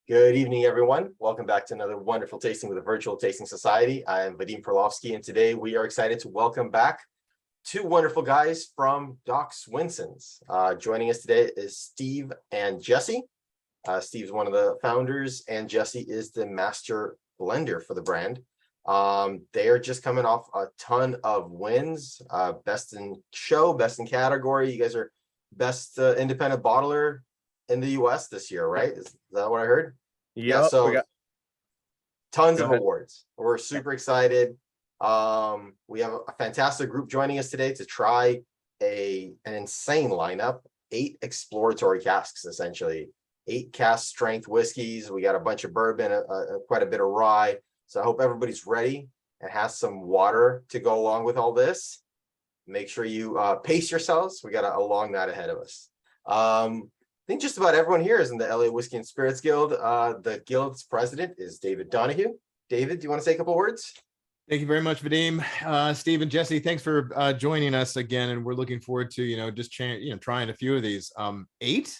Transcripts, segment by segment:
Good evening, everyone. Welcome back to another wonderful tasting with the Virtual Tasting Society. I am Vadim Perlovsky, and today we are excited to welcome back two wonderful guys from Doc Swinson's. Joining us today is Steve and Jesse. Steve's one of the founders, and Jesse is the master blender for the brand. They are just coming off a ton of wins, best in show, best in category. You guys are best independent bottler in the US this year, right? Is that what I heard? Yep, Yeah, so we got tons of awards. We're super excited. We have a fantastic group joining us today to try an insane lineup, 8 exploratory casks, essentially 8 cask strength whiskeys. We got a bunch of bourbon, quite a bit of rye. So I hope everybody's ready and has some water to go along with all this. Make sure you pace yourselves. We got a long night ahead of us. I think just about everyone here is in the LA Whiskey and Spirits Guild. The guild's president is David Donahue. David, do you want to say a couple words? Thank you very much, Vadim. Steve and Jesse, thanks for joining us again, and we're looking forward to just trying a few of these. 8,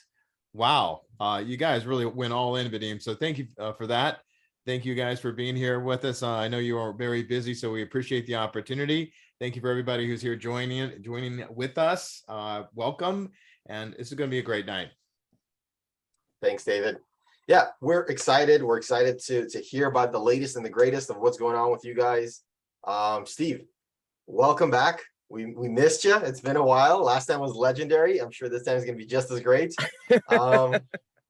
wow! You guys really went all in, Vadim. So thank you for that. Thank you guys for being here with us. I know you are very busy, so we appreciate the opportunity. Thank you for everybody who's here joining with us. Welcome, and this is going to be a great night. Thanks, David. Yeah, we're excited. We're excited to hear about the latest and the greatest of what's going on with you guys. Steve, welcome back. We missed you. It's been a while. Last time was legendary. I'm sure this time is going to be just as great.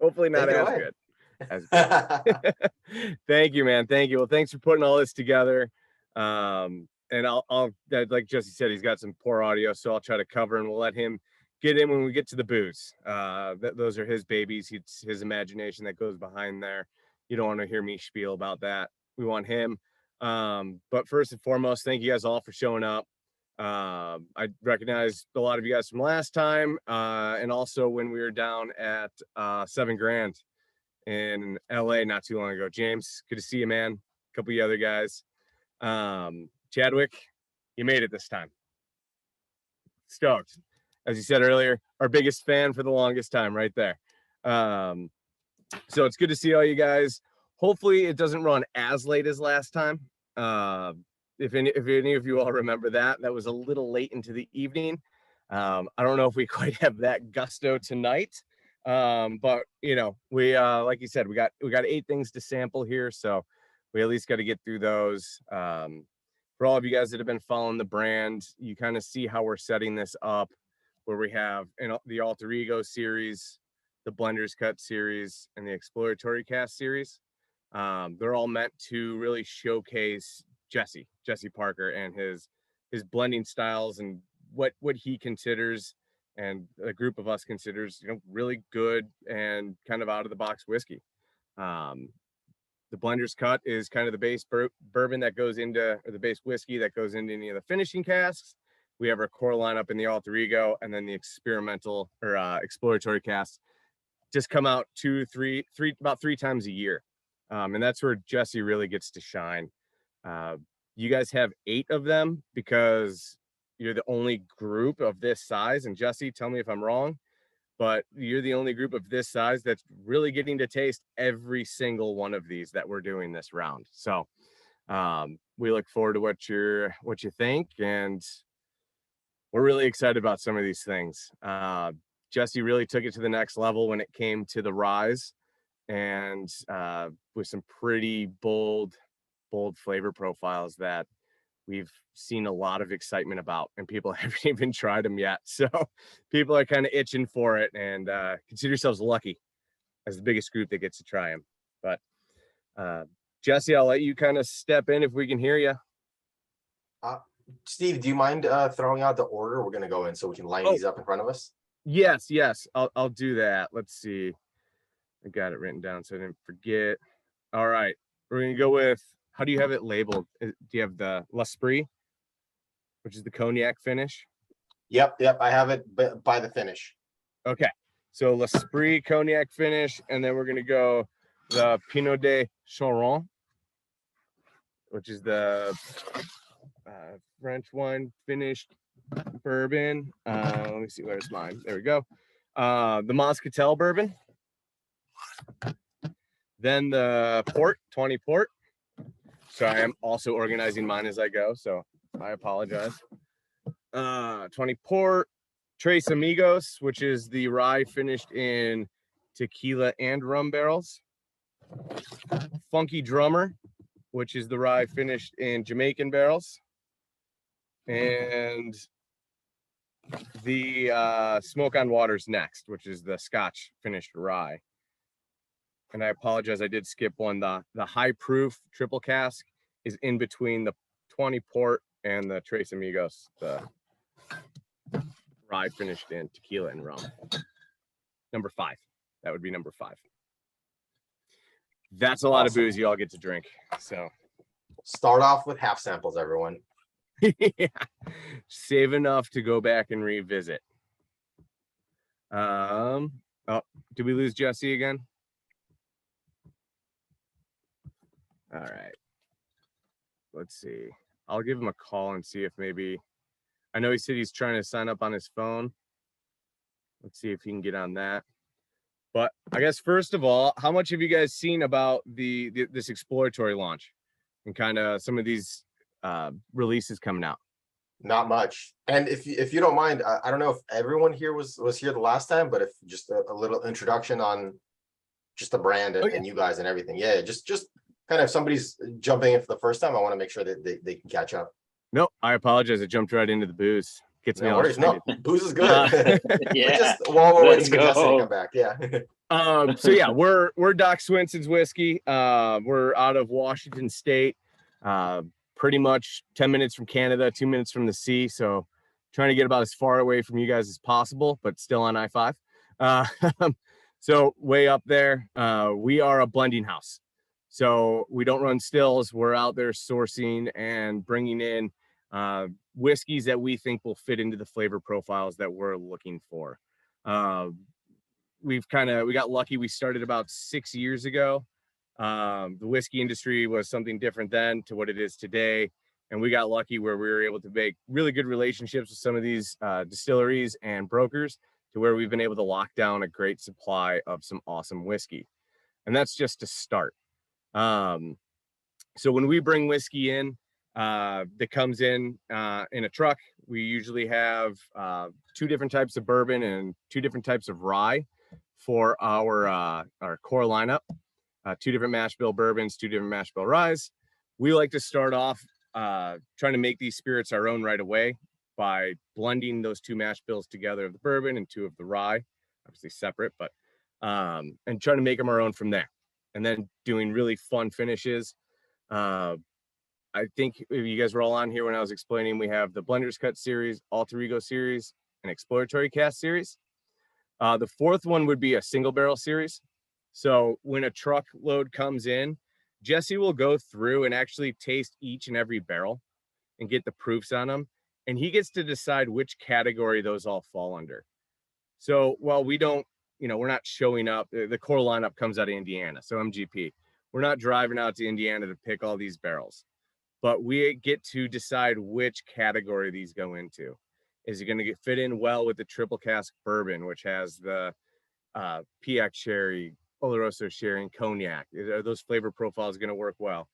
hopefully not as good. Thank you, man. Thank you. Well, thanks for putting all this together. And I'll like Jesse said, he's got some poor audio, so I'll try to cover, and we'll let him get in when we get to the booze. Those are his babies. It's his imagination that goes behind there. You don't want to hear me spiel about that. We want him. But first and foremost, thank you guys all for showing up. I recognize a lot of you guys from last time, and also when we were down at 7 Grand in LA not too long ago. James, good to see you, man. A couple of you other guys. Chadwick, you made it this time. Stoked. As you said earlier, our biggest fan for the longest time right there. So it's good to see all you guys. Hopefully it doesn't run as late as last time. If any of you all remember that was a little late into the evening. I don't know if we quite have that gusto tonight. But we like you said, we got 8 things to sample here, so we at least got to get through those. For all of you guys that have been following the brand, you kind of see how we're setting this up, where we have the Alter Ego series, the Blender's Cut series, and the Exploratory Cast series. They're all meant to really showcase Jesse Parker and his blending styles and what he considers, and a group of us considers, really good and kind of out of the box whiskey. The Blender's Cut is kind of the base bourbon that goes into, or the base whiskey that goes into any of the finishing casks. We have our core lineup in the Alter Ego, and then the experimental or exploratory casks just come out about three times a year. And that's where Jesse really gets to shine. You guys have 8 of them because you're the only group of this size. And Jesse, tell me if I'm wrong, but you're the only group of this size that's really getting to taste every single one of these that we're doing this round. So we look forward to what you think, and we're really excited about some of these things. Jesse really took it to the next level when it came to the Rise, and with some pretty bold flavor profiles that we've seen a lot of excitement about, and people haven't even tried them yet. So people are kind of itching for it, and consider yourselves lucky as the biggest group that gets to try them. But Jesse, I'll let you kind of step in if we can hear you. Steve, do you mind throwing out the order we're going to go in so we can line these up in front of us? Yes, I'll do that. Let's see. I got it written down so I didn't forget. All right, we're going to go with, how do you have it labeled? Do you have the L'Esprit, which is the cognac finish? Yep, I have it by the finish. Okay, so L'Esprit cognac finish, and then we're going to go the Pinot de Choron, which is the French wine finished bourbon. Let me see, where's mine? There we go. The Moscatel bourbon. Then the port, 20 port. So I am also organizing mine as I go, so I apologize. 20 port, Tres Amigos, which is the rye finished in tequila and rum barrels. Funky Drummer, which is the rye finished in Jamaican barrels. And the Smoke on Water's next, which is the Scotch finished rye. And I apologize, I did skip one. The high proof triple cask is in between the 20 port and the Tres Amigos, the rye finished in tequila and rum. Number 5. That would be number 5. That's a lot of booze you all get to drink. So Start off with half samples, everyone. yeah. Save enough to go back and revisit. Oh, did we lose Jesse again? All right. Let's see. I'll give him a call and see if maybe, I know he said he's trying to sign up on his phone. Let's see if he can get on that. But I guess first of all, how much have you guys seen about this exploratory launch and kind of some of these releases coming out? Not much. And if you don't mind, I don't know if everyone here was here the last time, but if just a little introduction on just the brand and you guys and everything. Yeah, just kind of, if somebody's jumping in for the first time, I want to make sure that they can catch up. No, I apologize. I jumped right into the booze. Gets me No all worries. No, excited. booze is good. Yeah. Just while we're Let's waiting for Jesse to go. come back. Yeah. So yeah, we're Doc Swinson's whiskey. We're out of Washington State, pretty much 10 minutes from Canada, 2 minutes from the sea. So trying to get about as far away from you guys as possible, but still on I-5. So way up there. We are a blending house. So we don't run stills. We're out there sourcing and bringing in whiskeys that we think will fit into the flavor profiles that we're looking for. We got lucky. We started about 6 years ago. The whiskey industry was something different then to what it is today. And we got lucky where we were able to make really good relationships with some of these distilleries and brokers to where we've been able to lock down a great supply of some awesome whiskey. And that's just to start. So when we bring whiskey in, that comes in a truck, we usually have 2 different types of bourbon and 2 different types of rye for our core lineup. 2 different mash bill bourbons, 2 different mash bill ryes. We like to start off trying to make these spirits our own right away by blending those 2 mash bills together of the bourbon and 2 of the rye, obviously separate, but and trying to make them our own from there. And then doing really fun finishes. I think if you guys were all on here when I was explaining, we have the Blender's Cut series, Alter Ego series, and Exploratory Cast series. The 4th one would be a single barrel series. So when a truckload comes in, Jesse will go through and actually taste each and every barrel and get the proofs on them. And he gets to decide which category those all fall under. So while we don't, we're not showing up, the core lineup comes out of Indiana. So MGP, we're not driving out to Indiana to pick all these barrels, but we get to decide which category these go into. Is it going to fit in well with the triple cask bourbon, which has the PX sherry, Oloroso sherry, and cognac? Are those flavor profiles going to work well?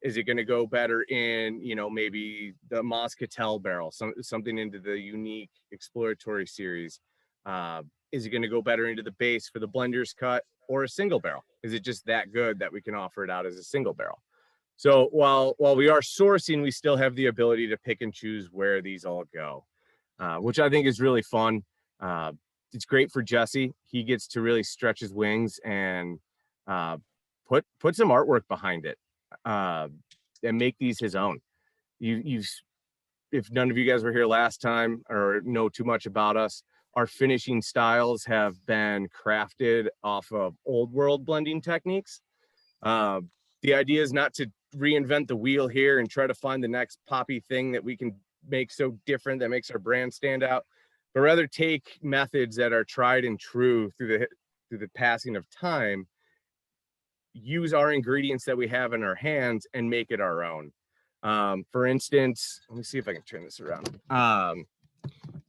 Is it going to go better in, maybe the Moscatel barrel, something into the unique exploratory series? Is it going to go better into the base for the Blender's Cut or a single barrel? Is it just that good that we can offer it out as a single barrel? So while we are sourcing, we still have the ability to pick and choose where these all go, which I think is really fun. It's great for Jesse. He gets to really stretch his wings and put some artwork behind it and make these his own. If none of you guys were here last time or know too much about us, our finishing styles have been crafted off of old world blending techniques. The idea is not to reinvent the wheel here and try to find the next poppy thing that we can make so different that makes our brand stand out, but rather take methods that are tried and true through the passing of time, use our ingredients that we have in our hands and make it our own. For instance, let me see if I can turn this around.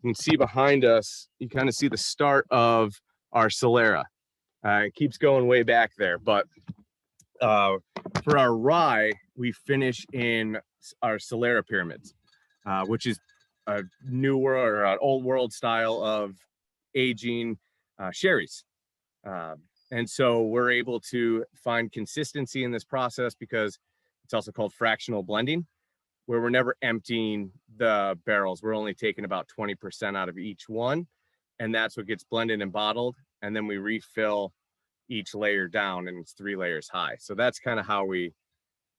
You can see behind us, you kind of see the start of our Solera. It keeps going way back there, but For our rye, we finish in our Solera pyramids, which is a newer or an old world style of aging sherries. And so we're able to find consistency in this process because it's also called fractional blending, where we're never emptying the barrels. We're only taking about 20% out of each one. And that's what gets blended and bottled. And then we refill each layer down, and it's 3 layers high. So that's kind of how we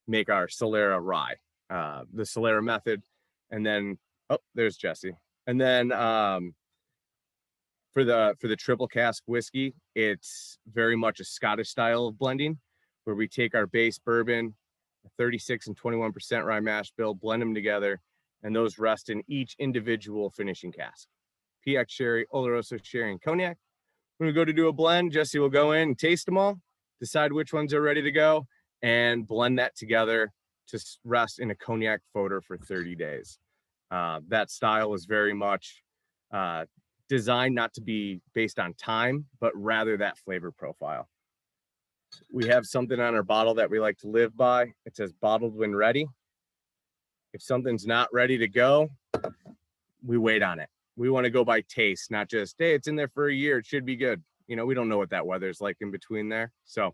make our Solera rye, the Solera method. And then, oh, there's Jesse. And then for the triple cask whiskey, it's very much a Scottish style of blending, where we take our base bourbon, 36 and 21% rye mash bill, blend them together, and those rest in each individual finishing cask. PX sherry, Oloroso sherry, and cognac. When we go to do a blend, Jesse will go in and taste them all, decide which ones are ready to go, and blend that together to rest in a cognac foeder for 30 days. That style is very much designed not to be based on time, but rather that flavor profile. We have something on our bottle that we like to live by. It says bottled when ready. If something's not ready to go, we wait on it. We want to go by taste, not just, hey, it's in there for a year, it should be good. You know, we don't know what that weather's like in between there. So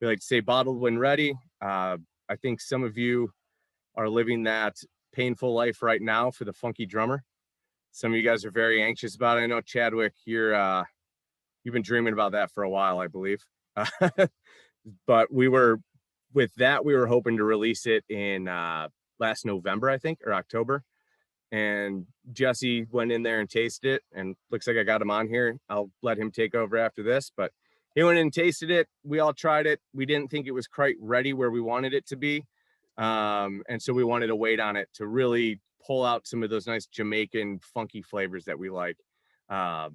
we like to say bottled when ready. I think some of you are living that painful life right now for the funky drummer. Some of you guys are very anxious about it. I know, Chadwick, you've been dreaming about that for a while, I believe. But we were hoping to release it in last November, I think, or October. And Jesse went in there and tasted it, and looks like I got him on here. I'll let him take over after this, but he went in and tasted it. We all tried it. We didn't think it was quite ready where we wanted it to be. And so we wanted to wait on it to really pull out some of those nice Jamaican funky flavors that we like. Yeah,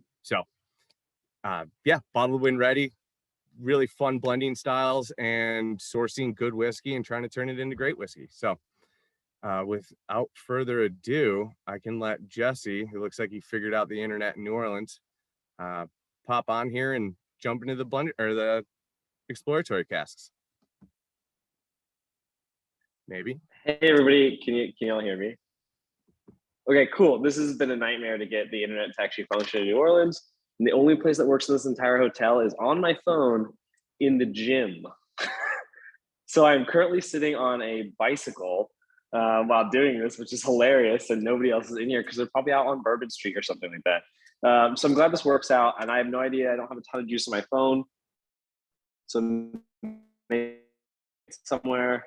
bottled when ready, really fun blending styles and sourcing good whiskey and trying to turn it into great whiskey. So without further ado, I can let Jesse, who looks like he figured out the internet in New Orleans, pop on here and jump into the blend or the exploratory casks. Maybe. Hey everybody, can you all hear me? Okay, cool. This has been a nightmare to get the internet to actually function in New Orleans. And the only place that works in this entire hotel is on my phone in the gym. So I'm currently sitting on a bicycle while doing this, which is hilarious, and nobody else is in here because they're probably out on Bourbon Street or something like that. So I'm glad this works out, and I have no idea. I don't have a ton of juice on my phone. So maybe somewhere,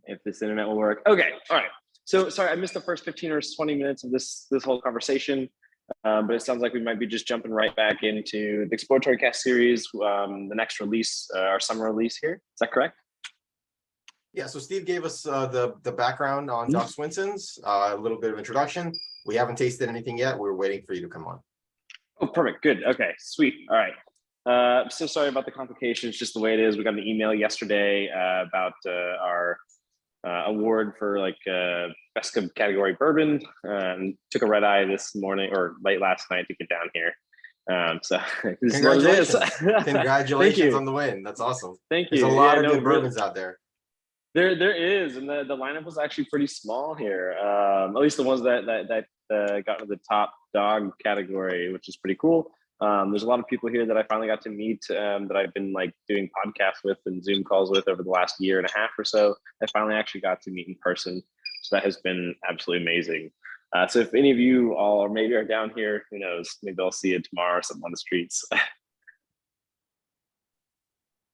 if this internet will work. Okay, all right. So sorry, I missed the first 15 or 20 minutes of this whole conversation, but it sounds like we might be just jumping right back into the Exploratory Cast series, the next release, our summer release here. Is that correct? Yeah, so Steve gave us the background on Doc Swinson's, a little bit of introduction. We haven't tasted anything yet. We're waiting for you to come on. Oh, perfect. Good. Okay, sweet. All right. So sorry about the complications, just the way it is. We got an email yesterday about our award for like best category bourbon. Took a red eye this morning or late last night to get down here. So congratulations. Congratulations on the win. That's awesome. Thank you. There's a lot of good bourbons out there. There is, and the lineup was actually pretty small here. At least the ones that got to the top dog category, which is pretty cool. There's a lot of people here that I finally got to meet that I've been like doing podcasts with and Zoom calls with over the last year and a half or so. I finally actually got to meet in person, so that has been absolutely amazing. So if any of you all or maybe are down here, who knows? Maybe I'll see you tomorrow or something on the streets.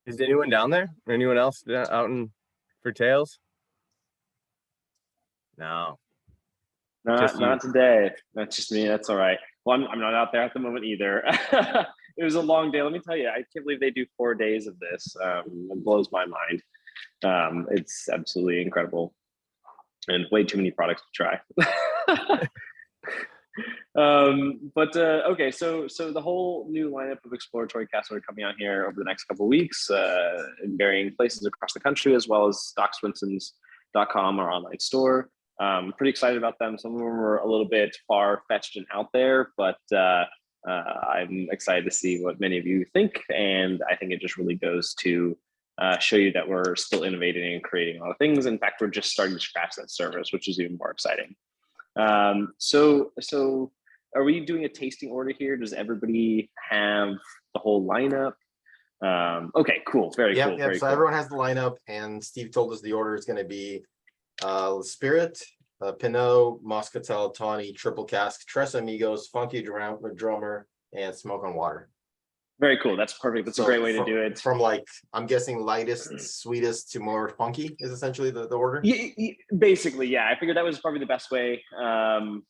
Is anyone down there? Anyone else out in for tails? No. Not today. That's just me. That's all right. Well, I'm not out there at the moment either. It was a long day. Let me tell you, I can't believe they do 4 days of this. It blows my mind. It's absolutely incredible. And way too many products to try. Okay, so the whole new lineup of exploratory casts are coming out here over the next couple of weeks in varying places across the country, as well as DocSwinsons.com, our online store. Pretty excited about them. Some of them are a little bit far-fetched and out there, but I'm excited to see what many of you think, and I think it just really goes to show you that we're still innovating and creating a lot of things. In fact, we're just starting to scratch that surface, which is even more exciting. So are we doing a tasting order here? Does everybody have the whole lineup? Okay, cool. Very cool. Very So cool. everyone has the lineup, and Steve told us the order is going to be Spirit, Pinot, Moscatel, Tawny, Triple Cask, Tres Amigos, Funky Drummer, and Smoke on Water. Very cool. That's perfect. That's a great way to do it. From like, I'm guessing lightest, sweetest to more funky is essentially the order. Basically, yeah. I figured that was probably the best way to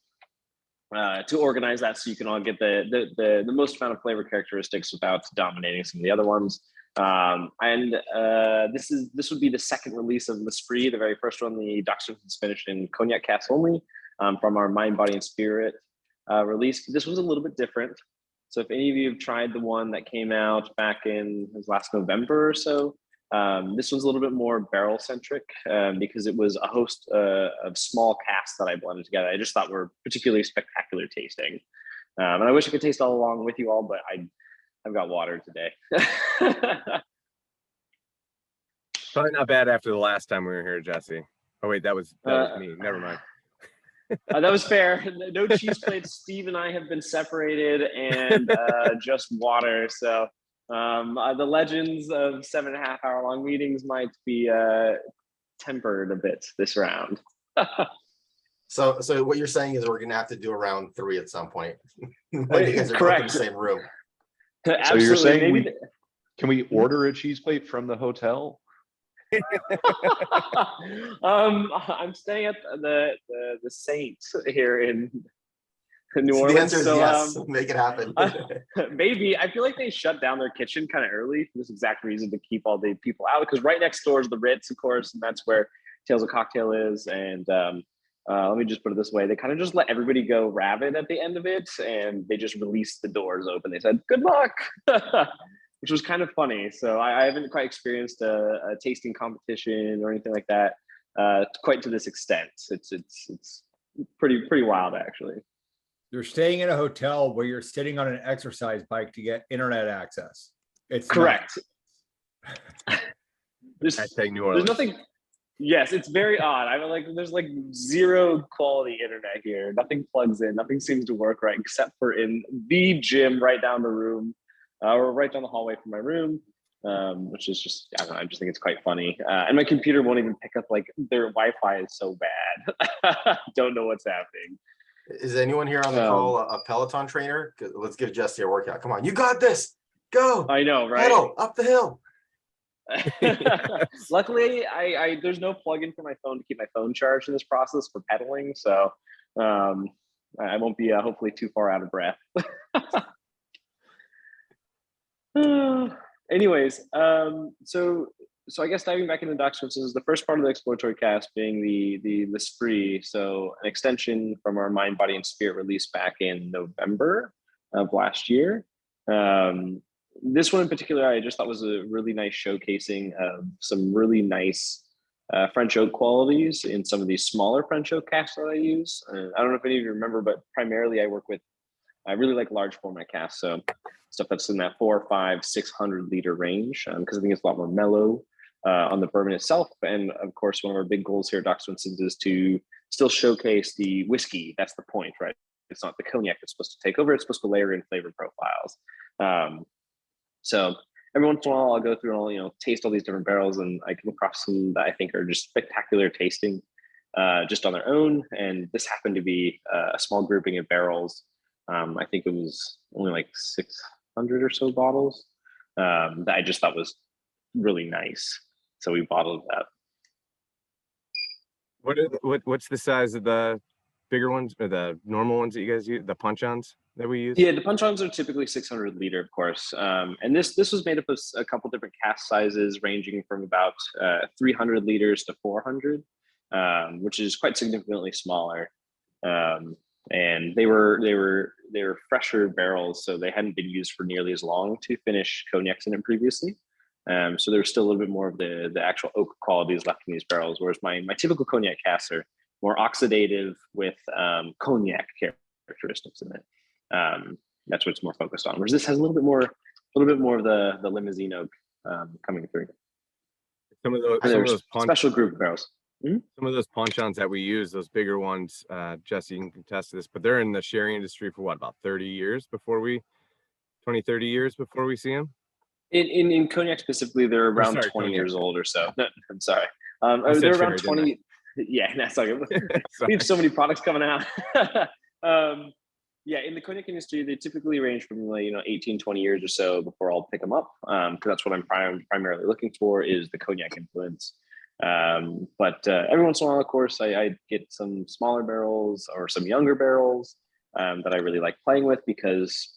organize that, so you can all get the most amount of flavor characteristics without dominating some of the other ones. This would be the second release of L'Esprit. The very first one, the Dr. Swinson finished in cognac cask only, from our Mind, Body, and Spirit release. This was a little bit different. So if any of you have tried the one that came out back in last November or so, this one's a little bit more barrel centric, because it was a host of small casks that I blended together. I just thought were particularly spectacular tasting. And I wish I could taste all along with you all, but I've got water today. Probably not bad after the last time we were here, Jesse. Oh wait, that was me. Never mind. That was fair. No cheese plates. Steve and I have been separated, and just water. So the legends of 7.5 hour long meetings might be tempered a bit this round. So what you're saying is we're gonna have to do a round 3 at some point when you guys are both in the same room. Absolutely. So you're saying Maybe can we order a cheese plate from the hotel? I'm staying at the Saints here in New So Orleans. the answer is So, yes. Make it happen. maybe. I feel like they shut down their kitchen kind of early for this exact reason, to keep all the people out, because right next door is the Ritz, of course, and that's where Tales of Cocktail is. And let me just put it this way: they kind of just let everybody go rabid at the end of it, and they just released the doors open. They said, "Good luck," which was kind of funny. So I haven't quite experienced a tasting competition or anything like that quite to this extent. It's pretty wild, actually. You're staying in a hotel where you're sitting on an exercise bike to get internet access. It's correct. There's New Orleans. nothing. Yes, it's very odd. I'm like, there's like zero quality internet here. Nothing plugs in. Nothing seems to work right, except for in the gym right down the room, or right down the hallway from my room, which is just, I don't know, I just think it's quite funny. And my computer won't even pick up, like, their Wi-Fi is so bad. Don't know what's happening. Is anyone here on the call a Peloton trainer? Let's give Jesse a workout. Come on, you got this. Go. I know, right? Pedal up the hill. Luckily, I there's no plug-in for my phone to keep my phone charged in this process for pedaling, so I won't be hopefully too far out of breath. Anyways, so I guess diving back into Dr. Swinson is the first part of the exploratory cast being the L'Esprit, so an extension from our Mind, Body, and Spirit release back in November of last year. This one in particular, I just thought was a really nice showcasing of some really nice French oak qualities in some of these smaller French oak casks that I use. I don't know if any of you remember, but primarily I really like large format casks, so stuff that's in that 400, 500, 600 liter range, because I think it's a lot more mellow on the bourbon itself. And of course, one of our big goals here at Dr. Swinson is to still showcase the whiskey. That's the point, right? It's not the cognac that's supposed to take over. It's supposed to layer in flavor profiles. So every once in a while, I'll go through and I'll taste all these different barrels, and I come across some that I think are just spectacular tasting, just on their own. And this happened to be a small grouping of barrels. I think it was only like 600 or so bottles that I just thought was really nice. So we bottled that. What's the size of the bigger ones, or the normal ones that you guys use, the punch-ons that we use? Yeah, the punch-ons are typically 600 liter, of course. And this was made up of a couple different cask sizes, ranging from about 300 liters to 400, which is quite significantly smaller. And they were fresher barrels, so they hadn't been used for nearly as long to finish cognacs in them previously. So there was still a little bit more of the actual oak qualities left in these barrels, whereas my typical cognac casks are more oxidative with cognac characteristics in it. That's what it's more focused on. Whereas this has a little bit more of the limousine oak coming through. Some of those, And some of there's those punch, special group barrels. some of those punch-ons that we use, those bigger ones, Jesse, you can contest this, but they're in the sherry industry for what, about 30 years before we, 20, 30 years before we see them? In cognac specifically, they're around sorry, 20 cognac. years old or so. No, I'm sorry. said They're sherry, around didn't I? 20. Yeah, that's like we Sorry. have so many products coming out. Yeah, in the cognac industry, they typically range from 18, 20 years or so before I'll pick them up. Because that's what I'm primarily looking for is the cognac influence. But every once in a while, of course, I get some smaller barrels or some younger barrels that I really like playing with because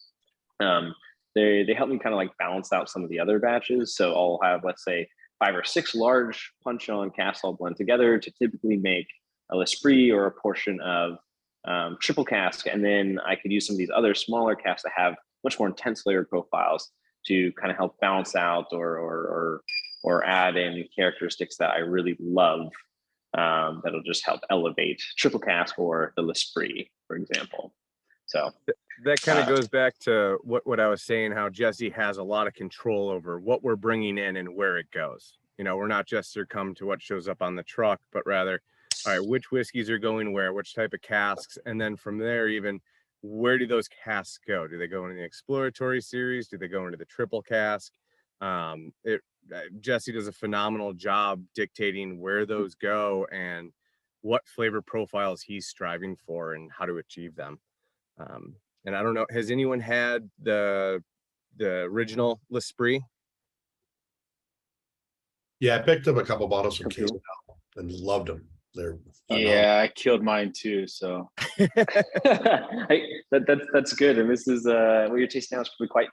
they help me kind of like balance out some of the other batches. So I'll have, let's say, 5 or 6 large punch-on casks all blend together to typically make a l'esprit or a portion of triple cask, and then I could use some of these other smaller casks that have much more intense layer profiles to kind of help balance out or add in characteristics that I really love. That'll just help elevate triple cask or the l'esprit, for example. So that kind of goes back to what I was saying, how Jesse has a lot of control over what we're bringing in and where it goes. We're not just succumb to what shows up on the truck, but rather, all right, which whiskeys are going where, which type of casks, and then from there, even where do those casks go? Do they go into the exploratory series? Do they go into the triple cask? Jesse does a phenomenal job dictating where those go and what flavor profiles he's striving for and how to achieve them. And I don't know, has anyone had the original l'esprit? Yeah, I picked up a couple bottles from Case and loved them. They're Yeah, I killed mine too. So that's good. And this is what you're tasting now is probably quite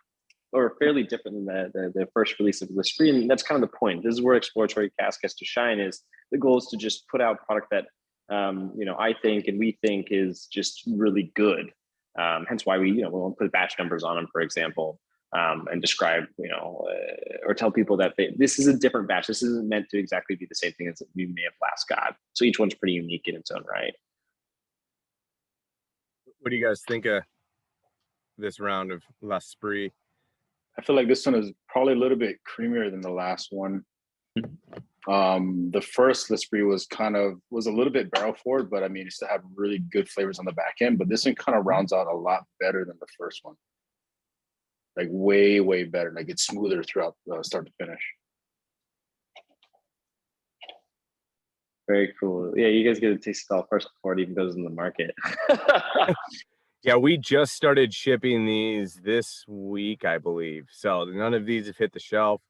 or fairly different than the first release of l'esprit. And that's kind of the point. This is where exploratory cask has to shine. Is the goal is to just put out product that I think and we think is just really good. Hence why we won't put batch numbers on them, for example. And describe, or tell people that this is a different batch. This isn't meant to exactly be the same thing as we may have last got. So each one's pretty unique in its own right. What do you guys think of this round of l'esprit? I feel like this one is probably a little bit creamier than the last one. The first l'esprit was a little bit barrel forward, but I mean, it still had really good flavors on the back end. But this one kind of rounds out a lot better than the first one. Like way, way better. Like it's smoother throughout start to finish. Very cool. Yeah, you guys get to taste it all first before it even goes in the market. Yeah, we just started shipping these this week, I believe. So none of these have hit the shelf.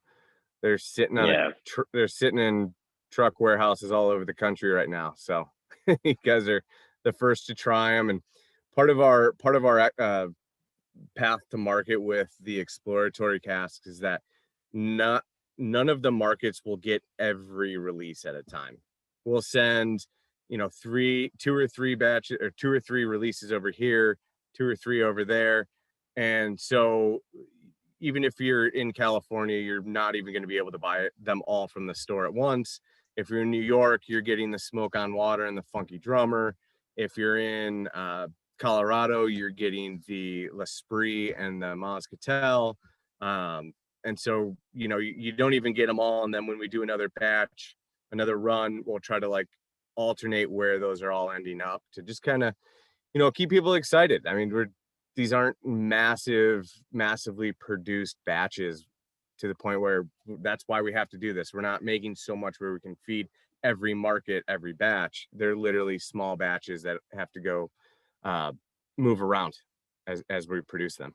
They're sitting on they're sitting in truck warehouses all over the country right now. So you guys are the first to try them. And part of our path to market with the exploratory casks is that none of the markets will get every release at a time. We'll send 2 or 3 batches or 2 or 3 releases over here, 2 or 3 over there. And so even if you're in California, you're not even going to be able to buy them all from the store at once. If you're in New York, you're getting the Smoke on Water and the Funky Drummer. If you're in Colorado, you're getting the l'esprit and the Moscatel. And so, you don't even get them all. And then when we do another batch, another run, we'll try to alternate where those are all ending up to just kind of, keep people excited. I mean, these aren't massively produced batches to the point where that's why we have to do this. We're not making so much where we can feed every market, every batch. They're literally small batches that have to go move around as we produce them.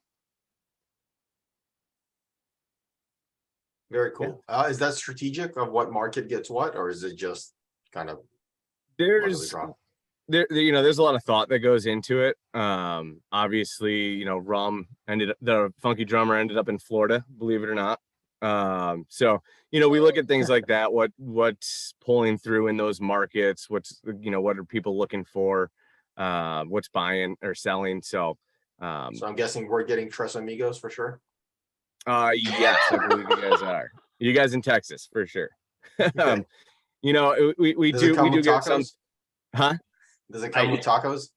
Very cool. Yeah. Is that strategic of what market gets what, or is it just kind of there's a lot of thought that goes into it. Obviously, rum the Funky Drummer ended up in Florida, believe it or not. So we look at things like that, what's pulling through in those markets, what are people looking for, what's buying or selling. So I'm guessing we're getting Tres Amigos for sure. Yes, I believe you guys are. You guys in Texas for sure. Okay. We do get some. Huh? Does it come with tacos?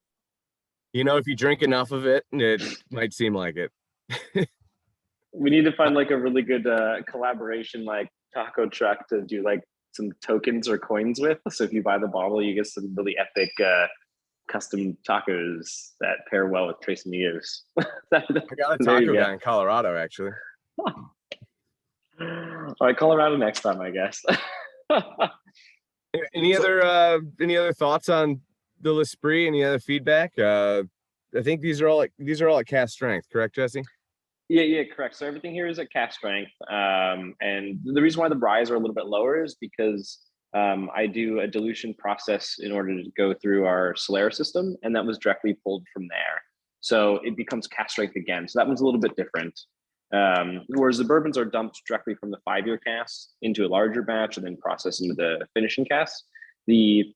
If you drink enough of it, it might seem like it. We need to find a really good collaboration taco truck to do some tokens or coins with. So if you buy the bottle, you get some really epic custom tacos that pair well with Tres Amigos. I got a There you taco go. guy in Colorado, actually. All right, Colorado next time, I guess. Any other thoughts on the L'Esprit? Any other feedback? I think these are all at cast strength, correct, Jesse? Yeah, correct. So everything here is at cast strength. And the reason why the ryes are a little bit lower is because I do a dilution process in order to go through our Solera system, and that was directly pulled from there. So it becomes cast strength again. So that one's a little bit different. Whereas the bourbons are dumped directly from the 5-year cask into a larger batch and then processed into the finishing cask. The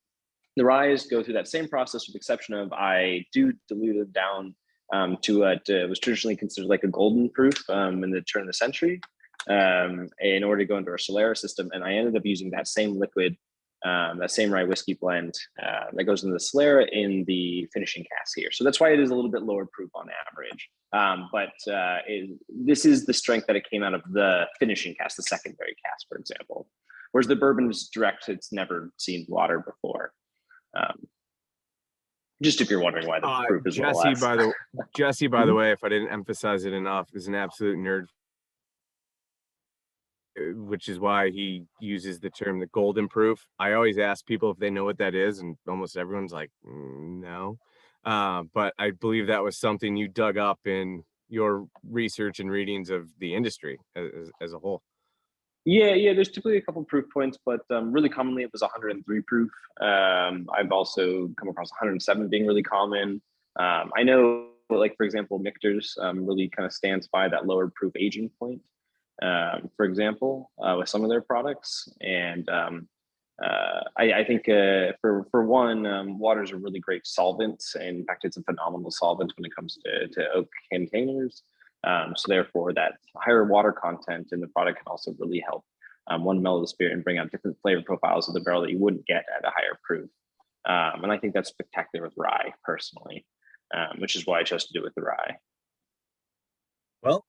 ryes go through that same process, with the exception of I do dilute it down to what was traditionally considered like a golden proof in the turn of the century in order to go into our Solera system. And I ended up using that same liquid, that same rye whiskey blend that goes into the Solera in the finishing cask here. So that's why it is a little bit lower proof on average. This is the strength that it came out of the finishing cask, the secondary cask, for example. Whereas the bourbon is direct, it's never seen water before. Just if you're wondering why the proof is Jesse, less. by the way, if I didn't emphasize it enough, is an absolute nerd, which is why he uses the term the golden proof. I always ask people if they know what that is, and almost everyone's like, no. But I believe that was something you dug up in your research and readings of the industry as a whole. Yeah, there's typically a couple proof points, but really commonly it was 103 proof. I've also come across 107 being really common. I know, like, for example, Michter's really kind of stands by that lower proof aging point, for example, with some of their products. And I think for one, water is a really great solvent. And in fact, it's a phenomenal solvent when it comes to oak containers. So therefore, that higher water content in the product can also really help one mellow the spirit and bring out different flavor profiles of the barrel that you wouldn't get at a higher proof. And I think that's spectacular with rye, personally, which is why I chose to do it with the rye. Well,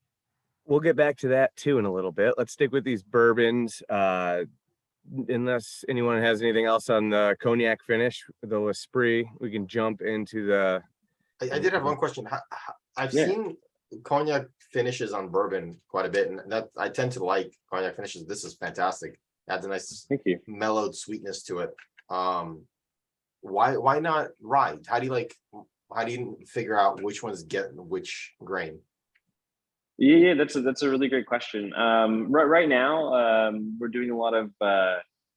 we'll get back to that too in a little bit. Let's stick with these bourbons. Unless anyone has anything else on the cognac finish, the L'Esprit, we can jump into the. I did have one question. I've seen cognac finishes on bourbon quite a bit, and that I tend to like cognac finishes. This is fantastic. Adds a nice, Thank you. mellowed sweetness to it. Why not rye? How do you figure out which ones get which grain? Yeah, that's a really great question. Right now, we're doing a lot of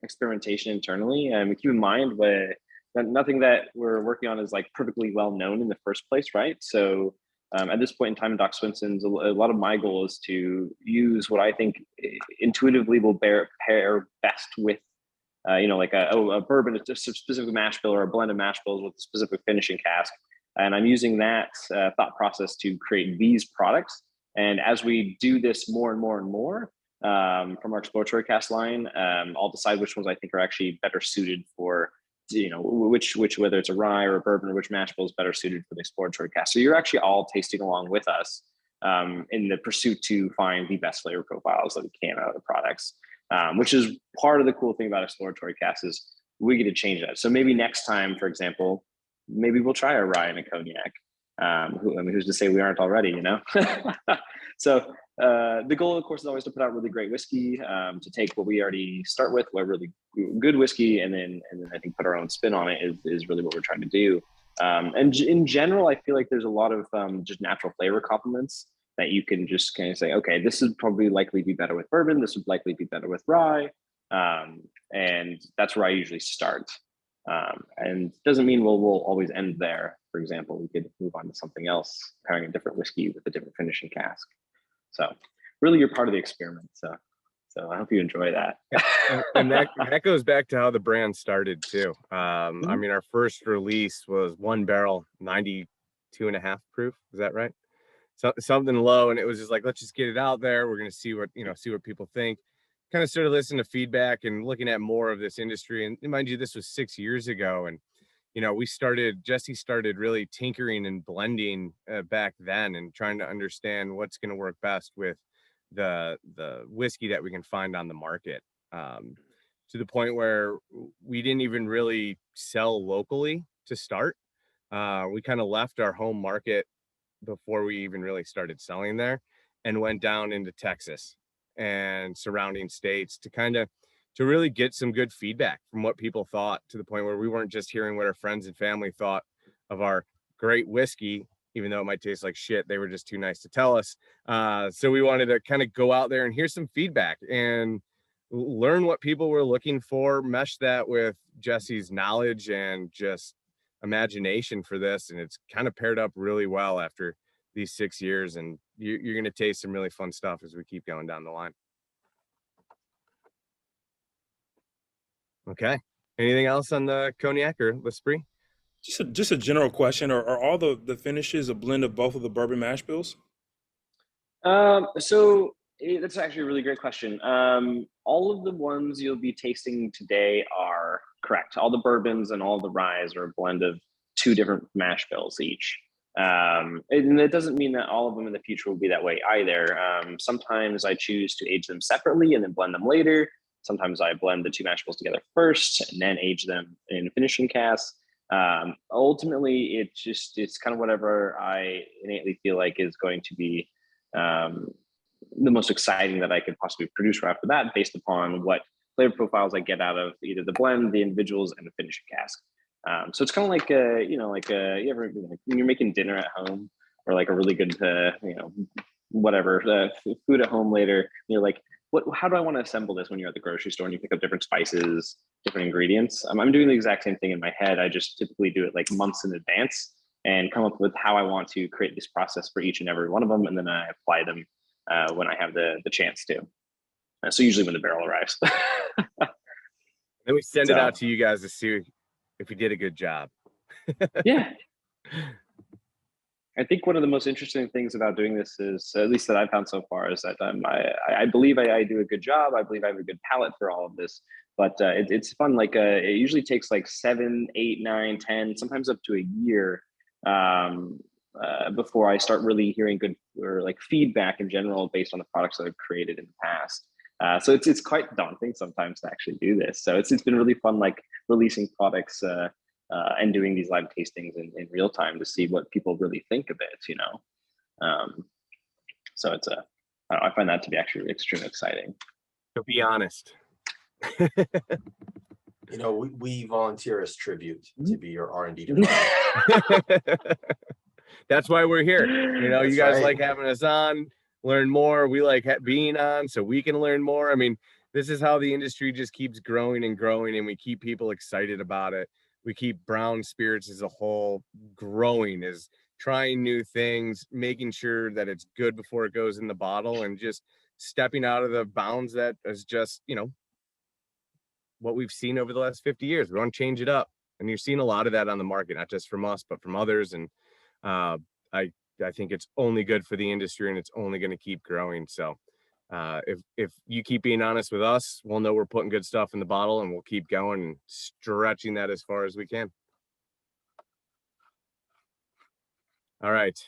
experimentation internally, and keep in mind that nothing that we're working on is like perfectly well known in the first place, right? So at this point in time in Doc Swinson's, a lot of my goal is to use what I think intuitively will pair best with, like a bourbon, a specific mash bill or a blend of mash bills with a specific finishing cask. And I'm using that thought process to create these products. And as we do this more and more and more from our exploratory cask line, I'll decide which ones I think are actually better suited for, which whether it's a rye or a bourbon or which mash bill is better suited for the exploratory cask. So you're actually all tasting along with us in the pursuit to find the best flavor profiles that we can out of the products, which is part of the cool thing about exploratory cask is we get to change that. So maybe next time, for example, maybe we'll try a rye and a cognac. Who's to say we aren't already, So the goal, of course, is always to put out really great whiskey, to take what we already start with, a really good whiskey, and then I think put our own spin on it is really what we're trying to do. And in general, I feel like there's a lot of just natural flavor complements that you can just kind of say, okay, this would probably likely be better with bourbon. This would likely be better with rye. And that's where I usually start. And doesn't mean we'll always end there. For example, we could move on to something else, pairing a different whiskey with a different finishing cask. So really, you're part of the experiment. So I hope you enjoy that. And that goes back to how the brand started too. I mean, our first release was 1 barrel, 92.5 proof. Is that right? So something low, and it was just like, let's just get it out there. We're gonna see what people think. Kind of started listening to feedback and looking at more of this industry. And mind you, this was 6 years ago, and Jesse started really tinkering and blending back then and trying to understand what's going to work best with the whiskey that we can find on the market. to the point where we didn't even really sell locally to start. We kind of left our home market before we even really started selling there and went down into Texas and surrounding states to really get some good feedback from what people thought, to the point where we weren't just hearing what our friends and family thought of our great whiskey, even though it might taste like shit. They were just too nice to tell us. So we wanted to kind of go out there and hear some feedback and learn what people were looking for, mesh that with Jesse's knowledge and just imagination for this. And it's kind of paired up really well after these 6 years. And you're going to taste some really fun stuff as we keep going down the line. Okay. Anything else on the cognac or l'Esprit? Just a general question. Are all the finishes a blend of both of the bourbon mash bills? That's actually a really great question. All of the ones you'll be tasting today are correct. All the bourbons and all the ryes are a blend of 2 different mash bills each. And it doesn't mean that all of them in the future will be that way either. Sometimes I choose to age them separately and then blend them later. Sometimes I blend the 2 mash bills together first and then age them in finishing casks. Ultimately, it's kind of whatever I innately feel like is going to be the most exciting that I could possibly produce right after that, based upon what flavor profiles I get out of either the blend, the individuals, and the finishing cask. So it's kind of like you ever, like, when you're making dinner at home, or like a really good food at home later, you're like, how do I want to assemble this? When you're at the grocery store and you pick up different spices, different ingredients, I'm doing the exact same thing in my head. I just typically do it like months in advance and come up with how I want to create this process for each and every one of them, and then I apply them when I have the chance to. So usually when the barrel arrives. Then we send it out to you guys to see if we did a good job. Yeah. I think one of the most interesting things about doing this is, at least that I've found so far, is that I believe I do a good job. I believe I have a good palate for all of this, but it's fun. Like it usually takes like 7, 8, 9, 10, sometimes up to a year before I start really hearing good, or like feedback in general based on the products that I've created in the past. So it's quite daunting sometimes to actually do this. So it's been really fun, like releasing products and doing these live tastings in real time to see what people really think of it, So it's I find that to be actually extremely exciting. To be honest. We volunteer as tribute to be your R&D department. That's why we're here. That's you guys right. like having us on, learn more. We like being on so we can learn more. I mean, this is how the industry just keeps growing and growing, and we keep people excited about it. We keep brown spirits as a whole growing, is trying new things, making sure that it's good before it goes in the bottle, and just stepping out of the bounds that is just, what we've seen over the last 50 years. We want to change it up. And you're seeing a lot of that on the market, not just from us, but from others. And I think it's only good for the industry, and it's only going to keep growing. So if you keep being honest with us, we'll know we're putting good stuff in the bottle, and we'll keep going and stretching that as far as we can. All right.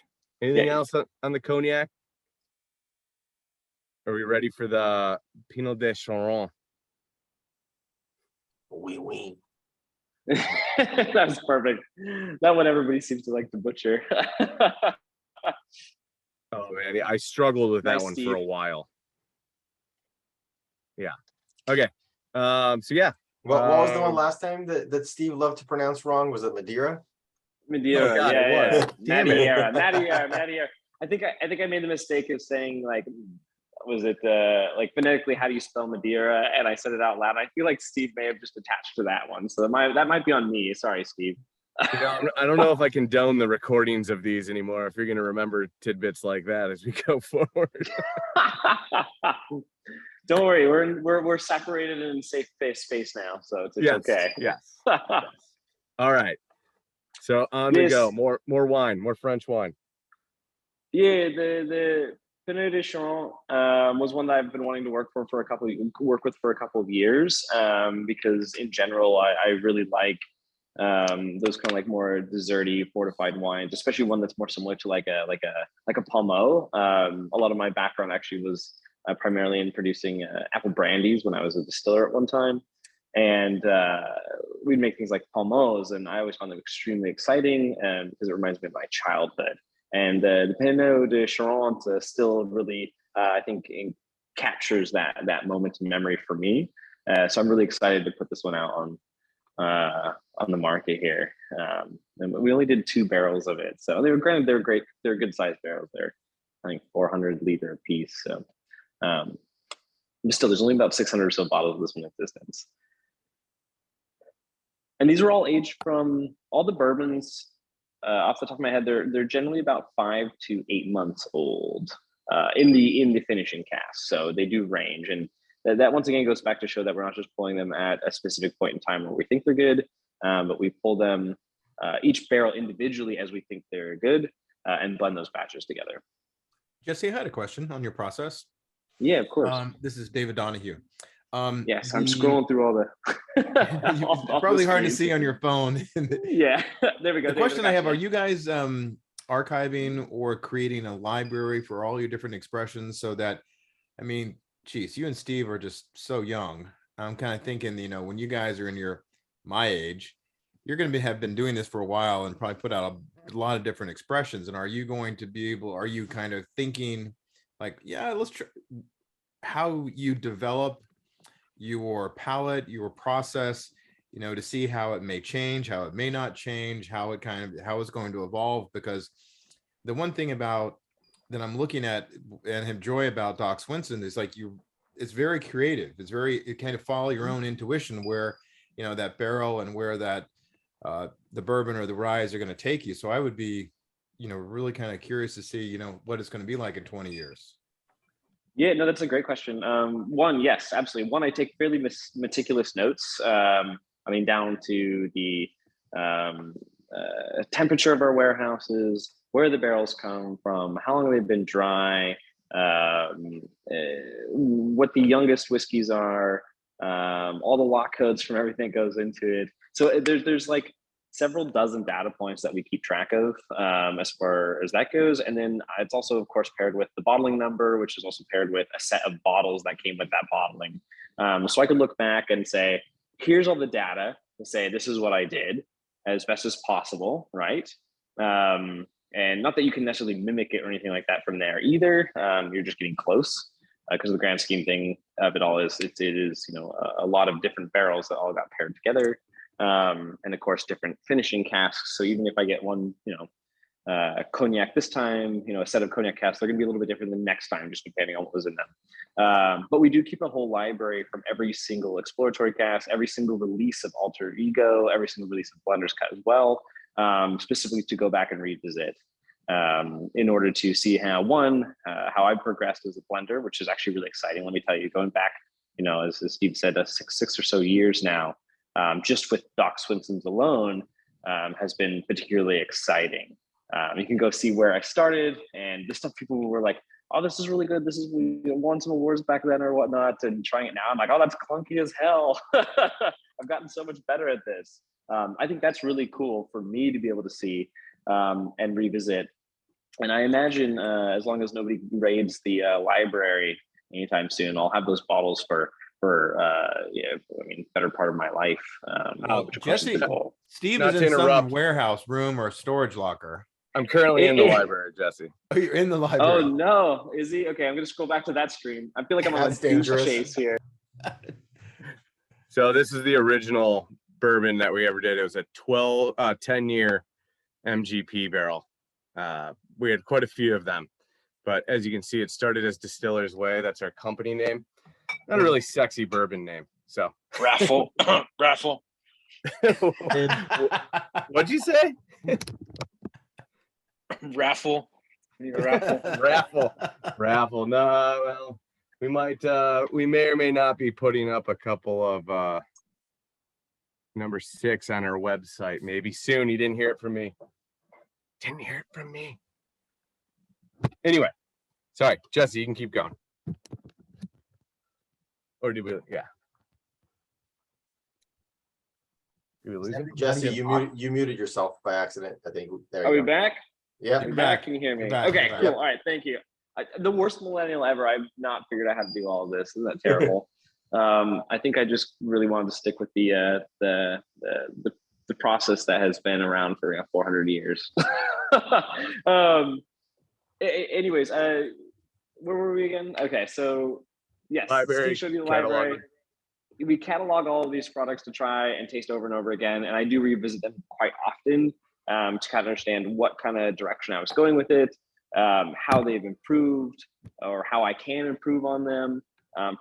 Anything else on the cognac? Are we ready for the Pinot de Charon? Oui. That's perfect. That one everybody seems to like to butcher. Oh man, I struggled with that one Steve. for a while. Yeah. Okay. So yeah. What was the one last time that Steve loved to pronounce wrong? Was it Madeira? Madeira, Oh, God, it yeah. was. Damn it. Madeira. I think I made the mistake of saying, like, was it like phonetically, how do you spell Madeira? And I said it out loud. I feel like Steve may have just attached to that one, so that might be on me. Sorry, Steve. I don't know if I condone the recordings of these anymore, if you're going to remember tidbits like that as we go forward. Don't worry, we're separated in safe space now, so it's okay. Yes. All right. So on we go. More wine, more French wine. Yeah, the Pinot de Charon was one that I've been wanting to work with for a couple of years, because in general I really like those kind of like more desserty fortified wines, especially one that's more similar to like a Pommeau. A lot of my background actually was primarily in producing apple brandies when I was a distiller at one time. And we'd make things like pommes, and I always found them extremely exciting because it reminds me of my childhood. And the Pinot de Charente still really, I think, captures that moment in memory for me. So I'm really excited to put this one out on the market here. And we only did 2 barrels of it, so they were great. They're good sized barrels. They're, I think, 400 liter a piece. So, but still, there's only about 600 or so bottles of this one in existence. And these are all aged from all the bourbons. Off the top of my head, they're generally about 5 to 8 months old in the finishing cast. So they do range, and that once again goes back to show that we're not just pulling them at a specific point in time where we think they're good, but we pull them each barrel individually as we think they're good, and blend those batches together. Jesse, I had a question on your process. Yeah, of course. This is David Donahue. Yes, I'm scrolling through all the. It's probably hard to see on your phone. Yeah, there we go. The question I have: are you guys archiving or creating a library for all your different expressions so that, I mean, geez, you and Steve are just so young. I'm kind of thinking, you know, when you guys are in my age, you're going to have been doing this for a while and probably put out a lot of different expressions. And are you going to be able? Are you kind of thinking like, yeah, let's try how you develop your palate, your process, you know, to see how it may change, how it may not change, how it's going to evolve? Because the one thing about that I'm looking at and enjoy about Doc Swinson is like it's very creative. It kind of follow your own intuition where, you know, that barrel and where that the bourbon or the rye are going to take you. So I would be, you know, really kind of curious to see, you know, what it's going to be like in 20 years. Yeah, no, that's a great question. One, yes, absolutely. One, I take fairly meticulous notes. I mean, down to the temperature of our warehouses, where the barrels come from, how long they've been dry, what the youngest whiskeys are, all the lot codes from everything that goes into it. So there's like several dozen data points that we keep track of as far as that goes. And then it's also, of course, paired with the bottling number, which is also paired with a set of bottles that came with that bottling. So I could look back and say, here's all the data to say, this is what I did as best as possible, right? And not that you can necessarily mimic it or anything like that from there either. You're just getting close because the grand scheme thing of it all is, it is, you know, a lot of different barrels that all got paired together. And of course, different finishing casks. So even if I get one, you know, cognac this time, you know, a set of cognac casks, they're gonna be a little bit different the next time, just depending on what was in them. But we do keep a whole library from every single exploratory cask, every single release of Alter Ego, every single release of Blender's Cut as well, specifically to go back and revisit in order to see how I've progressed as a blender, which is actually really exciting. Let me tell you, going back, you know, as Steve said, six or so years now, just with Doc Swinson's alone, has been particularly exciting. You can go see where I started, and this stuff people were like, oh, this is really good. This is, we won some awards back then or whatnot, and trying it now, I'm like, oh, that's clunky as hell. I've gotten so much better at this. I think that's really cool for me to be able to see and revisit. And I imagine as long as nobody raids the library anytime soon, I'll have those bottles for yeah, I mean, better part of my life. Jesse, Steve Not is to in some interrupt. warehouse room or storage locker. I'm currently in the library, Jesse. Oh, you're in the library. Oh no, is he? Okay, I'm gonna scroll back to that screen. I feel like I'm on a That's goose dangerous. chase here. So this is the original bourbon that we ever did. It was a 10-year MGP barrel. We had quite a few of them, but as you can see, it started as Distiller's Way. That's our company name. Not a really sexy bourbon name. So Raffle. Raffle. what'd you say? Raffle. You need a raffle. Raffle. No, well, we may or may not be putting up a couple of number 6 on our website. Maybe soon. You didn't hear it from me. Didn't hear it from me. Anyway, sorry, Jesse, you can keep going. Or did we? Yeah. Did we lose him? Jesse, you muted yourself by accident. I think. There you Are we go. back? Yeah. You're Back? back. Can you hear me? You're back. Okay, You're cool. back. All right, thank you. The worst millennial ever. I've not figured out how to do all of this. Isn't that terrible? I think I just really wanted to stick with the process that has been around for 400 years. Anyways, where were we again? Okay, so yes, Library, Steve showed you the cataloging. library. We catalog all of these products to try and taste over and over again, and I do revisit them quite often to kind of understand what kind of direction I was going with it, how they've improved, or how I can improve on them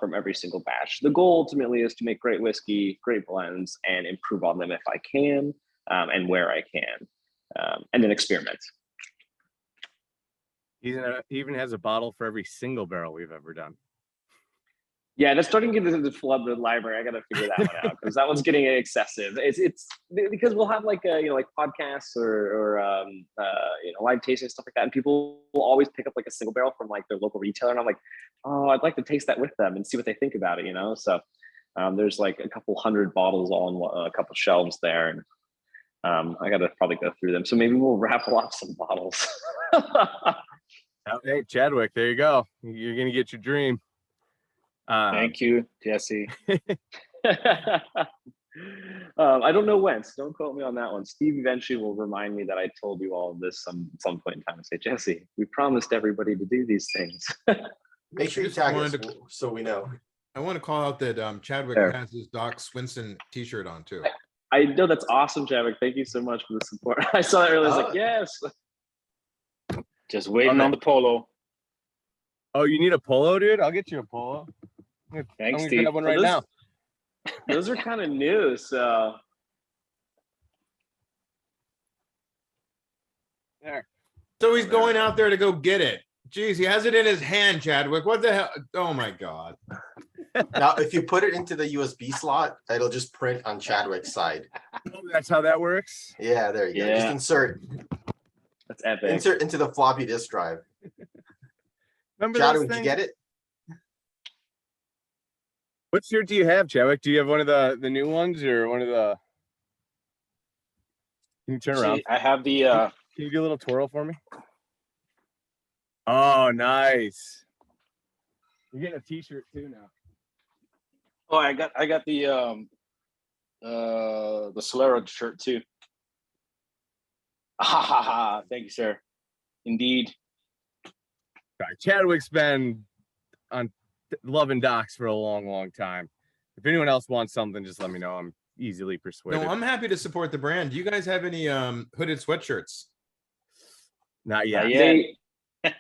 from every single batch. The goal ultimately is to make great whiskey, great blends, and improve on them if I can and where I can, and then experiment. He even has a bottle for every single barrel we've ever done. Yeah, that's starting to get into flood the library. I got to figure that one out because that one's getting excessive. It's because we'll have like like podcasts or live tasting stuff like that, and people will always pick up like a single barrel from like their local retailer, and I'm like, oh, I'd like to taste that with them and see what they think about it, So there's like a couple hundred bottles on a couple shelves there, and I got to probably go through them. So maybe we'll raffle off some bottles. Hey, Chadwick, there you go. You're gonna get your dream. Thank you, Jesse. I don't know when, so don't quote me on that one. Steve eventually will remind me that I told you all of this some point in time and say, Jesse, we promised everybody to do these things. Make sure you Just tag wanted us so we know. I want to call out that Chadwick There. has his Doc Swinson t-shirt on too. I know that's awesome, Chadwick. Thank you so much for the support. I saw that earlier. I was like, yes. Just waiting on the polo. Oh, you need a polo, dude? I'll get you a polo. Thanks, I'm gonna Steve. grab one Well, right now. Those are kind of new, so. There. So he's going out there to go get it. Jeez, he has it in his hand, Chadwick. What the hell? Oh my God. Now, if you put it into the USB slot, it'll just print on Chadwick's side. Oh, that's how that works. Yeah, there you go. Just Yeah. insert That's epic. into the floppy disk drive. Remember those Chadwick, did you things? get it? What shirt do you have, Chadwick? Do you have one of the new ones or one of the? Can you turn around? See, I have the Can you do a little twirl for me? Oh, nice. You're getting a t-shirt too now. oh, I got the Solera shirt too. Ha ha ha. Thank you, sir. Indeed. Right. Chadwick's been on loving docs for a long time. If anyone else wants something, just let me know. I'm easily persuaded. No, I'm happy to support the brand. Do you guys have any hooded sweatshirts? Not yet. Yeah.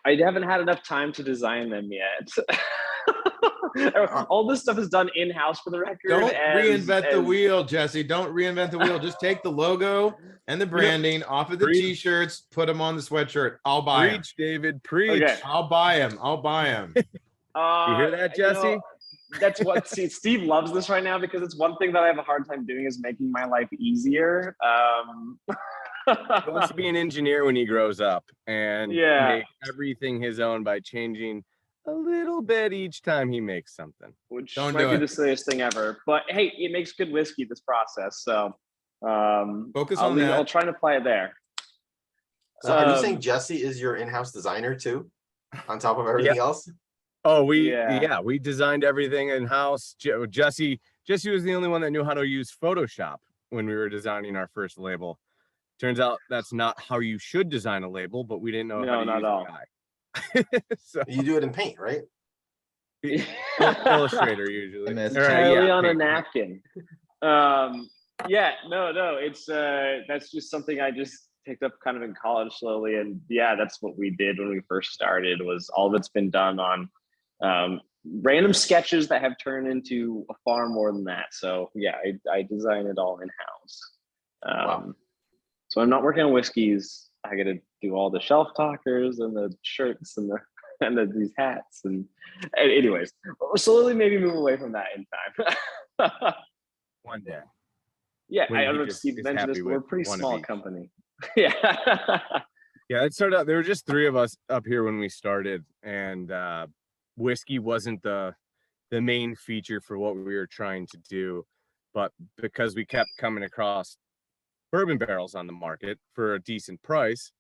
I haven't had enough time to design them yet. All this stuff is done in-house for the record. Don't reinvent the wheel, Jesse. Don't reinvent the wheel. Just take the logo and the branding off of the Preach. t-shirts, put them on the sweatshirt. I'll buy them. Preach, David. Preach. Okay. I'll buy them. You hear that, Jesse? That's what Steve loves this right now because it's one thing that I have a hard time doing is making my life easier. He wants to be an engineer when he grows up and make everything his own by changing a little bit each time he makes something. Which Don't might do be it. the silliest thing ever. But hey, it makes good whiskey, this process. So Focus on that. I'll try and apply it there. So are you saying Jesse is your in-house designer too? On top of everything else? Oh, we designed everything in house. Jesse was the only one that knew how to use Photoshop when we were designing our first label. Turns out that's not how you should design a label, but we didn't know how to not use at all. AI. So You do it in paint, right? Illustrator usually. Entirely on a napkin. It's that's just something I just picked up kind of in college slowly, and that's what we did when we first started. Was all of it's been done on random sketches that have turned into far more than that. So I design it all in house. Wow. So I'm not working on whiskeys. I got to do all the shelf talkers and the shirts and these hats and anyways, we'll slowly maybe move away from that in time. One day. Yeah, When I don't he know if just Steve is mentioned happy this, but we're a with pretty one of small each. company. Yeah. Yeah, it started out. There were just three of us up here when we started, and whiskey wasn't the main feature for what we were trying to do. But because we kept coming across bourbon barrels on the market for a decent price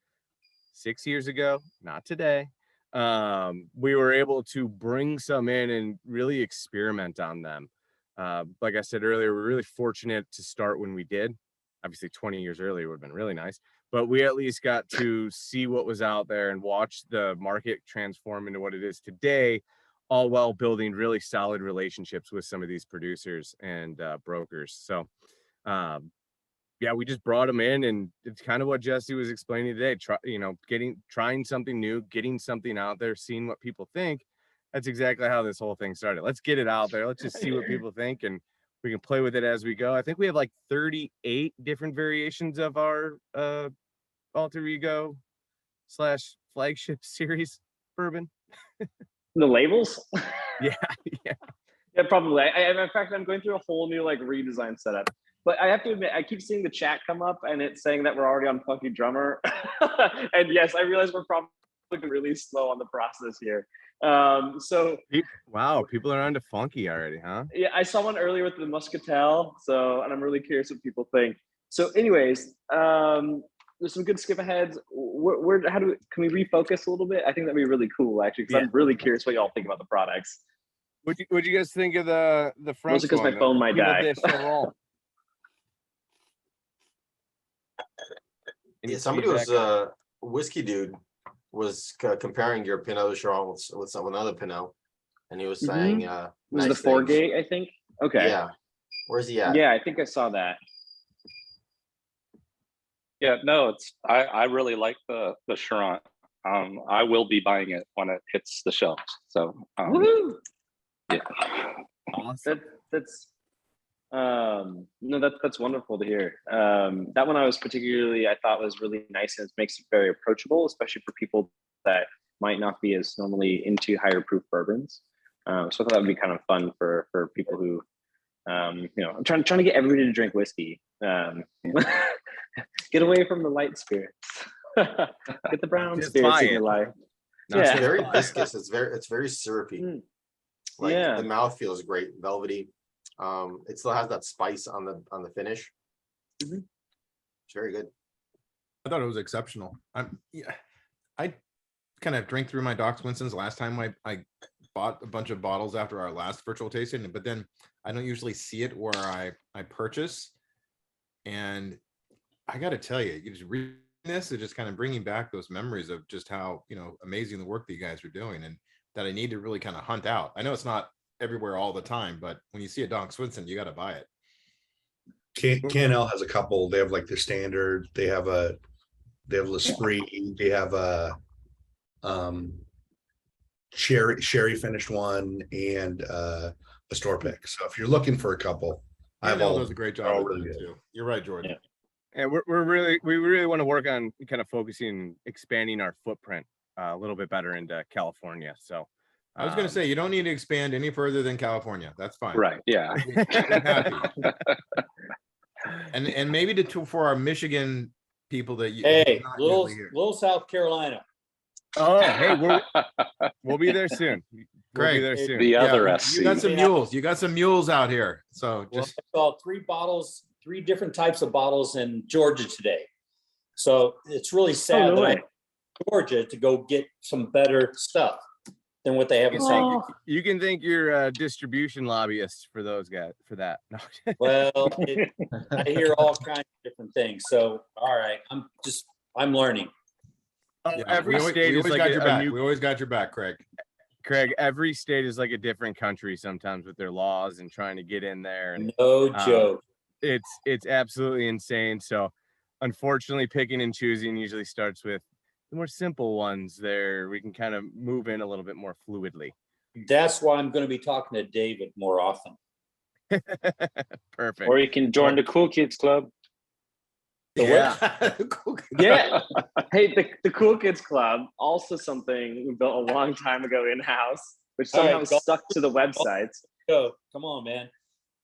6 years ago, not today, we were able to bring some in and really experiment on them. Like I said earlier, we're really fortunate to start when we did. Obviously 20 years earlier would have been really nice, but we at least got to see what was out there and watch the market transform into what it is today, all while building really solid relationships with some of these producers and brokers. So yeah, we just brought them in, and it's kind of what Jesse was explaining today. Trying something new, getting something out there, seeing what people think. That's exactly how this whole thing started. Let's get it out there. Let's just see what people think, and we can play with it as we go. I think we have like 38 different variations of our alter ego / flagship series bourbon. The labels? Yeah. Yeah, probably. In fact, I'm going through a whole new like redesign setup. But I have to admit, I keep seeing the chat come up and it's saying that we're already on Funky Drummer. And yes, I realize we're probably really slow on the process here. So wow, people are onto Funky already, huh? yeah, I saw one earlier with the Muscatel. So, and I'm really curious what people think. So, anyways, there's some good skip aheads. Can we refocus a little bit? I think that'd be really cool, actually, because I'm really curious what y'all think about the products. What'd you guys think of the French? Mostly because my phone might die. Yeah, somebody was whiskey dude was comparing your Pinot de Chardon with another Pinot, and he was saying it was the Foregate, I think. Okay. Yeah. Where's he at? Yeah, I think I saw that. Yeah, no, I really like the Chiron. I will be buying it when it hits the shelves. So yeah. Awesome. That's that's wonderful to hear. That one I thought was really nice, and it makes it very approachable, especially for people that might not be as normally into higher proof bourbons. So I thought that would be kind of fun for people who I'm trying to get everybody to drink whiskey. Get away from the light spirits. Get the brown spirits in your life. It's very viscous. It's very syrupy. The mouth feels great, velvety. It still has that spice on the finish. Mm-hmm. It's very good. I thought it was exceptional. I kind of drank through my Doc Swinson's last time I bought a bunch of bottles after our last virtual tasting, but then I don't usually see it where I purchase. And I got to tell you, just reading this is just kind of bringing back those memories of just how amazing the work that you guys are doing, and that I need to really kind of hunt out. I know it's not everywhere all the time, but when you see a Doc Swinson, you got to buy it. Canel has a couple. They have like their standard. They have L'Esprit. They have a sherry finished one, and a store pick. So if you're looking for a couple, Canel does a great job. really good. Too. You're right, Jordan. Yeah. And we really want to work on kind of focusing, expanding our footprint a little bit better into California. So I was going to say, you don't need to expand any further than California. That's fine. Right. Yeah. and maybe for our Michigan people that you little South Carolina. Oh, hey, we'll be there soon. Great. We'll be there soon. The other SC. You got some mules. You got some mules out here. So just saw 3 different types of bottles in Georgia today. So it's really sad that I'm in Georgia to go get some better stuff than what they have in St. You can thank your distribution lobbyists for those guys for that. No. Well, I hear all kinds of different things. So all right, I'm learning. Every state is like we always got your back, Craig. Craig, every state is like a different country sometimes with their laws and trying to get in there. And, no joke. It's absolutely insane. So unfortunately, picking and choosing usually starts with the more simple ones there. We can kind of move in a little bit more fluidly. That's why I'm going to be talking to David more often. Perfect. Or you can join the Cool Kids Club. Yeah. Yeah. Hey, the Cool Kids Club, also something we built a long time ago in-house, which somehow stuck to the website. Go. Come on, man.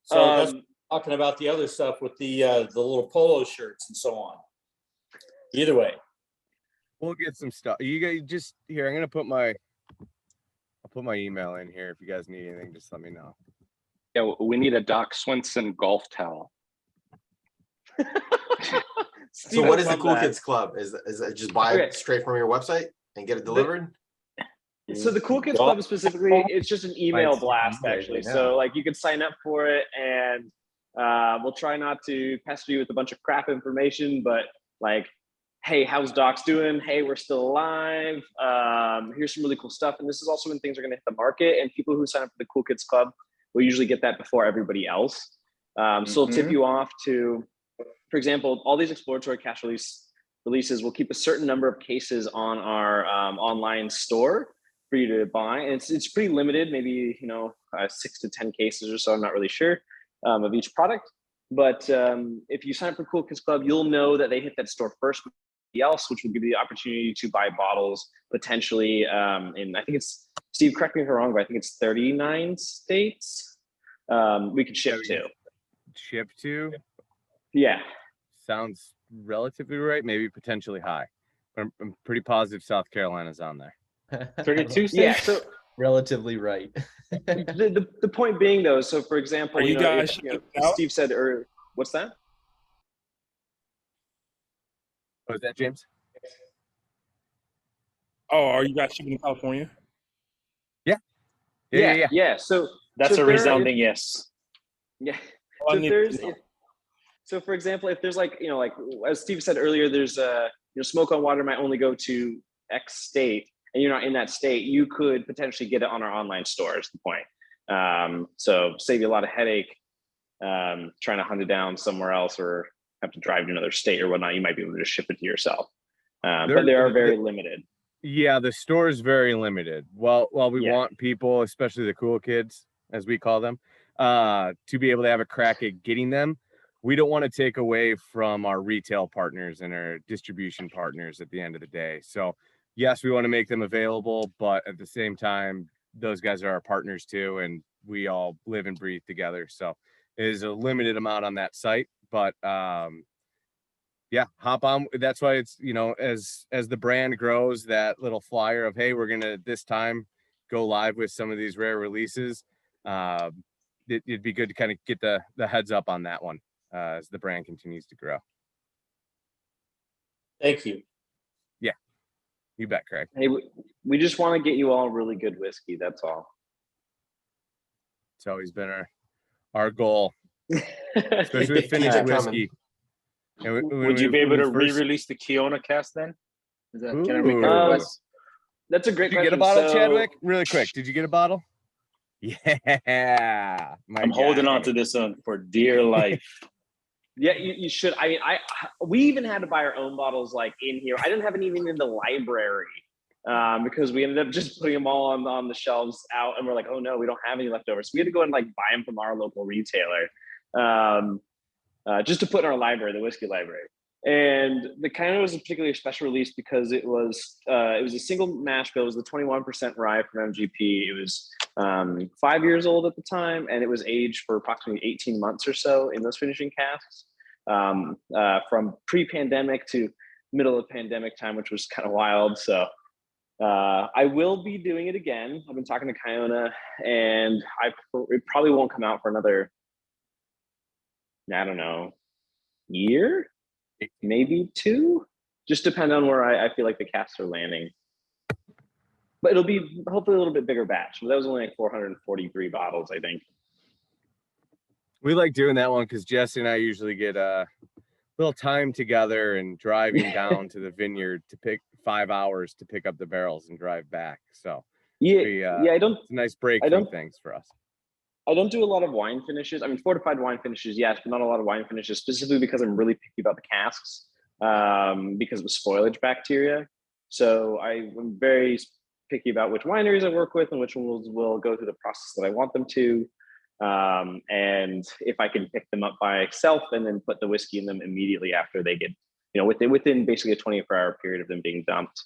So that's talking about the other stuff with the little polo shirts and so on. Either way. We'll get some stuff. You guys just here. I'll put my email in here. If you guys need anything, just let me know. Yeah, we need a Doc Swinson golf towel. So what is the Cool Kids Club? Is it just buy it straight from your website and get it delivered? So the Cool Kids Club specifically, it's just an email blast actually. So like you could sign up for it, and we'll try not to pester you with a bunch of crap information, but like, hey, how's Docs doing? Hey, we're still alive. Here's some really cool stuff. And this is also when things are going to hit the market, and people who sign up for the Cool Kids Club will usually get that before everybody else. So it'll tip you off to, for example, all these exploratory cash releases will keep a certain number of cases on our online store for you to buy. And it's pretty limited, maybe 6 to 10 cases or so. I'm not really sure of each product. But if you sign up for Cool Kids Club, you'll know that they hit that store first with everybody else, which will give you the opportunity to buy bottles potentially in, I think it's, Steve, correct me if I'm wrong, but I think it's 39 states we could ship to. Ship to? Yeah. Sounds relatively right, maybe potentially high. I'm pretty positive South Carolina's on there. 32 states? Yeah, so relatively right. the point being though, so for example, Are you guys Steve said, or what's that? Oh, is that James? Oh, are you guys shipping to California? Yeah. So that's so a resounding yes. Yeah. Well, So so for example, if there's like as Steve said earlier, there's smoke on water might only go to X state, and you're not in that state, you could potentially get it on our online store is the point. So save you a lot of headache trying to hunt it down somewhere else or have to drive to another state or whatnot. You might be able to just ship it to yourself. But they are very limited. Yeah, the store is very limited. While we want people, especially the cool kids, as we call them, to be able to have a crack at getting them, we don't want to take away from our retail partners and our distribution partners at the end of the day. So yes, we want to make them available, but at the same time, those guys are our partners too, and we all live and breathe together. So it is a limited amount on that site, but yeah, hop on. That's why it's, as the brand grows, that little flyer of, hey, we're gonna this time go live with some of these rare releases. It'd be good to kind of get the heads up on that one as the brand continues to grow. Thank you. Yeah, you bet, Craig. Hey, we just want to get you all really good whiskey. That's all. It's always been our goal, especially with finished whiskey. Would you be able to re-release the Kiona cast then? Can I make a request? That's a great question. Did you get a bottle, Chadwick? Really quick, did you get a bottle? Yeah, I'm holding on to this one for dear life. Yeah, you should. I mean, we even had to buy our own bottles like in here. I didn't have any even in the library because we ended up just putting them all on the shelves out, and we're like, oh no, we don't have any left over. So we had to go and like buy them from our local retailer just to put in our library, the whiskey library. And the Kiona was a particularly special release because it was a single mash bill. It was the 21% rye from MGP. It was 5 years old at the time, and it was aged for approximately 18 months or so in those finishing casks from pre-pandemic to middle of pandemic time, which was kind of wild. So I will be doing it again. I've been talking to Kiona, and it probably won't come out for another, I don't know, year, maybe 2, just depend on where I feel like the casks are landing. But it'll be hopefully a little bit bigger batch. But that was only like 443 bottles, I think. We like doing that one because Jesse and I usually get a little time together and driving down to the vineyard to pick 5 hours to pick up the barrels and drive back. So I don't. It's a nice break from things for us. I don't do a lot of wine finishes. I mean, fortified wine finishes, yes, but not a lot of wine finishes, specifically because I'm really picky about the casks because of the spoilage bacteria. So I'm very picky about which wineries I work with and which ones will go through the process that I want them to. And if I can pick them up by myself and then put the whiskey in them immediately after they get, within basically a 24-hour period of them being dumped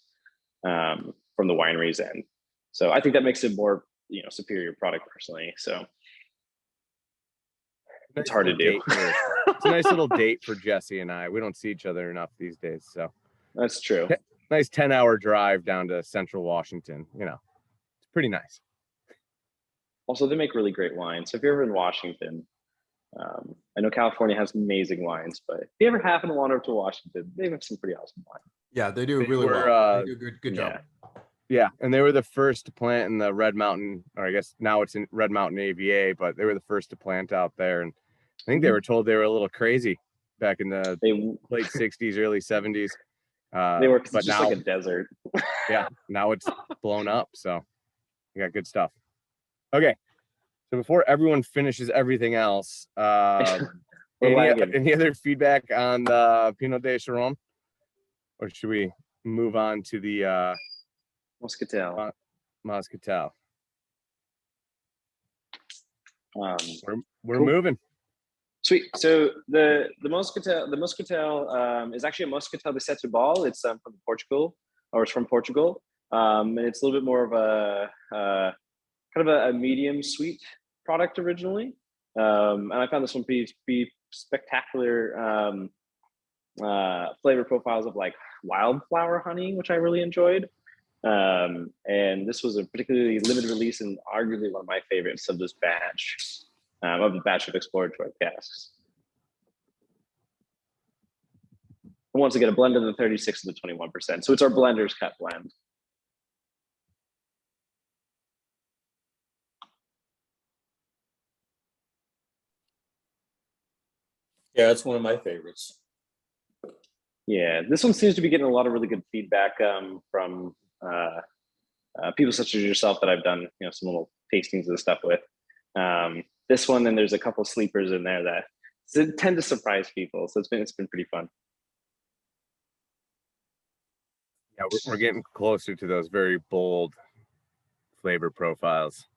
from the winery's end. So I think that makes it more, superior product personally. So it's hard to do. It's a nice little date for Jesse and I. We don't see each other enough these days. So that's true. Nice 10-hour drive down to Central Washington. It's pretty nice. Also, they make really great wine. So if you're ever in Washington, I know California has amazing wines, but if you ever happen to wander up to Washington, they have some pretty awesome wine. Yeah, they do really well. They do a good job. Yeah, and they were the first to plant in the Red Mountain, or I guess now it's in Red Mountain AVA, but they were the first to plant out there. And I think they were told they were a little crazy back in the late 60s, early 70s. They were but just now, like a desert. yeah, now it's blown up. So we got good stuff. Okay. So before everyone finishes everything else, any other feedback on the Pinot de Chiron? Or should we move on to the Muscatel? Muscatel. We're Cool. moving. Sweet. So the Muscatel is actually a Muscatel de Setúbal. It's from Portugal, or it's from Portugal. And it's a little bit more of a kind of a medium sweet product originally. And I found this one be spectacular flavor profiles of like wildflower honey, which I really enjoyed. And this was a particularly limited release and arguably one of my favorites of this batch, of the batch of exploratory casks. And once again, a blend of the 36 and the 21%. So it's our blender's cut blend. Yeah, it's one of my favorites. Yeah, this one seems to be getting a lot of really good feedback from people such as yourself that I've done, some little tastings and stuff with. This one, and there's a couple sleepers in there that tend to surprise people. So it's been pretty fun. Yeah, we're getting closer to those very bold flavor profiles.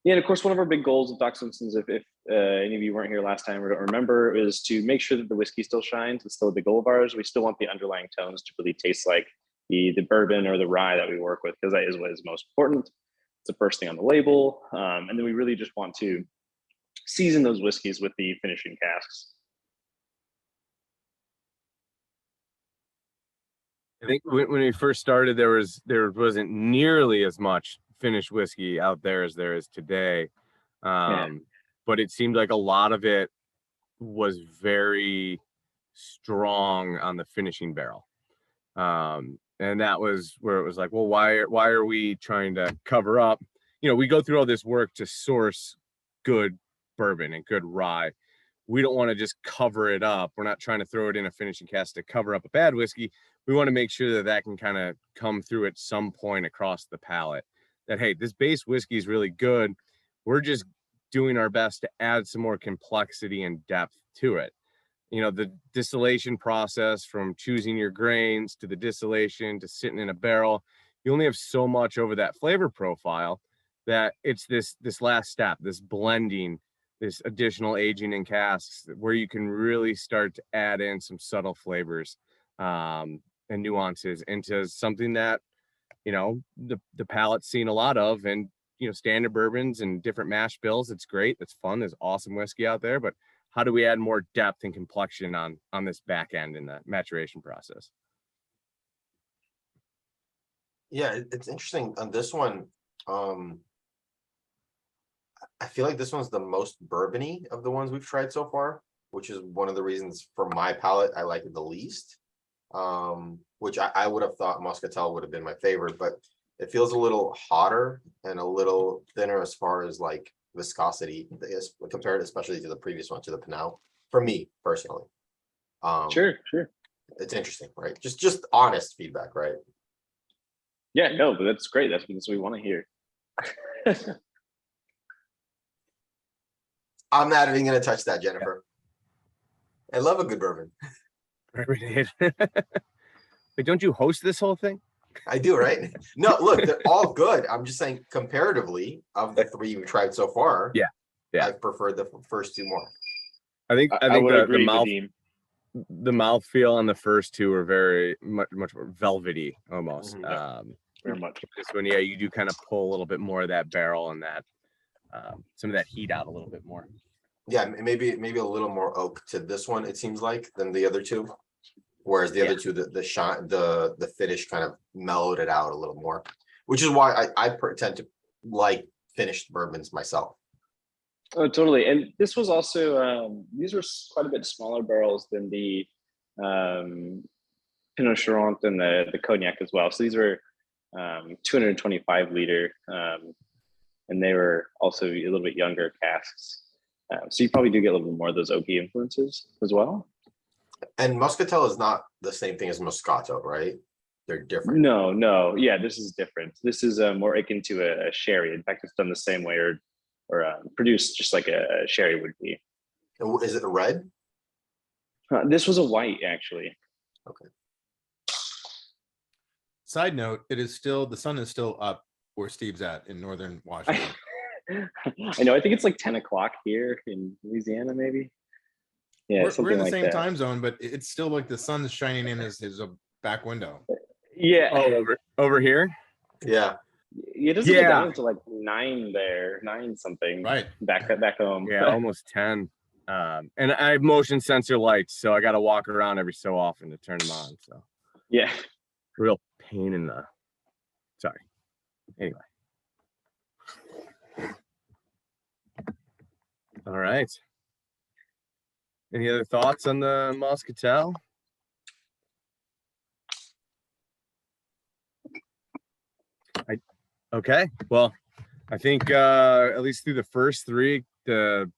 Yeah, and of course, one of our big goals with Doc Swinson, if any of you weren't here last time or don't remember, is to make sure that the whiskey still shines. It's still a big goal of ours. We still want the underlying tones to really taste like the bourbon or the rye that we work with, because that is what is most important. It's the first thing on the label. And then we really just want to season those whiskeys with the finishing casks. I think when we first started, there wasn't nearly as much finished whiskey out there as there is today. But it seemed like a lot of it was very strong on the finishing barrel. And that was where it was like, well, why are we trying to cover up? We go through all this work to source good bourbon and good rye. We don't want to just cover it up. We're not trying to throw it in a finishing cask to cover up a bad whiskey. We want to make sure that can kind of come through at some point across the palate. That, hey, this base whiskey is really good. We're just doing our best to add some more complexity and depth to it. The distillation process, from choosing your grains to the distillation to sitting in a barrel, you only have so much over that flavor profile that it's this last step, this blending, this additional aging in casks, where you can really start to add in some subtle flavors and nuances into something that the palate's seen a lot of. And standard bourbons and different mash bills, it's great, it's fun, there's awesome whiskey out there, but how do we add more depth and complexion on this back end in the maturation process? Yeah, it's interesting on this one. I feel like this one's the most bourbony of the ones we've tried so far, which is one of the reasons for my palate I like it the least. Which I would have thought Muscatel would have been my favorite, but it feels a little hotter and a little thinner as far as like viscosity compared especially to the previous one, to the Pinot, for me personally. Sure. It's interesting, right? Just honest feedback, right? Yeah, no, but that's great. That's what we want to hear. I'm not even gonna touch that, Jennifer. I love a good bourbon. Wait, don't you host this whole thing? I do, right? No, look, they're all good. I'm just saying, comparatively, of the three we've tried so far, yeah, I prefer the first two more. I think the mouthfeel on the first two are very much more velvety almost. Very much. This one, yeah, you do kind of pull a little bit more of that barrel and that some of that heat out a little bit more. Yeah, maybe a little more oak to this one, it seems like, than the other two. Whereas the other two, the finish kind of mellowed it out a little more, which is why I tend to like finished bourbons myself. Oh, totally. And this was also these were quite a bit smaller barrels than the Pinot Charente and the Cognac as well. So these were 225 liter, and they were also a little bit younger casks. So you probably do get a little bit more of those oaky influences as well. And Muscatel is not the same thing as Moscato, right? They're different. No. Yeah, this is different. This is more akin to a sherry. In fact, it's done the same way or produced just like a sherry would be. Is it a red? This was a white, actually. Okay. Side note, the sun is still up where Steve's at in northern Washington. I know. I think it's like 10 o'clock here in Louisiana, maybe. Yeah, we're in the like same that. time zone, but it's still like the sun's shining in his back window. Yeah. Oh, over here. Yeah. It doesn't get down to like 9 something. Right. Back home. Yeah, almost 10. And I have motion sensor lights, so I got to walk around every so often to turn them on. So yeah, real pain in the. Sorry. Anyway. All right. Any other thoughts on the Muscatel? Okay. Well, I think at least through the first three, there's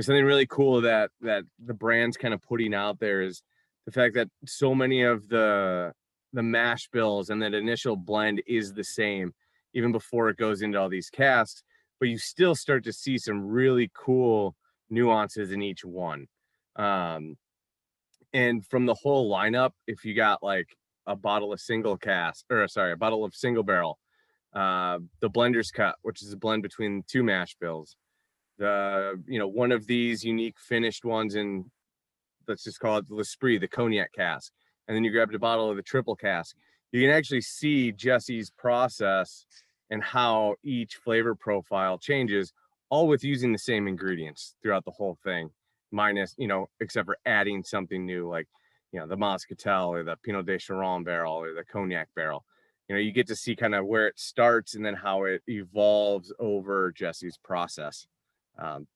something really cool that the brand's kind of putting out there is the fact that so many of the mash bills and that initial blend is the same even before it goes into all these casks, but you still start to see some really cool nuances in each one. And from the whole lineup, if you got like a bottle of single barrel, the Blender's Cut, which is a blend between two mash bills, one of these unique finished ones in, let's just call it the L'Esprit, the Cognac cask, and then you grabbed a bottle of the triple cask, you can actually see Jesse's process and how each flavor profile changes, all with using the same ingredients throughout the whole thing, minus, except for adding something new, like, the Muscatel or the Pinot de Charente barrel or the Cognac barrel. You get to see kind of where it starts and then how it evolves over Jesse's process,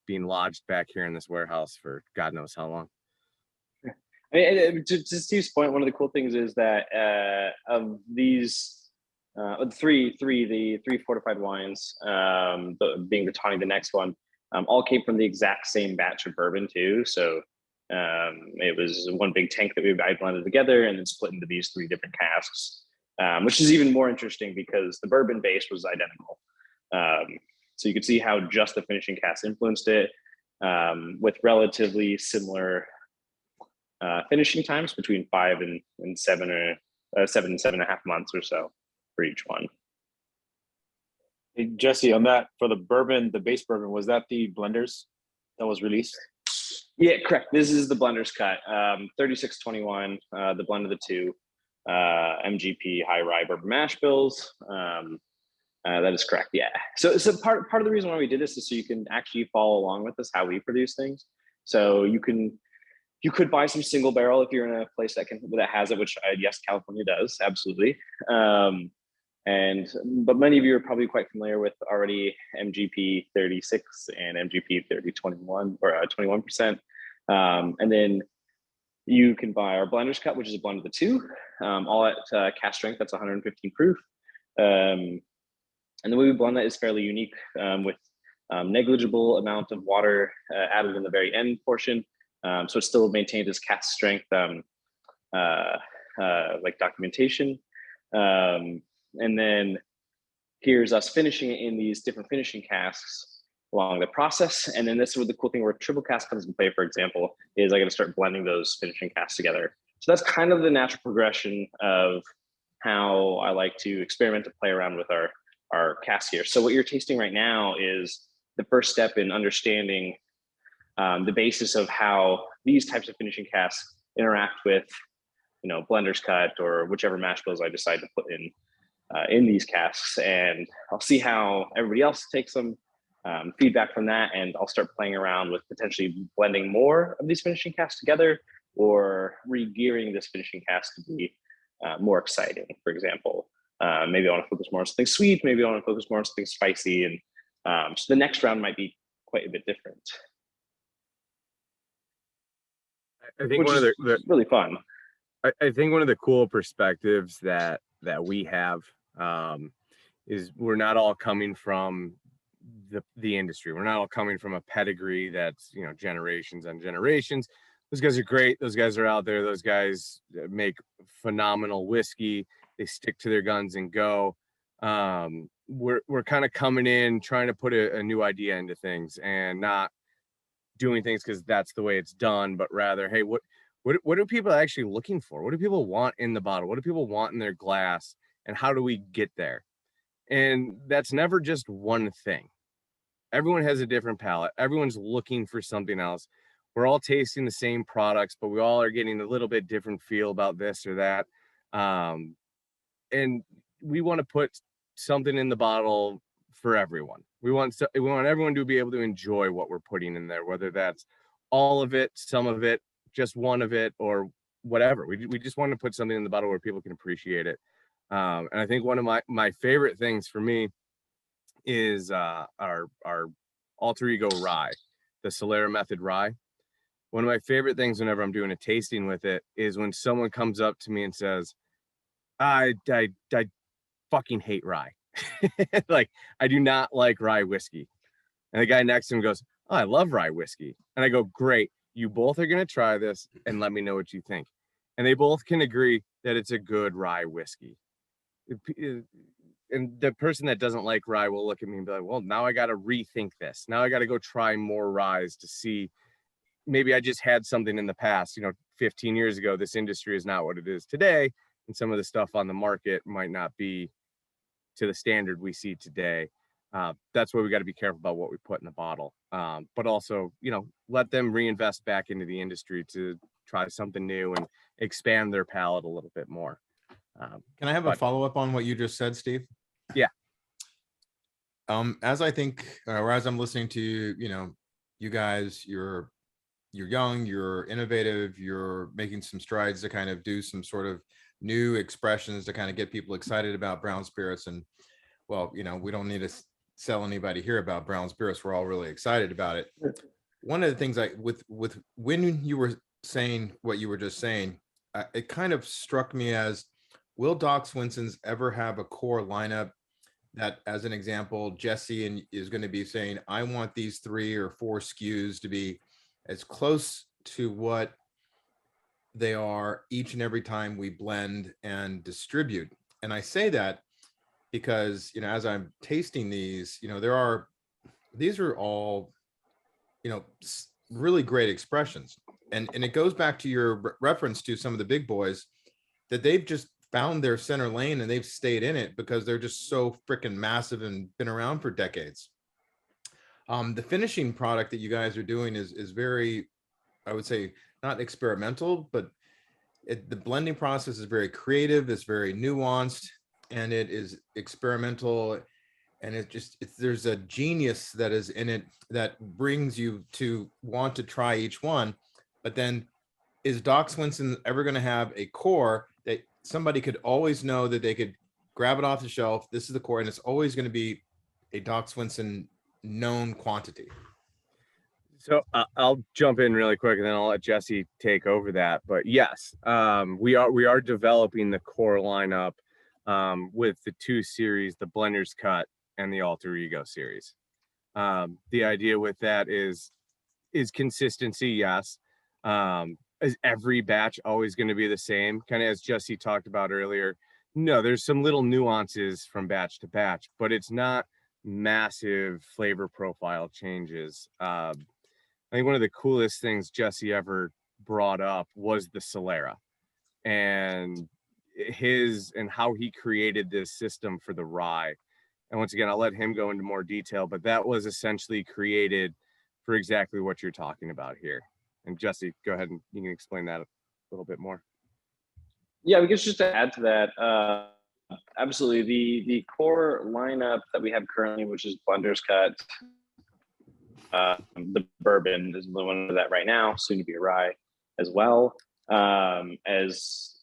being lodged back here in this warehouse for God knows how long. To Steve's point, one of the cool things is that of these the three fortified wines, being Brittany, the next one, all came from the exact same batch of bourbon too. So it was one big tank that I blended together and then split into these 3 different casks, which is even more interesting because the bourbon base was identical. So you could see how just the finishing cask influenced it, with relatively similar finishing times between 5 and 7 or 7.5 months or so for each one. Hey, Jesse, on that, for the bourbon, the base bourbon, was that the blenders that was released? Yeah, correct. This is the Blender's Cut, 3621, the blend of the 2 MGP high rye bourbon mash bills. That is correct. Yeah. So part of the reason why we did this is so you can actually follow along with us how we produce things. So you could buy some single barrel if you're in a place that has it, which yes, California does, absolutely. But many of you are probably quite familiar with already MGP 36 and MGP 3021 or 21%. And then you can buy our Blender's Cut, which is a blend of the 2, all at cask strength. That's 115 proof. And the way we blend that is fairly unique, with negligible amount of water added in the very end portion. So it still maintains its cask strength, like documentation. And then here's us finishing it in these different finishing casks along the process. And then this is where the cool thing where triple cask comes into play, for example, is I got to start blending those finishing casks together. So that's kind of the natural progression of how I like to experiment to play around with our cask here. So what you're tasting right now is the first step in understanding the basis of how these types of finishing casks interact with, Blender's Cut or whichever mash bills I decide to put in these casks. And I'll see how everybody else takes them, feedback from that, and I'll start playing around with potentially blending more of these finishing casks together or re-gearing this finishing cask to be more exciting. For example, maybe I want to focus more on something sweet, maybe I want to focus more on something spicy, and so the next round might be quite a bit different. I think one of the really fun. I think one of the cool perspectives that we have is we're not all coming from the industry. We're not all coming from a pedigree that's, you know, generations and generations. Those guys are great. Those guys are out there. Those guys make phenomenal whiskey. They stick to their guns and go. We're kind of coming in trying to put a new idea into things and not doing things because that's the way it's done, but rather, hey, what are people actually looking for? What do people want in the bottle? What do people want in their glass? And how do we get there? And that's never just one thing. Everyone has a different palate. Everyone's looking for something else. We're all tasting the same products, but we all are getting a little bit different feel about this or that. And we want to put something in the bottle for everyone. We want everyone to be able to enjoy what we're putting in there, whether that's all of it, some of it, just one of it, or whatever. We just want to put something in the bottle where people can appreciate it. And I think one of my favorite things for me is our alter ego rye, the Solera Method rye. One of my favorite things whenever I'm doing a tasting with it is when someone comes up to me and says, I fucking hate rye. Like, I do not like rye whiskey. And the guy next to him goes, oh, I love rye whiskey. And I go, great. You both are going to try this and let me know what you think. And they both can agree that it's a good rye whiskey. And the person that doesn't like rye will look at me and be like, well, now I got to rethink this. Now I got to go try more ryes to see. Maybe I just had something in the past, 15 years ago, this industry is not what it is today. And some of the stuff on the market might not be to the standard we see today. That's why we got to be careful about what we put in the bottle. But also, let them reinvest back into the industry to try something new and expand their palate a little bit more. Can I have a follow-up on what you just said, Steve? Yeah. As I think, or as I'm listening to, you guys, you're young, you're innovative, you're making some strides to kind of do some sort of new expressions to kind of get people excited about brown spirits. And well, we don't need to sell anybody here about brown spirits. We're all really excited about it. One of the things with when you were saying what you were just saying, it kind of struck me as, will Doc Swinson's ever have a core lineup that, as an example, Jesse is going to be saying, I want these 3 or 4 SKUs to be as close to what they are each and every time we blend and distribute. And I say that because, as I'm tasting these, these are all, really great expressions. And it goes back to your reference to some of the big boys that they've just found their center lane and they've stayed in it because they're just so freaking massive and been around for decades. The finishing product that you guys are doing is very, I would say, not experimental, but the blending process is very creative, it's very nuanced, and it is experimental. And there's a genius that is in it that brings you to want to try each one. But then, is Doc Swinson ever going to have a core that somebody could always know that they could grab it off the shelf? This is the core, and it's always going to be a Doc Swinson known quantity. So I'll jump in really quick and then I'll let Jesse take over that. But yes, we are developing the core lineup with the 2 series, the Blender's Cut and the Alter Ego series. The idea with that is consistency, yes. Is every batch always going to be the same? Kind of as Jesse talked about earlier. No, there's some little nuances from batch to batch, but it's not massive flavor profile changes. I think one of the coolest things Jesse ever brought up was the Solera and how he created this system for the rye. And once again, I'll let him go into more detail, but that was essentially created for exactly what you're talking about here. And Jesse, go ahead and you can explain that a little bit more. Yeah, we guess just to add to that, absolutely. The core lineup that we have currently, which is Blender's Cut, the bourbon is the one of that right now, soon to be a rye as well, as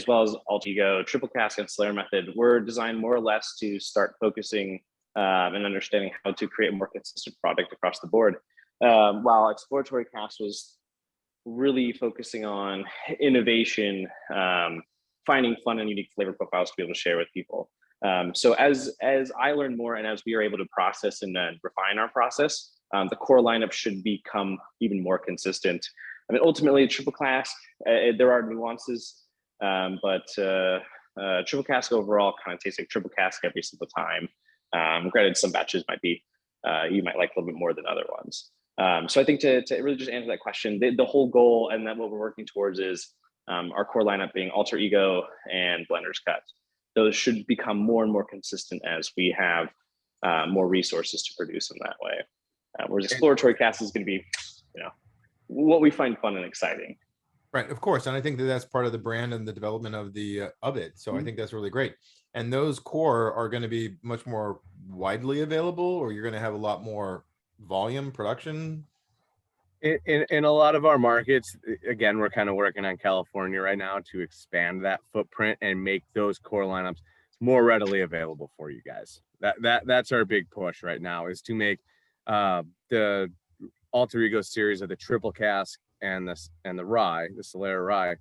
well as Alter Ego, Triple Cask, and Solera Method, were designed more or less to start focusing and understanding how to create a more consistent product across the board. While Exploratory Cask was really focusing on innovation, finding fun and unique flavor profiles to be able to share with people. So as I learn more and as we are able to process and refine our process, the core lineup should become even more consistent. I mean, ultimately, triple cask, there are nuances, but triple cask overall kind of tastes like triple cask every single time. Granted, some batches might be, you might like a little bit more than other ones. So I think to really just answer that question, the whole goal and that what we're working towards is our core lineup being Alter Ego and Blender's Cut. Those should become more and more consistent as we have more resources to produce them that way. Whereas exploratory cast is going to be, what we find fun and exciting. Right, of course, and I think that that's part of the brand and the development of it. So I think that's really great. And those core are going to be much more widely available, or you're going to have a lot more volume production. In a lot of our markets, again, we're kind of working on California right now to expand that footprint and make those core lineups more readily available for you guys. That's our big push right now, is to make the Alter Ego series of the triple cask and the rye, the Solera rye,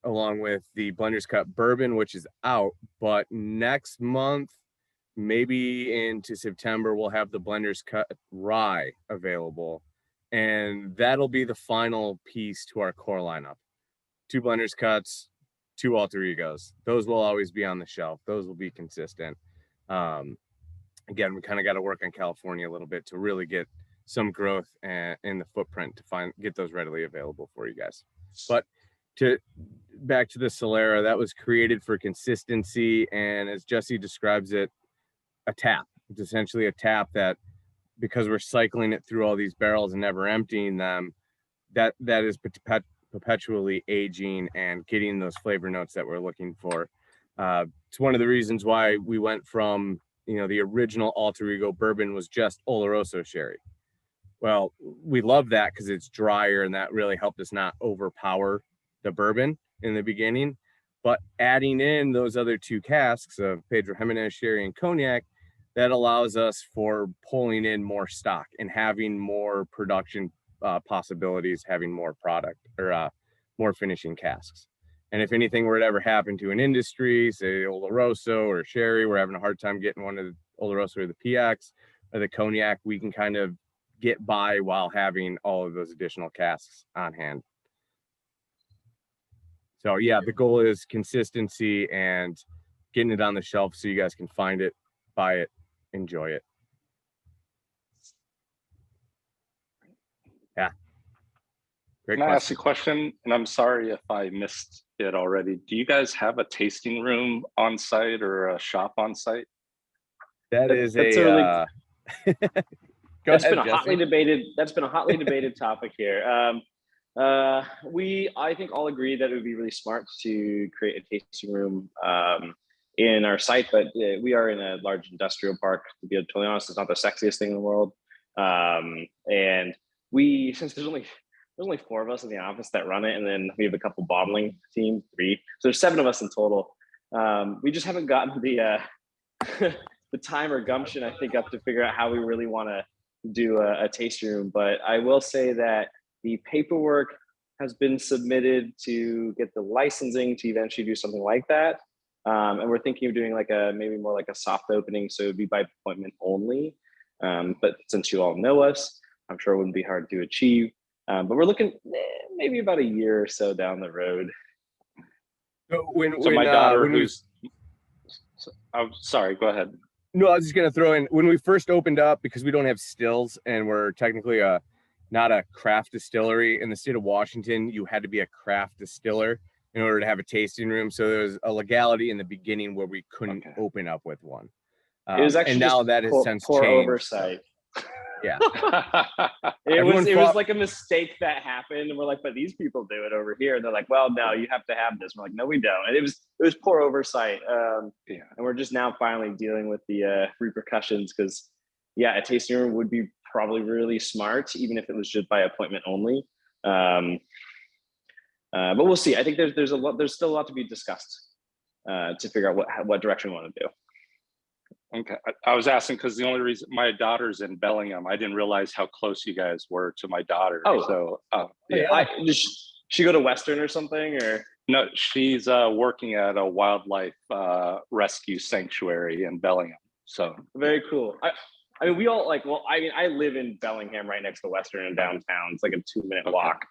along with the Blender's Cut bourbon, which is out. But next month, maybe into September, we'll have the Blender's Cut rye available. And that'll be the final piece to our core lineup. 2 Blender's Cuts, 2 Alter Egos. Those will always be on the shelf. Those will be consistent. Again, we kind of got to work on California a little bit to really get some growth in the footprint to get those readily available for you guys. But back to the Solera, that was created for consistency, and as Jesse describes it, a tap. It's essentially a tap that, because we're cycling it through all these barrels and never emptying them, that is perpetually aging and getting those flavor notes that we're looking for. It's one of the reasons why we went from, the original Alter Ego bourbon was just Oloroso sherry. Well, we love that because it's drier, and that really helped us not overpower the bourbon in the beginning. But adding in those other 2 casks of Pedro Jimenez sherry and cognac, that allows us for pulling in more stock and having more production possibilities, having more product or more finishing casks. And if anything were to ever happen to an industry, say Oloroso or sherry, we're having a hard time getting one of the Oloroso or the PX or the cognac, we can kind of get by while having all of those additional casks on hand. So yeah, the goal is consistency and getting it on the shelf so you guys can find it, buy it, enjoy it. Yeah. Great Can I ask question. a question? And I'm sorry if I missed it already. Do you guys have a tasting room on site or a shop on site? That's been a hotly debated topic here. I think all agree that it would be really smart to create a tasting room in our site, but we are in a large industrial park. To be totally honest, it's not the sexiest thing in the world. And since there's only 4 of us in the office that run it, and then we have a couple bottling team, 3. So there's 7 of us in total. We just haven't gotten the the time or gumption, I think, up to figure out how we really want to do a tasting room. But I will say that the paperwork has been submitted to get the licensing to eventually do something like that. And we're thinking of doing maybe more like a soft opening, so it would be by appointment only. But since you all know us, I'm sure it wouldn't be hard to achieve. But we're looking maybe about a year or so down the road. So my daughter, I'm sorry, go ahead. No, I was just going to throw in, when we first opened up, because we don't have stills and we're technically not a craft distillery in the state of Washington, you had to be a craft distiller in order to have a tasting room. So there was a legality in the beginning where we couldn't open up with one. It was actually and now that has since poor changed. Oversight. Yeah. It was like a mistake that happened, and we're like, but these people do it over here, and they're like, well, no, you have to have this. We're like, no, we don't. And it was poor oversight. And we're just now finally dealing with the repercussions, because a tasting room would be probably really smart, even if it was just by appointment only. But we'll see. I think there's still a lot to be discussed to figure out what direction we want to do. Okay, I was asking because the only reason my daughter's in Bellingham, I didn't realize how close you guys were to my daughter. Oh. So Yeah. Does she go to Western or something, or? No, she's working at a wildlife rescue sanctuary in Bellingham. So Very cool. I mean, we all like. Well, I mean, I live in Bellingham, right next to Western and downtown. It's like a 2-minute walk.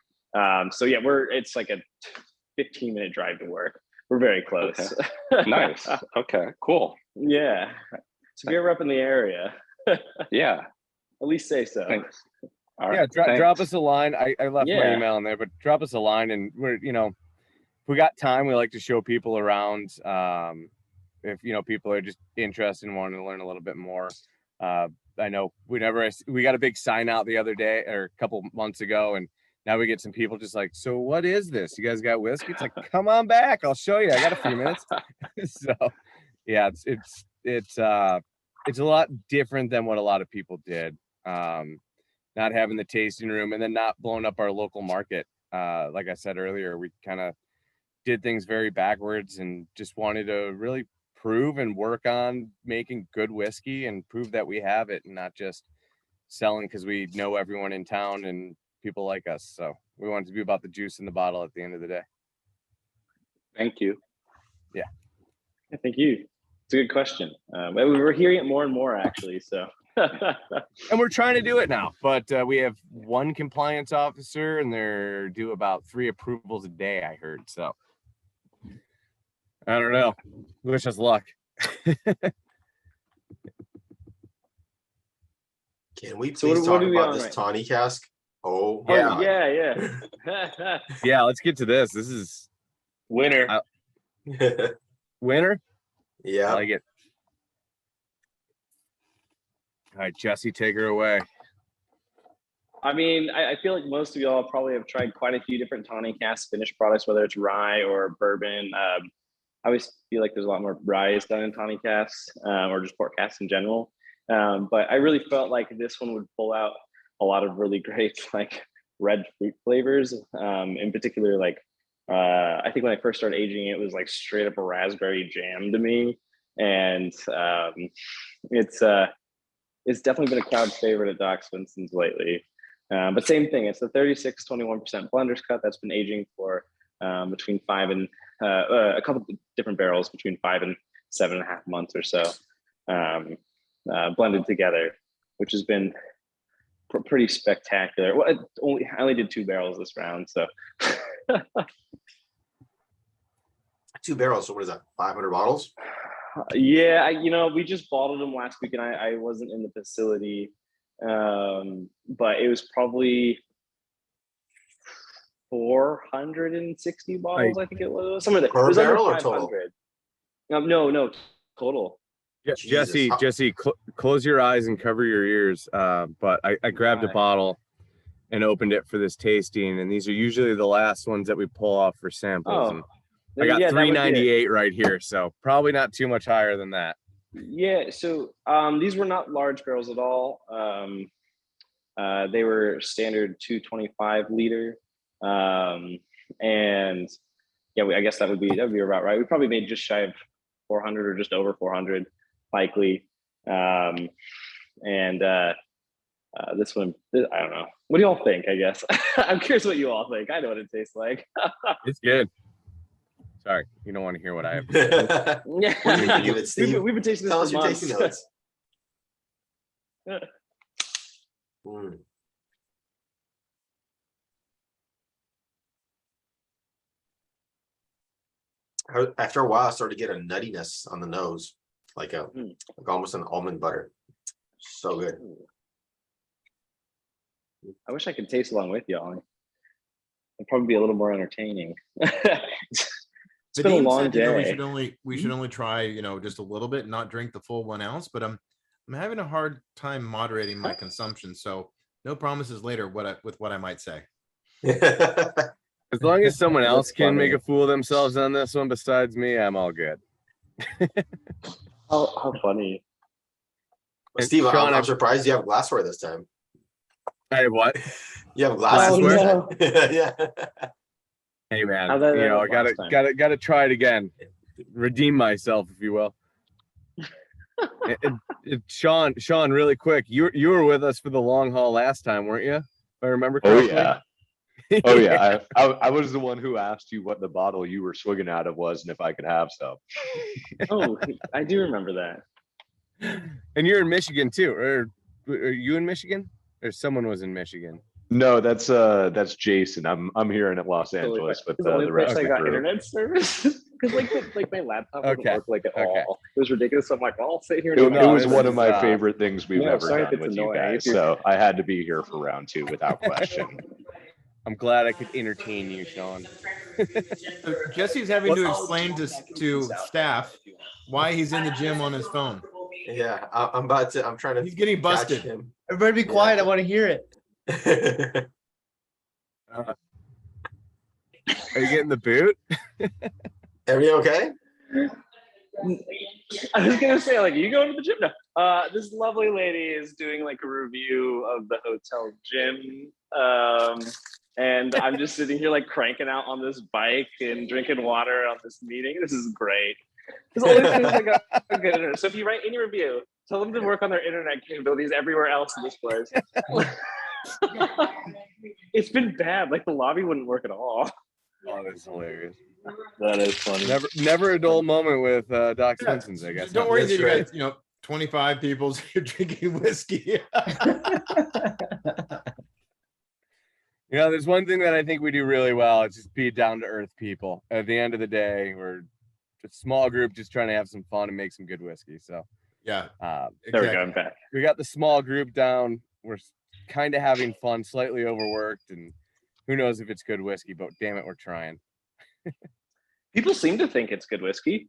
So yeah, it's like a 15-minute drive to work. We're very close. Okay. Nice. Okay, cool. Yeah. So if you're ever up in the area, Yeah. at least say so. Thanks. All Yeah, right. drop us a line. I left my Yeah. email in there, but drop us a line, and we're, if we got time, we like to show people around. If people are just interested and wanting to learn a little bit more. I know we got a big sign out the other day or a couple months ago, and now we get some people just like, so what is this? You guys got whiskey? It's like, come on back, I'll show you. I got a few minutes. So yeah, it's a lot different than what a lot of people did. Not having the tasting room and then not blowing up our local market. Like I said earlier, we kind of did things very backwards and just wanted to really prove and work on making good whiskey and prove that we have it and not just selling because we know everyone in town and people like us. So we wanted to be about the juice in the bottle at the end of the day. Thank you. Yeah, thank you. It's a good question. We were hearing it more and more actually. So. And we're trying to do it now, but we have one compliance officer and they're due about 3 approvals a day, I heard. So I don't know. Wish us luck. Can we please talk about this tawny cask? Oh, my God. Yeah. Yeah, let's get to this. This is winner. Winner? Yeah. I like it. All right, Jesse, take her away. I mean, I feel like most of y'all probably have tried quite a few different tawny cask finished products, whether it's rye or bourbon. I always feel like there's a lot more rye done in tawny casks or just port casks in general. But I really felt like this one would pull out a lot of really great like red fruit flavors. In particular, like I think when I first started aging, it was like straight up a raspberry jam to me, and it's definitely been a crowd favorite at Doc Swinson's lately. But same thing, it's the 36-21% blender's cut that's been aging for between 5 and a couple of different barrels between 5 and 7.5 months or so, blended together, which has been pretty spectacular. Well, I only did 2 barrels this round, so. 2 barrels, so what is that, 500 bottles? Yeah, we just bottled them last week and I wasn't in the facility, but it was probably 460 bottles, I think it was. Some of the per barrel or total? No, total. Yeah, Jesse, close your eyes and cover your ears. But I grabbed a bottle and opened it for this tasting, and these are usually the last ones that we pull off for samples. And I got 398 right here, so probably not too much higher than that. Yeah, so these were not large barrels at all. They were standard 225 liter, and yeah, I guess that would be about right. We probably made just shy of 400 or just over 400, likely. This one, I don't know. What do y'all think? I guess I'm curious what you all think. I know what it tastes like. It's good. Sorry, you don't want to hear what I have to say. Yeah, What do you think of it, Steve? We've been tasting this Tell for us your months. tasting notes. After a while, I started to get a nuttiness on the nose, like almost an almond butter. So good. I wish I could taste along with y'all. It'd probably be a little more entertaining. It's been a long day. We should only try, just a little bit, not drink the full 1 ounce. But I'm having a hard time moderating my consumption. So no promises later. With what I might say. As long as someone else can make a fool of themselves on this one besides me, I'm all good. How funny. Well, Steve, I'm surprised you have glassware this time. Hey, what? You have glassware? Oh, no. Yeah. Hey man, I gotta try it again. Redeem myself, if you will. Sean, really quick, you were with us for the long haul last time, weren't you? If I remember Oh correctly. yeah. Oh yeah. I was the one who asked you what the bottle you were swigging out of was and if I could have some. Oh, I do remember that. And you're in Michigan too, or are you in Michigan? Or someone was in Michigan? No, that's Jason. I'm here in Los Angeles with the rest of the group. Internet service because my laptop doesn't Okay. work at all. It was ridiculous. I'm like, I'll sit here. It was one of my favorite things we've ever sorry if done it's with you annoying. guys. So I had to be here for round 2 without question. I'm glad I could entertain you, Sean. So Jesse's having to explain to staff why he's in the gym on his phone. Yeah, I'm trying to. He's getting busted. Him. Everybody be quiet. I want to hear it. Are you getting the boot? Everything okay? I was gonna say, like, you going to the gym now? This lovely lady is doing like a review of the hotel gym, and I'm just sitting here like cranking out on this bike and drinking water on this meeting. This is great. There's always things that go good internet. So if you write any review, tell them to work on their internet capabilities everywhere else in this place. It's been bad. Like the lobby wouldn't work at all. Oh, that's hilarious. That is funny. Never a dull moment with Doc Swinson's, I guess. Don't worry, That's you right. guys, 25 people here drinking whiskey. There's one thing that I think we do really well. It's just be down to earth people. At the end of the day, we're a small group just trying to have some fun and make some good whiskey. So Yeah. There we go. I'm back. we got the small group down. We're kind of having fun, slightly overworked, and who knows if it's good whiskey, but damn it, we're trying. People seem to think it's good whiskey.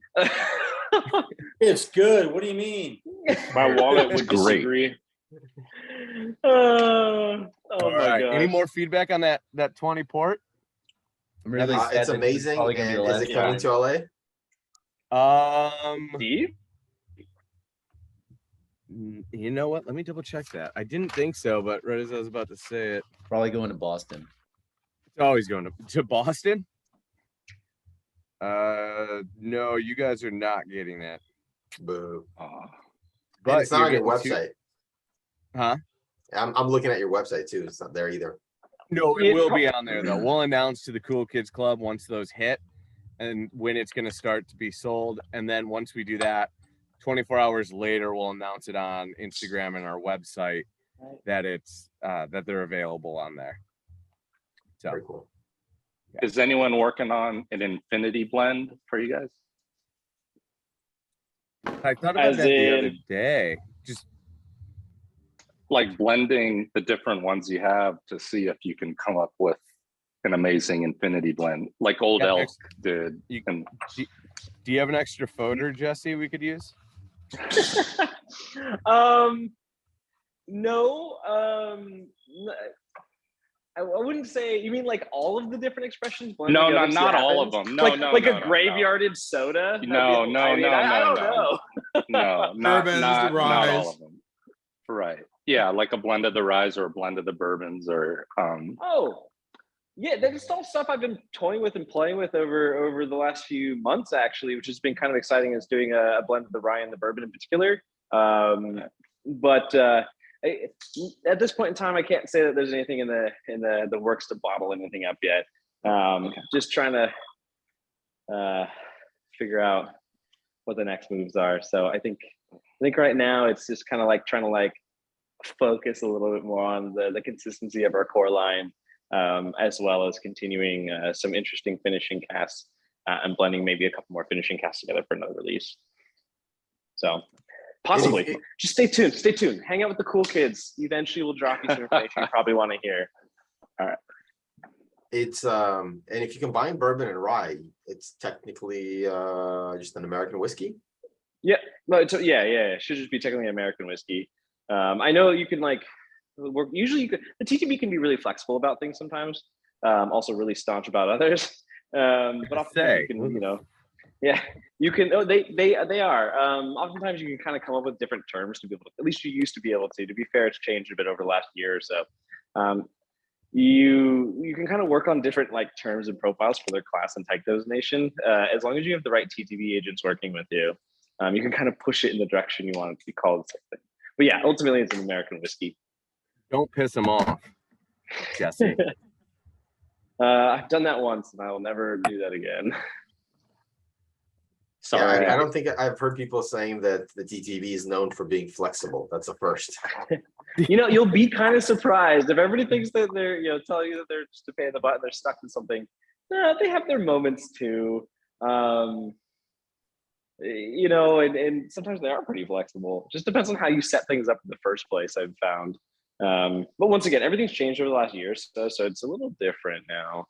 It's good. What do you mean? My wallet It's would great. disagree. Oh All my right. god. Any more feedback on that 20 port? I'm really sad It's that this is amazing. probably gonna be And the is last it coming time. to LA? Steve? You know what? Let me double check that. I didn't think so, but right as I was about to say it, Probably going to Boston. it's always going to Boston. No, you guys are not getting that. Boo. But And it's not you're on your getting website. Huh? I'm looking at your website too. It's not there either. No, it will be on there though. We'll announce to the Cool Kids Club once those hit and when it's going to start to be sold. And then once we do that, 24 hours later, we'll announce it on Instagram and our website that it's that they're available on there. So Very cool. Is anyone working on an infinity blend for you guys? I thought about that the other day. Just like blending the different ones you have to see if you can come up with an amazing infinity blend, like Old Elk did. Do you have an extra photo, Jesse, we could use? No. I wouldn't say. You mean like all of the different expressions? No, not all of them. No, like, no, like no, a no, graveyarded soda. No, I don't know. No, Bourbons, not the all rye. of them. Right. Yeah, like a blend of the rye or a blend of the bourbons or Oh, yeah, that's all stuff I've been toying with and playing with over the last few months, actually, which has been kind of exciting. Is doing a blend of the rye and the bourbon in particular. But at this point in time, I can't say that there's anything in the works to bottle anything up yet. Just trying to figure out what the next moves are. So I think right now it's just kind of like trying to like focus a little bit more on the consistency of our core line, as well as continuing some interesting finishing casts and blending maybe a couple more finishing casts together for another release. So possibly. Just stay tuned. Stay tuned. Hang out with the cool kids. Eventually we'll drop you some information you probably want to hear. All right. It's and if you combine bourbon and rye, it's technically just an American whiskey. Yeah. No, yeah. It should just be technically American whiskey. I know you can like work. Usually, the TTB can be really flexible about things sometimes. Also, really staunch about others. But often you can, yeah, you can. Oh, they are. Oftentimes, you can kind of come up with different terms to be able to. At least you used to be able to. To be fair, it's changed a bit over the last year or so. You can kind of work on different like terms and profiles for their class and type designation, as long as you have the right TTB agents working with you. You can kind of push it in the direction you want it to be called something. But yeah, ultimately it's an American whiskey. Don't piss them off, Jesse. I've done that once and I will never do that again. Yeah, Sorry. I don't think I've heard people saying that the TTB is known for being flexible. That's a first. You'll be kind of surprised if everybody thinks that they're, telling you that they're just a pain in the butt and they're stuck in something. They have their moments too. And sometimes they are pretty flexible. Just depends on how you set things up in the first place, I've found. But once again, everything's changed over the last year or so it's a little different now.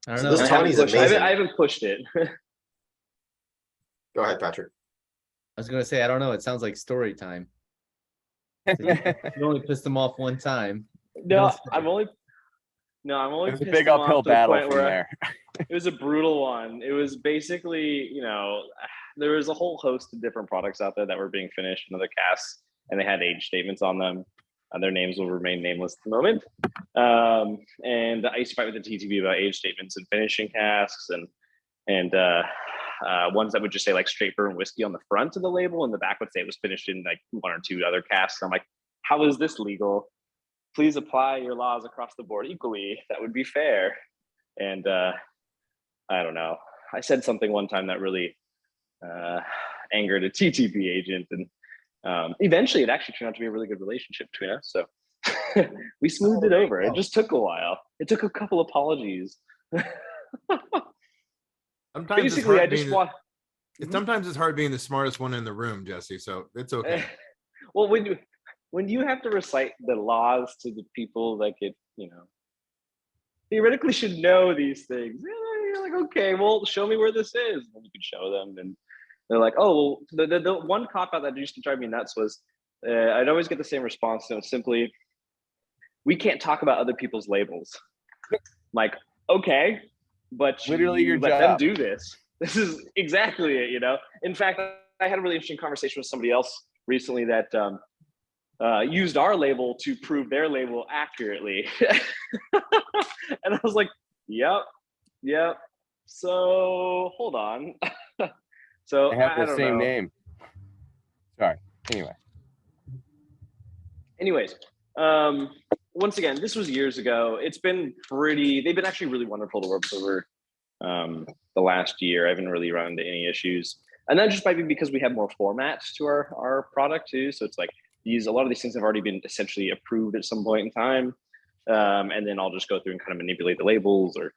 I don't So know. this Tony's amazing. I haven't pushed it. Go ahead, Patrick. I was gonna say, I don't know. It sounds like story time. You only pissed them off one time. I'm only It's a pissed big them off uphill to the battle point from where there. it was a brutal one. It was basically, there was a whole host of different products out there that were being finished in other casks, and they had age statements on them. Their names will remain nameless at the moment. And I used to fight with the TTB about age statements and finishing casks, and ones that would just say like straight burn whiskey on the front of the label, and the back would say it was finished in like 1 or 2 other casks. I'm like, how is this legal? Please apply your laws across the board equally. That would be fair. And I don't know. I said something one time that really angered a TTB agent, and eventually it actually turned out to be a really good relationship between us. So we smoothed it over. It just took a while. It took a couple apologies. Sometimes Basically, I just want. Sometimes it's hard being the smartest one in the room, Jesse. So it's okay. Well, when you have to recite the laws to the people that get, theoretically should know these things. You're like, okay, well, show me where this is. And you can show them, and they're like, oh, well, the one cop out that used to drive me nuts was I'd always get the same response. And it was simply, we can't talk about other people's labels. I'm like, okay, but Literally your let job. them do this. This is exactly it, In fact, I had a really interesting conversation with somebody else recently that used our label to prove their label accurately. And I was like, yep. So hold on. So They have I the don't same know. name. Sorry. Anyways, once again, this was years ago. They've been actually really wonderful to work with over the last year. I haven't really run into any issues. And that just might be because we have more formats to our product too. So it's like a lot of these things have already been essentially approved at some point in time. And then I'll just go through and kind of manipulate the labels or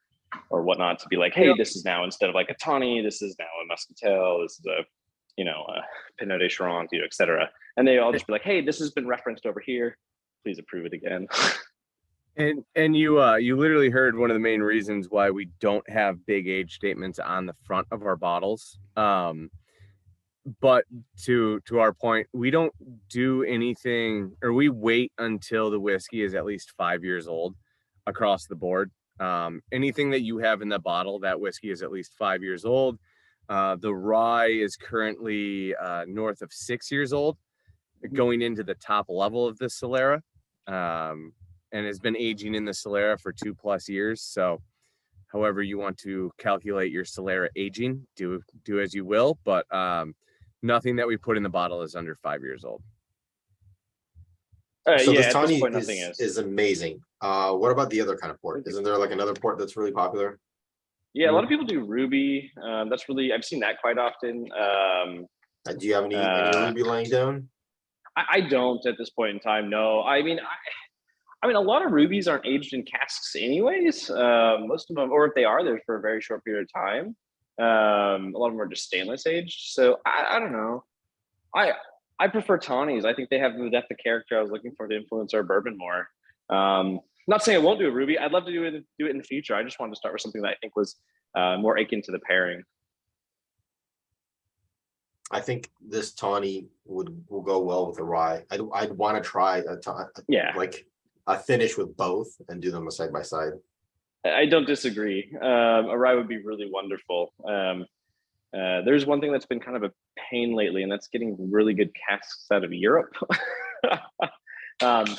whatnot to be like, hey, this is now, instead of like a tawny, this is now a muscatel, this is a Pinot de Charente, et cetera. And they all just be like, hey, this has been referenced over here. Please approve it again. And you literally heard one of the main reasons why we don't have big age statements on the front of our bottles. But to our point, we don't do anything, or we wait until the whiskey is at least 5 years old across the board. Anything that you have in the bottle, that whiskey is at least 5 years old. The rye is currently north of 6 years old, going into the top level of the Solera, and has been aging in the Solera for 2+ years. So however you want to calculate your Solera aging, do as you will, but nothing that we put in the bottle is under 5 years old. So yeah, this at this Tawny point, nothing is amazing. What about the other kind of port? Isn't there like another port that's really popular? Yeah, a lot of people do Ruby. That's really, I've seen that quite often. Do you have any Ruby laying down? I don't at this point in time. No, I mean, a lot of rubies aren't aged in casks anyways. Most of them, or if they are, they're for a very short period of time. A lot of them are just stainless aged. So I don't know. I prefer tawnies. I think they have the depth of character I was looking for to influence our bourbon more. Not saying I won't do a ruby. I'd love to do it in the future. I just wanted to start with something that I think was more akin to the pairing. I think this tawny will go well with the rye. I'd want to try like a finish with both and do them side by side. I don't disagree. A rye would be really wonderful. There's one thing that's been kind of a pain lately, and that's getting really good casks out of Europe.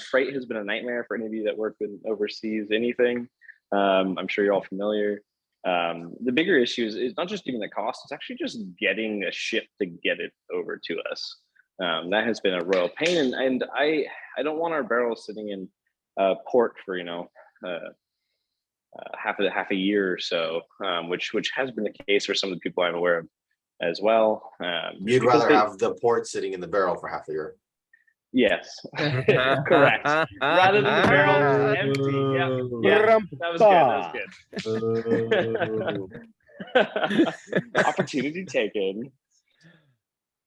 Freight has been a nightmare for any of you that work in overseas anything. I'm sure you're all familiar. The bigger issue is not just even the cost, it's actually just getting a ship to get it over to us. That has been a royal pain, and I don't want our barrels sitting in port for half a year or so, which has been the case for some of the people I'm aware of as well. You'd rather have the port sitting in the barrel for half a year. Yes, correct. Rather than the barrel empty. Yeah, that was good. Opportunity taken.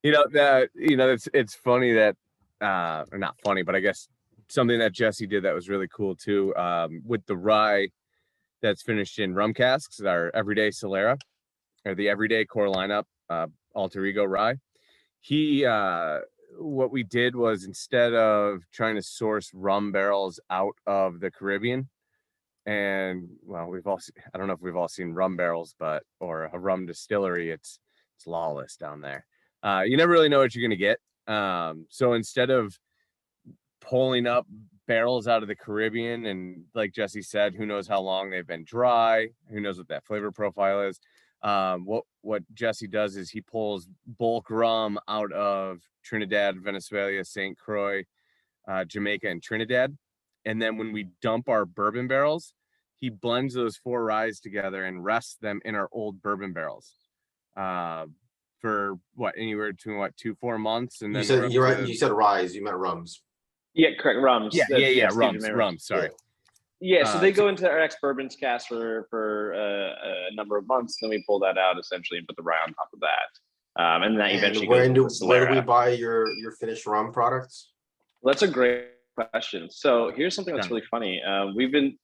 It's funny that, or not funny, but I guess something that Jesse did that was really cool too, with the rye that's finished in rum casks, our everyday Solera, or the everyday core lineup, alter ego rye. What we did was, instead of trying to source rum barrels out of the Caribbean, and well, I don't know if we've all seen rum barrels, or a rum distillery, it's lawless down there. You never really know what you're going to get. So instead of pulling up barrels out of the Caribbean, and like Jesse said, who knows how long they've been dry, who knows what that flavor profile is. What Jesse does is he pulls bulk rum out of Trinidad, Venezuela, St. Croix, Jamaica, and Trinidad. And then when we dump our bourbon barrels, he blends those 4 ryes together and rests them in our old bourbon barrels. For anywhere between 2-4 months. And then you said ryes, you meant rums. Yeah, correct. Rums. Yeah. Rums. Sorry. Yeah, so they go into our ex-bourbons cast for a number of months. Then we pull that out essentially and put the rye on top of that. And that eventually where do we buy your finished rum products? Well, that's a great question. So here's something that's really funny. We've been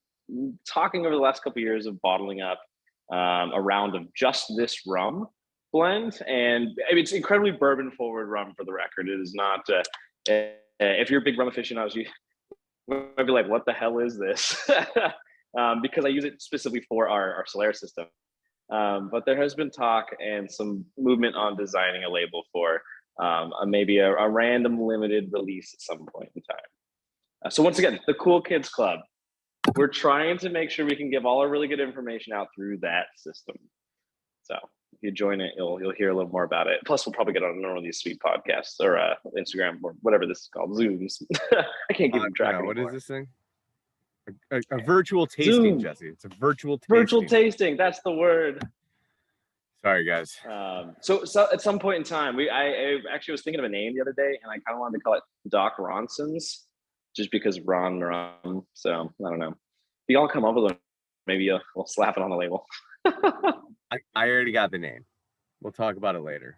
talking over the last couple of years of bottling up a round of just this rum blend, and I mean, it's incredibly bourbon forward rum, for the record. It is not. If you're a big rum aficionado, you might be like, "What the hell is this?" Because I use it specifically for our Solera system. But there has been talk and some movement on designing a label for maybe a random limited release at some point in time. So once again, the Cool Kids Club. We're trying to make sure we can give all our really good information out through that system. So if you join it, you'll hear a little more about it. Plus, we'll probably get on one of these sweet podcasts or Instagram or whatever this is called, Zooms. I can't keep track anymore. What is this thing? A virtual tasting, Zoom. Jesse. It's a virtual tasting. Virtual tasting. That's the word. Sorry, guys. So at some point in time, I actually was thinking of a name the other day, and I kind of wanted to call it Doc Ronson's, just because Ron. So I don't know. If you all come up with one, maybe we'll slap it on the label. I already got the name. We'll talk about it later.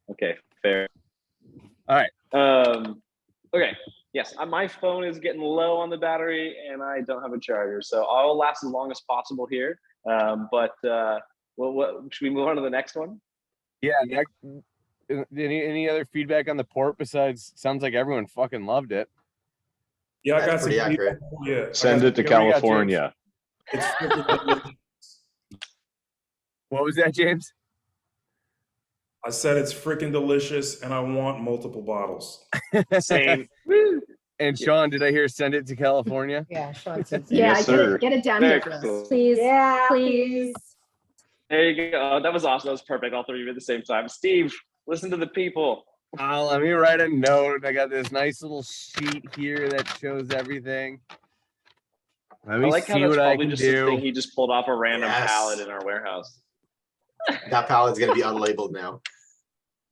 Okay, fair. All right. Okay. Yes, my phone is getting low on the battery, and I don't have a charger, so I'll last as long as possible here. What should we move on to the next one? Yeah. Any other feedback on the port besides? Sounds like everyone fucking loved it. Yeah, I got pretty accurate. Yeah, send it to California. It's What was that, James? I said it's freaking delicious, and I want multiple bottles. Same. And Sean, did I hear send it to California? Yeah, Sean said Yes, sir. get it down here for us, please. Yeah, please. There you go. That was awesome. That was perfect. All three of you at the same time. Steve, listen to the people. Let me write a note. I got this nice little sheet here that shows everything. Let me I like see how that's what I probably can just do. a thing he just pulled off a random pallet in our warehouse. That pallet's gonna be unlabeled now.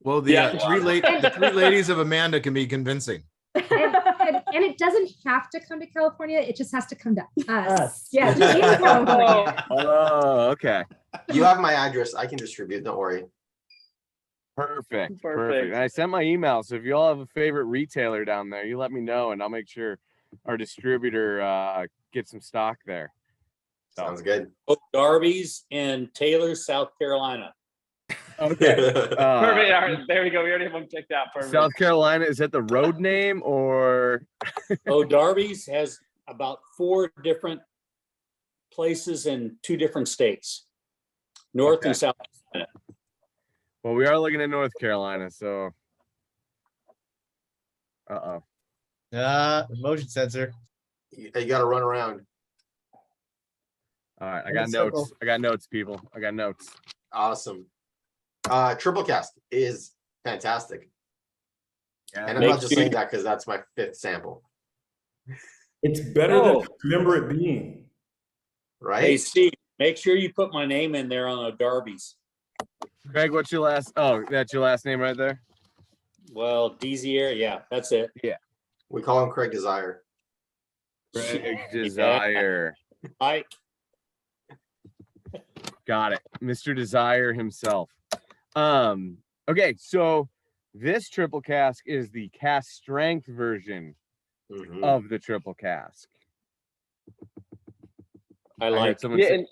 Well, the three ladies of Amanda can be convincing. And it doesn't have to come to California. It just has to come to us. Yeah, just in California. Oh, okay. You have my address. I can distribute. Don't worry. Perfect. And I sent my email, so if you all have a favorite retailer down there, you let me know, and I'll make sure our distributor gets some stock there. Sounds good. Both Darby's and Taylor, South Carolina. Okay. Perfect. All right, there we go. We already have one picked out. Perfect. South Carolina, is that the road name or? Darby's has about 4 different places in 2 different states, North and South Carolina. Well, we are looking at North Carolina, so. Motion sensor. You got to run around. All right, I got notes. I got notes, people. I got notes. Awesome. Triple cask is fantastic. Yeah. And I'm not just saying that because that's my 5th sample. It's better than I remember it being. Right? Hey, Steve, make sure you put my name in there on the Darbies. Greg, what's your last? Oh, that's your last name right there. Well, Dezier, yeah, that's it. Yeah. We call him Craig Desire. Craig Desire. I Got it. Mr. Desire himself. Okay, so this triple cask is the cask strength version of the triple cask. I like someone say,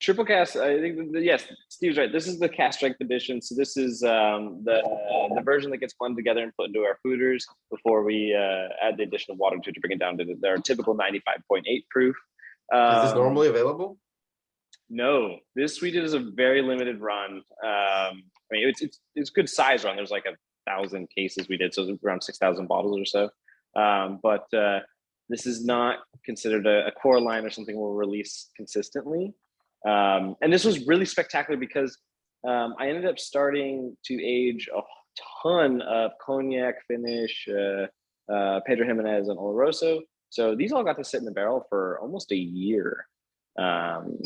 Triple cast, I think, yes, Steve's right. This is the cast strength edition. So this is the version that gets blended together and put into our fooders before we add the additional water to bring it down to their typical 95.8 proof. Is this normally available? No, this we did as a very limited run. I mean, it's good size run. There's like 1,000 cases we did, so it's around 6,000 bottles or so. But this is not considered a core line or something we'll release consistently. And this was really spectacular because I ended up starting to age a ton of cognac, finish, Pedro Jimenez, and Oloroso. So these all got to sit in the barrel for almost a year.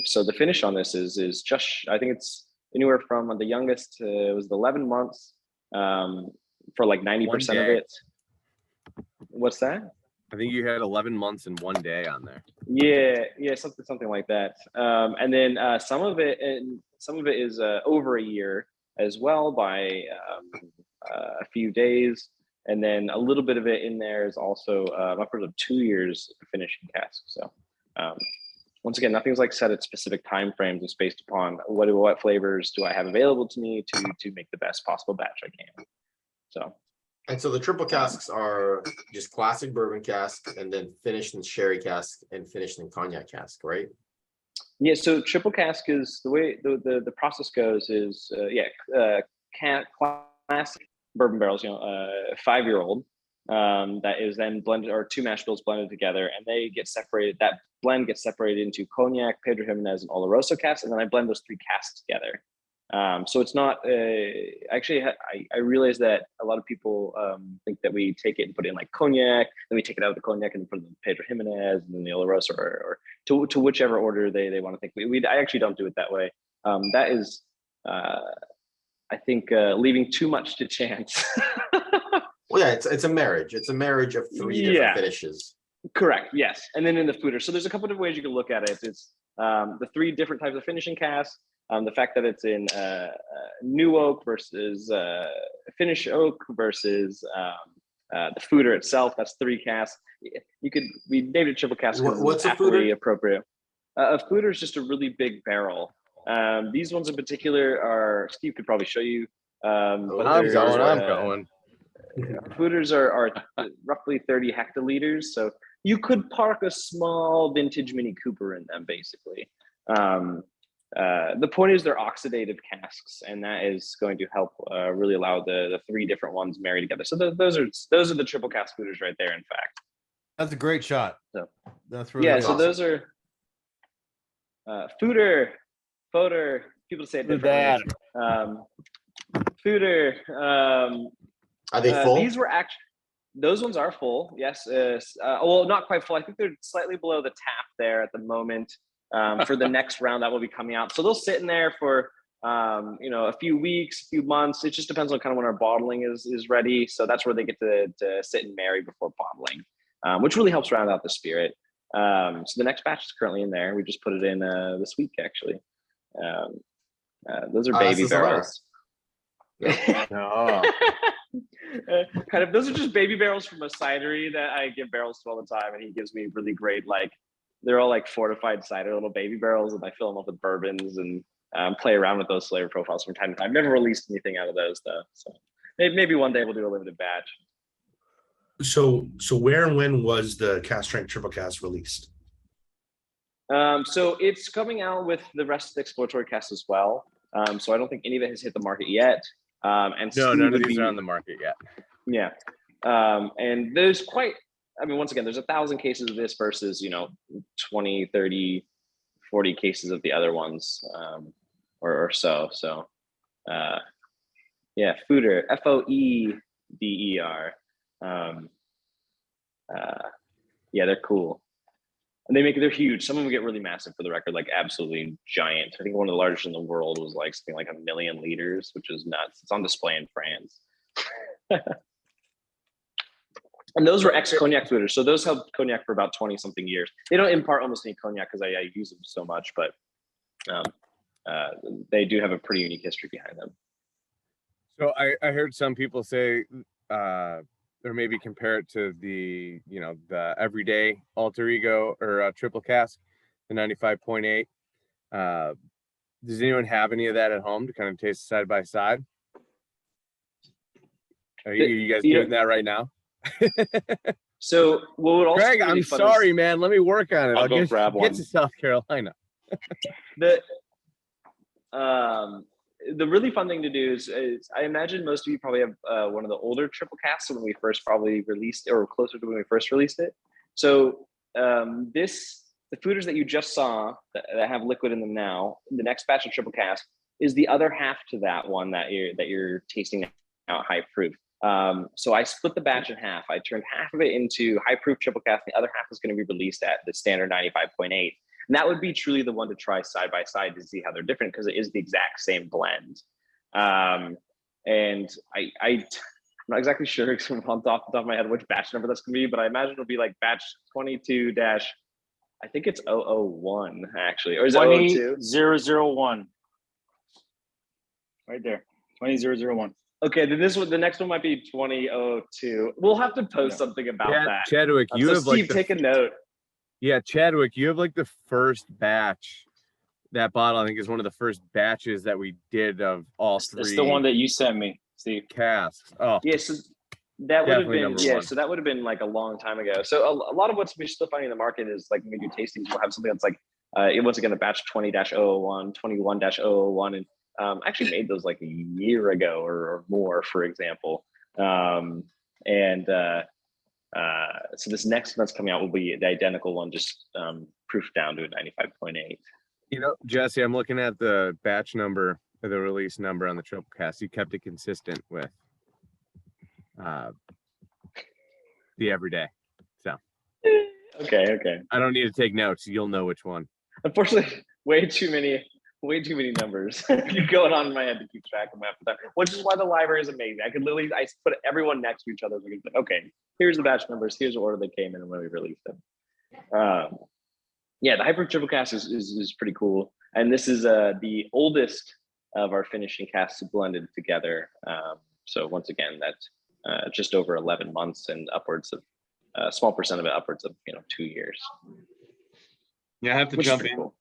So the finish on this is just, I think it's anywhere from the youngest it was 11 months for like 90% of it. What's that? I think you had 11 months and 1 day on there. Yeah, something like that. And then some of it is over a year as well by a few days, and then a little bit of it in there is also upwards of 2 years finishing cask. So once again, nothing's like set at specific time frames. It's based upon what flavors do I have available to me to make the best possible batch I can. So. And so the triple casks are just classic bourbon cask and then finished in sherry cask and finished in cognac cask, right? Yeah, so triple cask is the way the process goes is classic bourbon barrels, 5-year-old that is then blended, or 2 mash bills blended together, and they get separated. That blend gets separated into cognac, Pedro Jimenez, and Oloroso casks, and then I blend those 3 casks together. So it's not actually. I realize that a lot of people think that we take it and put it in like cognac, then we take it out of the cognac and put it in Pedro Jimenez and then the Oloroso, or to whichever order they want to think. I actually don't do it that way. That is, I think, leaving too much to chance. Well, yeah, it's a marriage. It's a marriage of 3 different finishes. Correct. Yes, and then in the fooder. So there's a couple different ways you can look at it. It's the 3 different types of finishing casks. The fact that it's in new oak versus finish oak versus the fooder itself, that's 3 casks. We named it triple cask. What's a fooder? Appropriate. A fooder is just a really big barrel. These ones in particular are, Steve could probably show you. I'm going. Fooders are roughly 30 hectoliters. So you could park a small vintage Mini Cooper in them, basically. The point is they're oxidative casks, and that is going to help really allow the 3 different ones marry together. So those are the triple cask fooders right there. In fact, that's a great shot. So that's really awesome. So those are fooder. People say it differently. Fooder. Are they full? These were actually. Those ones are full. Yes. Well, not quite full. I think they're slightly below the tap there at the moment. For the next round that will be coming out. So they'll sit in there for, a few weeks, a few months. It just depends on kind of when our bottling is ready. So that's where they get to sit and marry before bottling, which really helps round out the spirit. So the next batch is currently in there. We just put it in this week, actually. Those are baby barrels. Kind of, those are just baby barrels from a cidery that I give barrels to all the time, and he gives me really great, they're all like fortified cider little baby barrels, and I fill them up with bourbons and play around with those flavor profiles from time to time. I've never released anything out of those though, so maybe one day we'll do a limited batch. So where and when was the cask strength triple cask released? So it's coming out with the rest of the exploratory casks as well. So I don't think any of it has hit the market yet. And no, none of these are on the market yet. Yeah. And there's once again, there's 1,000 cases of this versus, 20, 30 40 cases of the other ones, or so. So, yeah, Foeder, Foeder. Yeah, they're cool. And they're huge. Some of them get really massive, for the record, like absolutely giant. I think one of the largest in the world was like something like 1 million liters, which is nuts. It's on display in France. And those were ex-cognac Foeders. So those held cognac for about 20 something years. They don't impart almost any cognac because I use them so much, but they do have a pretty unique history behind them. So I heard some people say, or maybe compare it to the, the everyday alter ego or triple cask, the 95.8. Does anyone have any of that at home to kind of taste side by side? Are you guys doing that right now? So what would also Greg, be really I'm fun sorry, is, man. Let me work on it. I'll go grab one. Get to South Carolina. The really fun thing to do is I imagine most of you probably have one of the older triple casks when we first probably released, or closer to when we first released it. So the Foeders that you just saw that have liquid in them now, the next batch of triple cask is the other half to that one that you're tasting out high proof. So I split the batch in half. I turned half of it into high proof triple cask. The other half is going to be released at the standard 95.8. And that would be truly the one to try side by side to see how they're different, because it is the exact same blend. And I'm not exactly sure off the top of my head which batch number that's going to be, but I imagine it'll be like batch 22 dash, I think it's 001 actually, or is it 002? 20001. Right there, 20001. Okay, then the next one might be 2002. We'll have to post something about that. Chadwick, you so have Steve, take a note. Yeah, Chadwick, you have like the first batch. That bottle, I think, is one of the first batches that we did of all three. It's the one that you sent me, Steve. Casks. Oh, yeah. So that would have been one. So that would have been like a long time ago. So a lot of what's we're still finding in the market is like when we do tastings, we'll have something that's like it was again a batch 20-001, 21-001, and I actually made those like a year ago or more, for example. So this next one that's coming out will be the identical one, just proofed down to a 95.8. Jesse, I'm looking at the batch number, or the release number on the triple cast. You kept it consistent with the everyday. So okay. I don't need to take notes. You'll know which one. Unfortunately, way too many numbers going on in my head to keep track of them half the time, which is why the library is amazing. I put everyone next to each other. We can say, okay, here's the batch numbers, here's the order they came in and when we released them. Yeah, the hyper triple cast is pretty cool. And this is the oldest of our finishing casks blended together. So once again, that's just over 11 months and upwards of a small percent of it upwards of 2 years. Yeah, I have to jump in. Cool.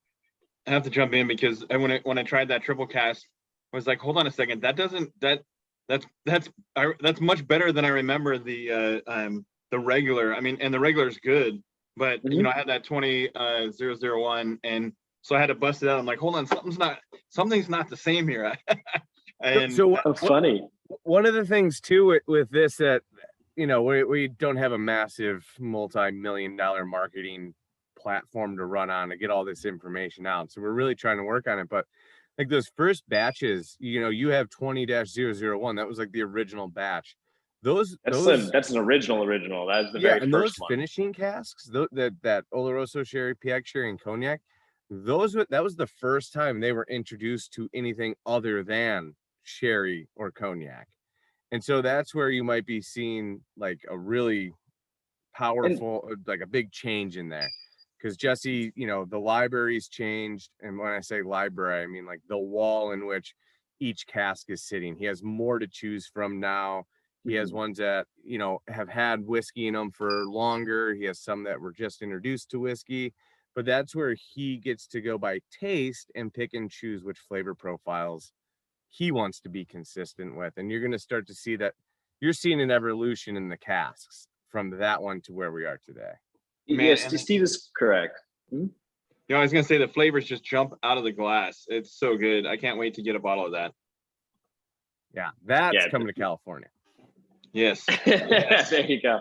I have to jump in because when I tried that triple cast, I was like, hold on a second, that's much better than I remember the regular. I mean, and the regular is good, but I had that 20-001, and so I had to bust it out. I'm like, hold on, something's not the same here. And so funny. One of the things too with this that we don't have a massive multi-million-dollar marketing platform to run on to get all this information out. So we're really trying to work on it. But like those first batches, you have 20-001. That was like the original batch. That's an original. That's the very first those one. Finishing casks, that Oloroso sherry, Piag sherry, and cognac, that was the first time they were introduced to anything other than sherry or cognac. And so that's where you might be seeing like a really powerful, like a big change in there. Because Jesse, the library's changed. And when I say library, I mean like the wall in which each cask is sitting. He has more to choose from now. He has ones that, have had whiskey in them for longer. He has some that were just introduced to whiskey. But that's where he gets to go by taste and pick and choose which flavor profiles he wants to be consistent with. And you're going to start to see that you're seeing an evolution in the casks from that one to where we are today. Yes, Steve is correct. I was gonna say the flavors just jump out of the glass. It's so good. I can't wait to get a bottle of that. Yeah, that's coming to California. Yes. There you go.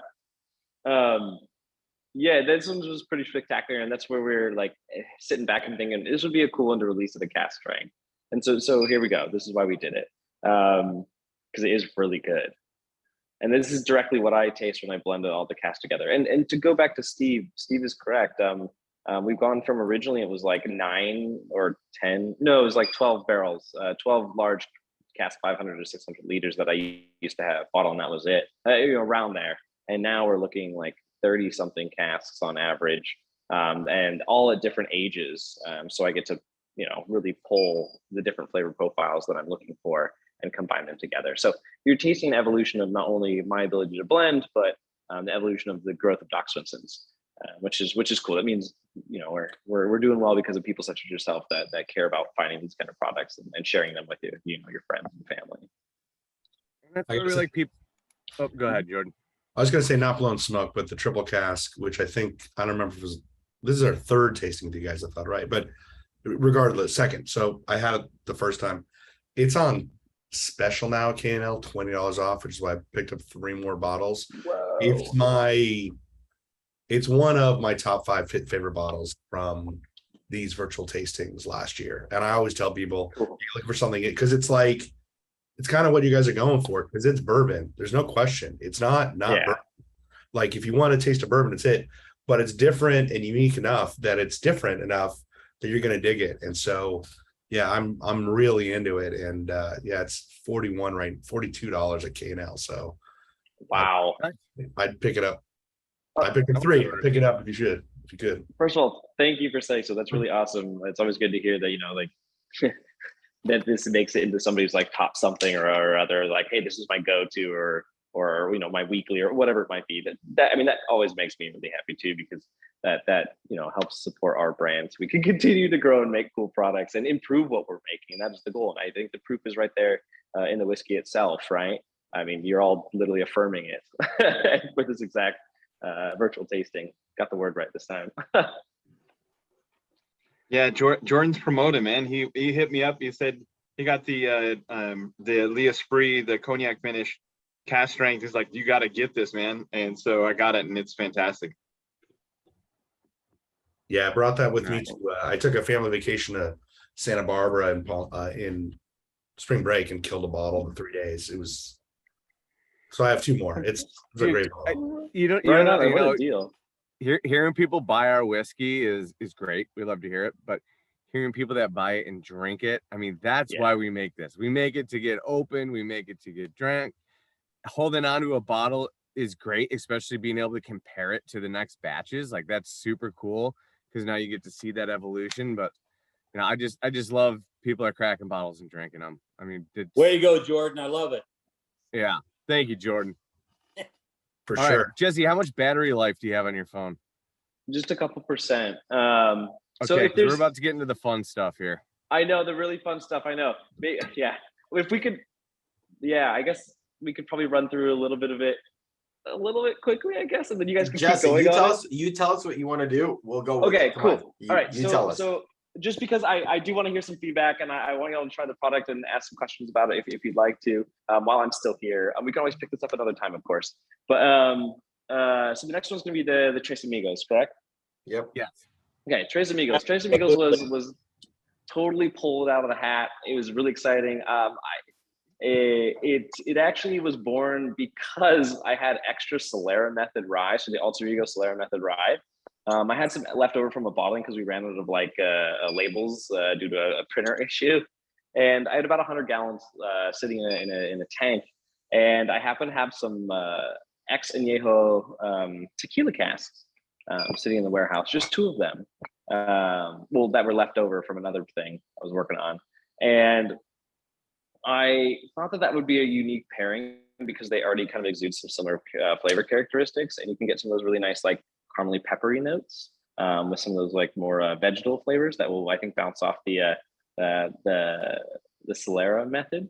Yeah, this one was pretty spectacular, and that's where we're like sitting back and thinking this would be a cool one to release at the cask strength. And so here we go. This is why we did it, because it is really good. And this is directly what I taste when I blended all the cask together. And to go back to Steve is correct. We've gone from originally it was like 9 or 10, no, it was like 12 barrels, 12 large cask 500 to 600 liters that I used to have bottle, and that was it, around there. And now we're looking like 30 something casks on average, and all at different ages. So I get to, really pull the different flavor profiles that I'm looking for and combine them together. So you're tasting an evolution of not only my ability to blend, but the evolution of the growth of Doc Swinson's, which is cool. That means, we're doing well because of people such as yourself that care about finding these kind of products and sharing them with your friends and family. That's really like people. Oh, go ahead, Jordan. I was going to say not blown smoke, but the triple cask, which I don't remember if it was, this is our third tasting with you guys, I thought, right? But regardless, second. So I had it the first time. It's on special now at K&L, $20 off, which is why I picked up 3 more bottles. Whoa. It's one of my top 5 favorite bottles from these virtual tastings last year. And I always tell people, you look for something, because it's kind of what you guys are going for, because it's bourbon. There's no question. It's not bourbon. Like if you want to taste a bourbon, it's it. But it's different and unique enough that it's different enough that you're going to dig it. And so, yeah, I'm really into it. And it's $42 at K&L. So wow, I'd pick it up. I picked up 3. Pick it up if you could. First of all, thank you for saying so. That's really awesome. It's always good to hear that, that this makes it into somebody's like top something or other, like, hey, this is my go-to or my weekly or whatever it might be. That always makes me really happy too, because that helps support our brand so we can continue to grow and make cool products and improve what we're making. And that is the goal. And I think the proof is right there in the whiskey itself, right? I mean, you're all literally affirming it with this exact virtual tasting. Got the word right this time. Yeah, Jordan's promoting, man. He hit me up. He said he got the L'Esprit, the cognac finish cask strength. He's like, you got to get this, man. And so I got it, and it's fantastic. Yeah, I brought that with me to. I took a family vacation to Santa Barbara in spring break and killed a bottle in 3 days. It was. So I have 2 more. It's a great bottle. Deal. Hearing people buy our whiskey is great. We love to hear it, but hearing people that buy it and drink it, that's why we make this. We make it to get open. We make it to get drank. Holding on to a bottle is great, especially being able to compare it to the next batches. Like that's super cool because now you get to see that evolution. But I just love people are cracking bottles and drinking them. Way to go, Jordan. I love it. Yeah. Thank you, Jordan. For All sure. Right. Jesse, how much battery life do you have on your phone? Just a couple percent. Okay, so if we're about to get into the fun stuff here. I know the really fun stuff. I know. Yeah. If we could, I guess we could probably run through a little bit of it a little bit quickly, I guess, and then you guys can Jesse, keep going. You tell us what you want to do. We'll go. Okay, cool. All right. You tell us. So just because I do want to hear some feedback and I want y'all to try the product and ask some questions about it if you'd like to, while I'm still here. We can always pick this up another time, of course. But so the next one's going to be the Tres Amigos, correct? Yep. Yes. Okay, Tres Amigos. Tres Amigos was totally pulled out of the hat. It was really exciting. It actually was born because I had extra Solera Method rye, so the Alter Ego Solera Method rye. I had some left over from a bottling because we ran out of labels due to a printer issue, and I had about 100 gallons sitting in a tank, and I happen to have some ex Añejo tequila casks sitting in the warehouse, just 2 of them, that were left over from another thing I was working on, and I thought that would be a unique pairing because they already kind of exude some similar flavor characteristics, and you can get some of those really nice caramely peppery notes with some of those more vegetal flavors that will, I think, bounce off the Solera Method.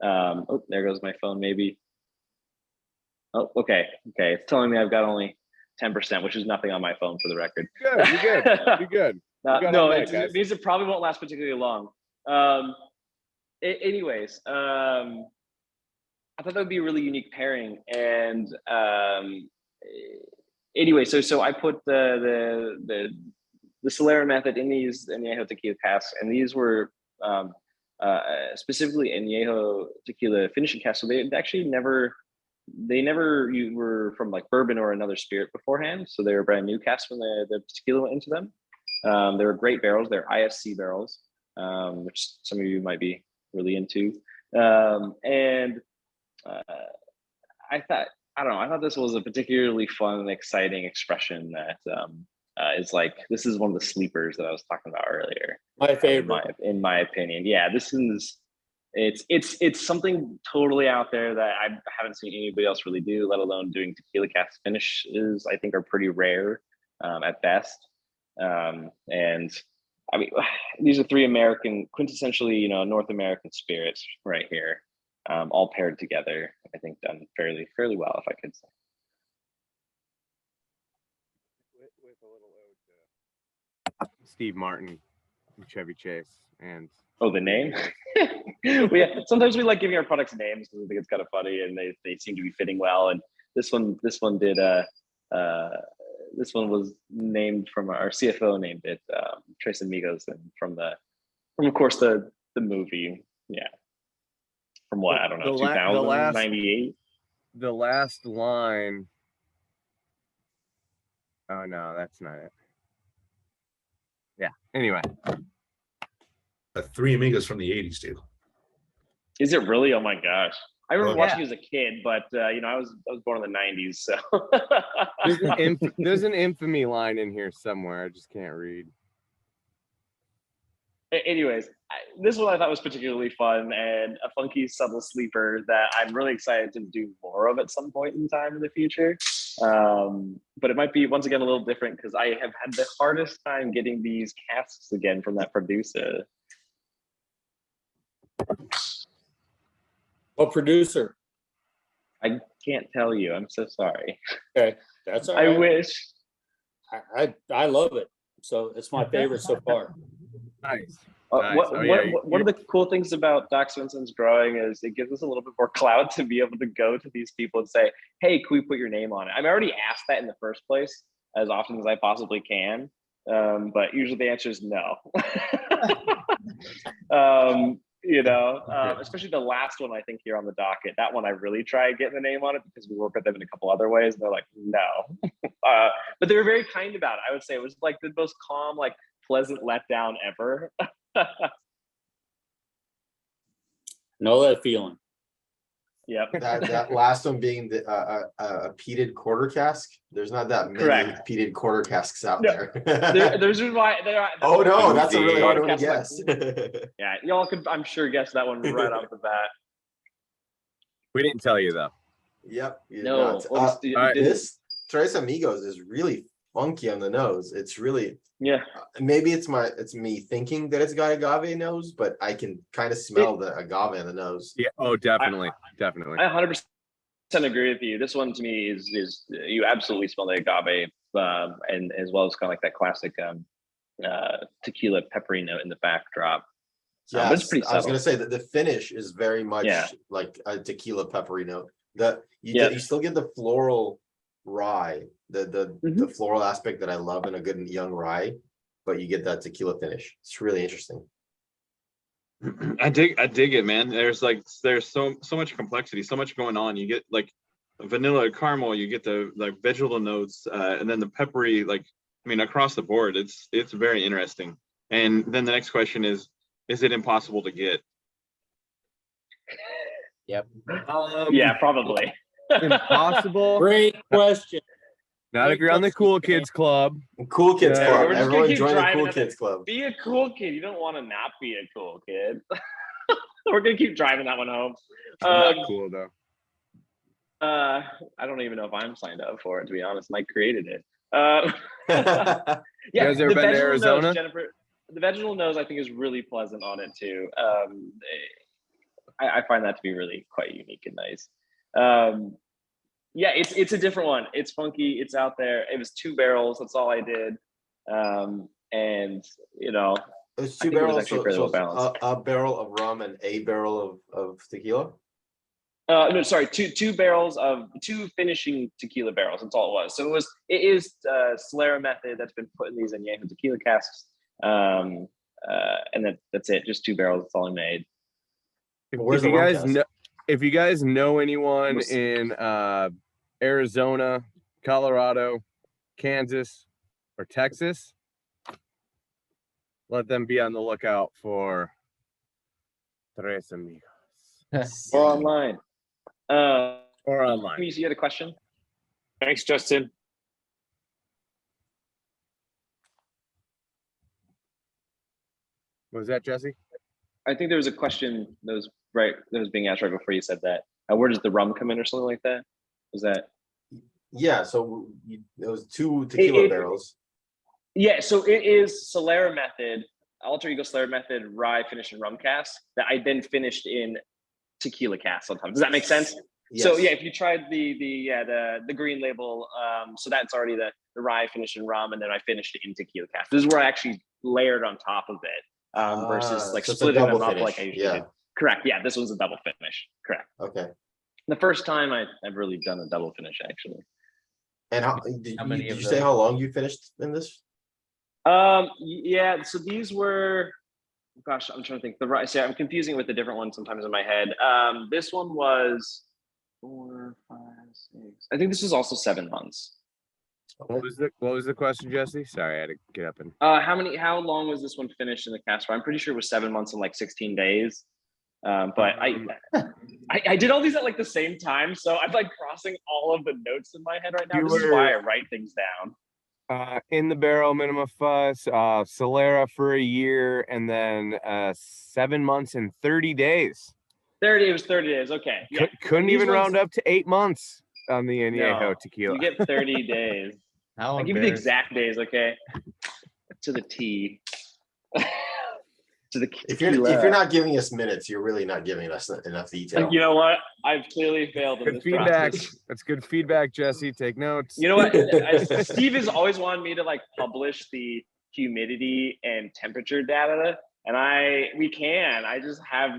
Oh, there goes my phone, maybe. Oh, okay. It's telling me I've got only 10%, which is nothing on my phone for the record. Good, you're good. You're good. No, it means it probably won't last particularly long. Anyways, I thought that would be a really unique pairing, and anyway, so I put the Solera method in these añejo tequila casks, and these were specifically añejo tequila finishing casks. So they actually never you were from like bourbon or another spirit beforehand. So they were brand new casks when the tequila went into them. They were great barrels. They're ISC barrels, which some of you might be really into. And I thought this was a particularly fun and exciting expression that is like, this is one of the sleepers that I was talking about earlier. My favorite. In my opinion. Yeah, it's something totally out there that I haven't seen anybody else really do, let alone doing tequila cast finishes. I think are pretty rare at best. And I mean, these are three quintessentially, North American spirits right here, all paired together. I think done fairly well, if I could say. With a little ode to Steve Martin, and Chevy Chase, and the name. Sometimes we like giving our products names because I think it's kind of funny, and they seem to be fitting well. And this one did this one was named from our CFO named it Tres Amigos, and from of course the movie. Yeah. From what? I don't know, 2098? The last line. Oh, no, that's not it. Yeah, anyway. Three Amigos from the 80s, dude. Is it really? Oh, my gosh. I remember watching as a kid, but, I was born in the 90s, so. There's an infamy line in here somewhere. I just can't read. Anyways, this one I thought was particularly fun and a funky, subtle sleeper that I'm really excited to do more of at some point in time in the future. But it might be, once again, a little different because I have had the hardest time getting these casks again from that producer. What producer? I can't tell you. I'm so sorry. Okay, that's all right. I wish. I love it. So it's my favorite so far. Nice. One of the cool things about Doc Swinson's growing is it gives us a little bit more clout to be able to go to these people and say, hey, can we put your name on it? I've already asked that in the first place as often as I possibly can. But usually the answer is no. Especially the last one I think here on the docket. That one I really tried getting the name on it because we work with them in a couple other ways. And they're like, no. But they were very kind about it. I would say it was like the most calm, like pleasant letdown ever. Know that feeling. Yep. That last one being the a peated quarter cask. There's not that many peated quarter casks out there. There's why they are. Oh no, that's a really hard one to guess. Yeah, y'all could, I'm sure, guess that one right off the bat. We didn't tell you though. Yep. No. This Tres Amigos is really funky on the nose. It's really maybe it's me thinking that it's got agave nose, but I can kind of smell the agave in the nose. Yeah. Oh, definitely. Definitely. I 100% agree with you. This one to me is you absolutely smell the agave, and as well as kind of like that classic tequila peppery note in the backdrop. Yeah, it's pretty subtle. I was gonna say that the finish is very much like a tequila peppery note. You still get the floral rye, the floral aspect that I love in a good young rye, but you get that tequila finish. It's really interesting. I dig it, man. There's so much complexity, so much going on. You get like vanilla caramel, you get the like vegetable notes, and then the peppery, across the board. It's very interesting. And then the next question is it impossible to get? Yep. Yeah, probably. Impossible. Great question. Not if you're on the cool kids club. Cool kids club. We're just Everyone gonna keep join the driving cool at kids club. Be a cool kid. You don't want to not be a cool kid. We're gonna keep driving that one home. Not cool though. I don't even know if I'm signed up for it, to be honest. Mike created it. You guys ever been to Arizona? Nose, Jennifer, the vegetal nose I think is really pleasant on it too. I find that to be really quite unique and nice. Yeah, it's a different one. It's funky. It's out there. It was 2 barrels. That's all I did. And it's 2 barrels. It was actually fairly well balanced. A barrel of rum and a barrel of tequila. No, sorry, two barrels of two finishing tequila barrels. That's all it was. So it is Solera method that's been put in these añejo tequila casks, and that's it. Just 2 barrels. That's all I made. If you guys know anyone in Arizona, Colorado, Kansas, or Texas, let them be on the lookout for Tres Amigos. Or online. Or online. You had a question? Thanks, Justin. What was that, Jesse? I think there was a question that was being asked right before you said that. Where does the rum come in or something like that? Was that? Yeah, so those 2 tequila barrels. Yeah, so it is Solera method, alter ego Solera method, rye finished in rum cask that I then finished in tequila cask sometimes. Does that make sense? Yes. So yeah, if you tried the green label, so that's already the rye finished in rum, and then I finished it in tequila cask. This is where I actually layered on top of it, versus like splitting them up like I usually do. Correct. Yeah, this one's a double finish. Correct. Okay. The first time I've really done a double finish actually. And did you say how long you finished in this? Yeah, so these were, gosh, I'm trying to think. I'm confusing with the different ones sometimes in my head. This one was 4, 5, 6. I think this was also 7 months. What was the question, Jesse? Sorry, I had to get up and. How long was this one finished in the cask for? I'm pretty sure it was 7 months and like 16 days. But I did all these at like the same time, so I'm like crossing all of the notes in my head right now. This is why I write things down. In the barrel, minimum fuss, Solera for a year, and then 7 months and 30 days. 30 days. Okay. Yeah. Couldn't even round up to 8 months on the añejo tequila. You get 30 days. I'll give you the exact days, okay? To the T. If you're not giving us minutes, you're really not giving us enough detail. You know what? I've clearly failed in good this feedback. process. That's good feedback, Jesse. Take notes. You know what? Steve has always wanted me to like publish the humidity and temperature data, and we can. I just have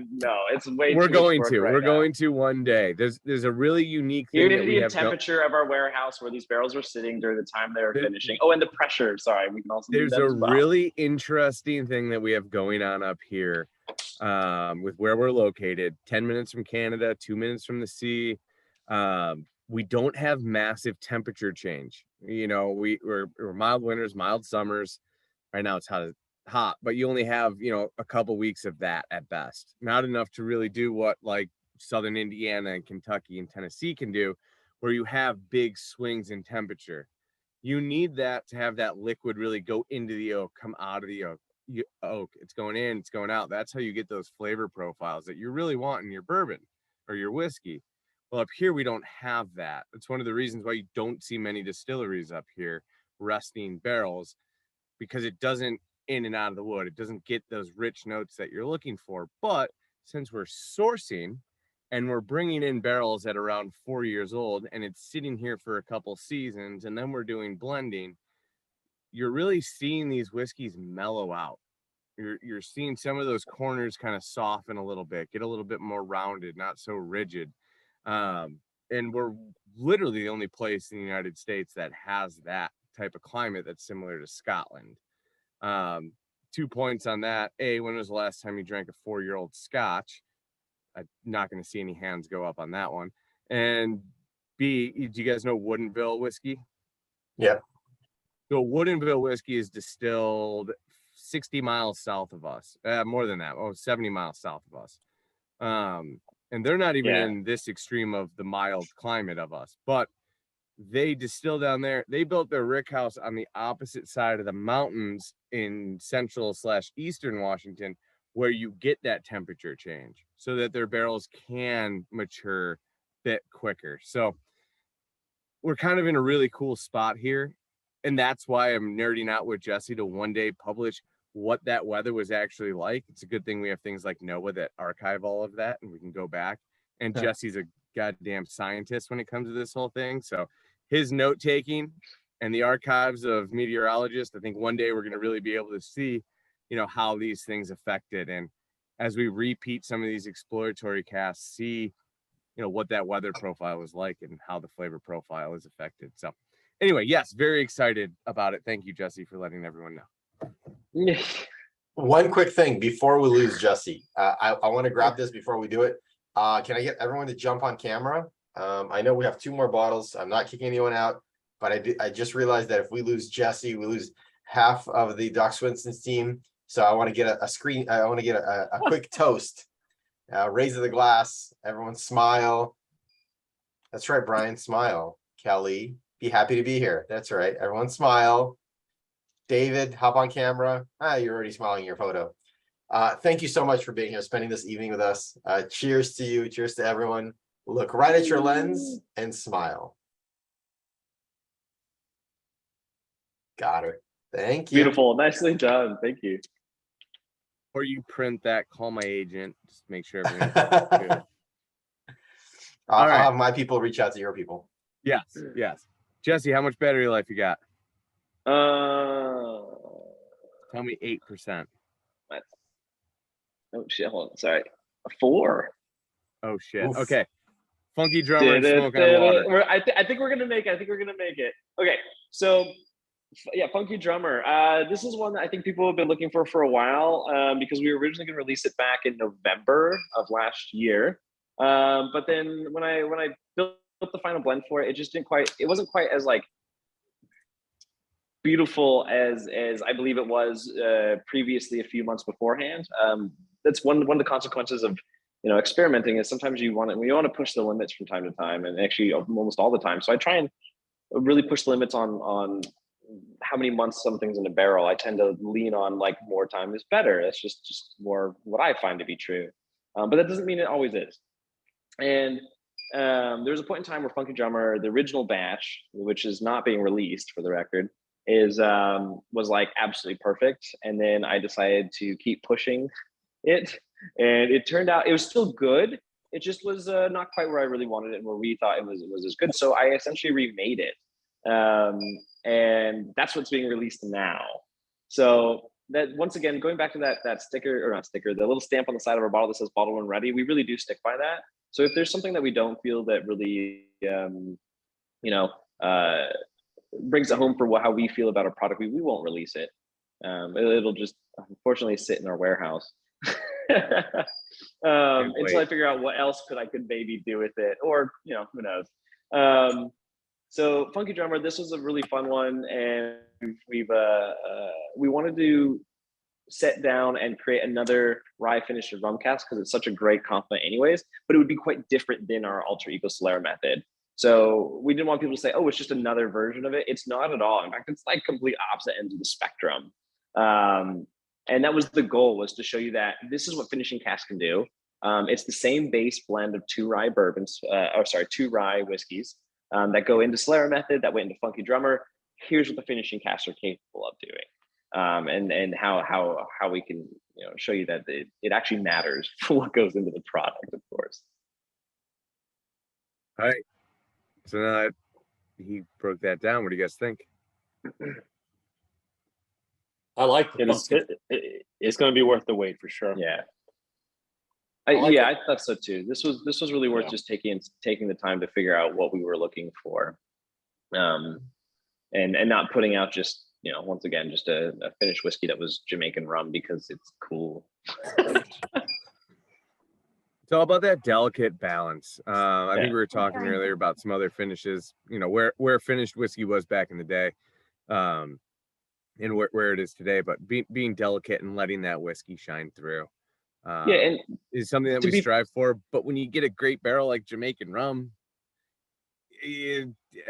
it's way. We're too going much to. work We're right going to one day. There's a really unique thing that we humidity have. And temperature of our warehouse where these barrels were sitting during the time they were finishing. Oh, and the pressure. Sorry, we can also. There's do that a as well. really interesting thing that we have going on up here, with where we're located. 10 minutes from Canada, 2 minutes from the sea. We don't have massive temperature change. You know, we're mild winters, mild summers. Right now it's hot, but you only have, a couple weeks of that at best. Not enough to really do what like Southern Indiana and Kentucky and Tennessee can do, where you have big swings in temperature. You need that to have that liquid really go into the oak, come out of the oak. It's going in, it's going out. That's how you get those flavor profiles that you really want in your bourbon or your whiskey. Well, up here, we don't have that. It's one of the reasons why you don't see many distilleries up here resting barrels, because it doesn't in and out of the wood. It doesn't get those rich notes that you're looking for. But since we're sourcing and we're bringing in barrels at around 4 years old, and it's sitting here for a couple seasons, and then we're doing blending, you're really seeing these whiskeys mellow out. You're seeing some of those corners kind of soften a little bit, get a little bit more rounded, not so rigid. And we're literally the only place in the United States that has that type of climate that's similar to Scotland. 2 points on that. A, when was the last time you drank a 4-year-old Scotch? I'm not going to see any hands go up on that one. And B, do you guys know Woodinville whiskey? Yeah. So Woodinville whiskey is distilled 60 miles south of us. More than that. 70 miles south of us. And they're not even in this extreme of the mild climate of us, but they distill down there. They built their rick house on the opposite side of the mountains in central/eastern Washington, where you get that temperature change so that their barrels can mature a bit quicker. So we're kind of in a really cool spot here. And that's why I'm nerding out with Jesse to one day publish what that weather was actually like. It's a good thing we have things like NOAA that archive all of that, and we can go back. And Jesse's a goddamn scientist when it comes to this whole thing. So his note taking and the archives of meteorologists, I think one day we're going to really be able to see, how these things affected. And as we repeat some of these exploratory casts, see what that weather profile is like and how the flavor profile is affected. So anyway, yes, very excited about it. Thank you, Jesse, for letting everyone know. One quick thing before we lose Jesse. I want to grab this before we do it. Can I get everyone to jump on camera? I know we have 2 more bottles. I'm not kicking anyone out, but I just realized that if we lose Jesse, we lose half of the Doc Swinson's team. So I want to get a screen. I want to get a quick toast. Raise the glass. Everyone smile. That's right, Brian. Smile. Kelly, be happy to be here. That's right. Everyone smile. David, hop on camera. You're already smiling in your photo. Thank you so much for being here, spending this evening with us. Cheers to you. Cheers to everyone. Look right at your lens and smile. Got her. Thank you. Beautiful. Nicely done. Thank you. Or you print that, call my agent, just make sure everything's good. I'll have my people reach out to your people. Yes. Jesse, how much battery life you got? Tell me 8%. What? Oh shit, hold on. Sorry. 4. Oh shit. Oof. Okay. Funky drummer and smoke on water. I think we're gonna make it. Okay, so yeah, Funky Drummer. This is one that I think people have been looking for a while, because we were originally going to release it back in November of last year. But then when I built the final blend for it, it wasn't quite as like beautiful as I believe it was previously a few months beforehand. That's one of the consequences of experimenting, is sometimes you want to push the limits from time to time, and actually almost all the time. So I try and really push the limits on how many months something's in a barrel. I tend to lean on like more time is better. That's just more what I find to be true. But that doesn't mean it always is. And there was a point in time where Funky Drummer, the original batch, which is not being released for the record, was like absolutely perfect. And then I decided to keep pushing it, and it turned out it was still good. It just was not quite where I really wanted it and where we thought it was as good. So I essentially remade it. And that's what's being released now. So that, once again, going back to that sticker, or not sticker, the little stamp on the side of our bottle that says bottle when ready, we really do stick by that. So if there's something that we don't feel that really brings it home for how we feel about a product, we won't release it. It'll just unfortunately sit in our warehouse until I figure out what else I could maybe do with it, or who knows. So Funky Drummer, this was a really fun one, and we wanted to sit down and create another rye finished rum cask because it's such a great compliment anyways, but it would be quite different than our Alter Ego Solera method. So we didn't want people to say, oh, it's just another version of it. It's not at all. In fact, it's like complete opposite ends of the spectrum. And that was the goal, was to show you that this is what finishing cask can do. It's the same base blend of 2 rye bourbons, 2 rye whiskeys that go into Solera method, that went into Funky Drummer. Here's what the finishing casks are capable of doing, and how we can show you that it actually matters for what goes into the product, of course. All right. So now he broke that down. What do you guys think? I like it. It's going to be worth the wait for sure. Yeah. I thought so too. This was really worth just taking the time to figure out what we were looking for, and not putting out just once again just a finished whiskey that was Jamaican rum because it's cool. It's all about that delicate balance. I think we were talking earlier about some other finishes, where finished whiskey was back in the day, and where it is today, but being delicate and letting that whiskey shine through. And is something that we strive for. But when you get a great barrel like Jamaican rum,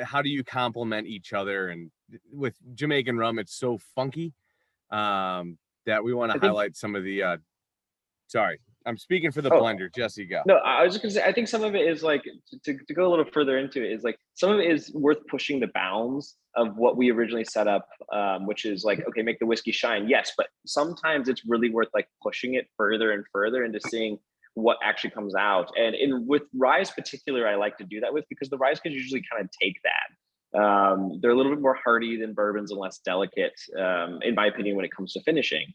how do you complement each other? And with Jamaican rum, it's so funky that we want to highlight some of the sorry, I'm speaking for the blender. Jesse, go. No, I was just gonna say, I think some of it is like, to go a little further into it, is like some of it is worth pushing the bounds of what we originally set up, which is like, okay, make the whiskey shine. Yes, but sometimes it's really worth like pushing it further and further into seeing what actually comes out. And with ryes particular, I like to do that with, because the ryes can usually kind of take that. They're a little bit more hearty than bourbons and less delicate, in my opinion, when it comes to finishing.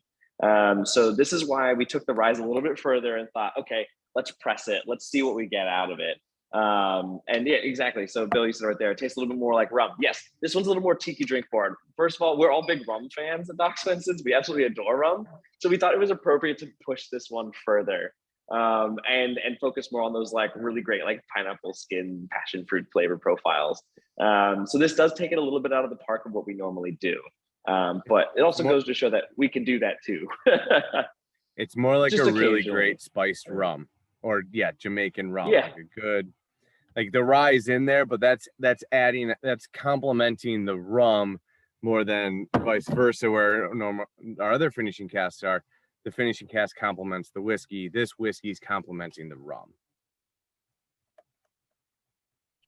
So this is why we took the ryes a little bit further and thought, okay, let's press it. Let's see what we get out of it. And yeah, exactly. So Billy said right there, it tastes a little bit more like rum. Yes, this one's a little more tiki drink forward. First of all, we're all big rum fans at Doc Swenson's. We absolutely adore rum. So we thought it was appropriate to push this one further, and focus more on those like really great like pineapple skin, passion fruit flavor profiles. So this does take it a little bit out of the park of what we normally do. But it also goes to show that we can do that too. It's more like Just a really occasionally. great spiced rum, or yeah, Jamaican rum. Yeah. Like a good, like the rye is in there, but that's complementing the rum more than vice versa, where normal our other finishing casks are. The finishing cask complements the whiskey. This whiskey's complementing the rum.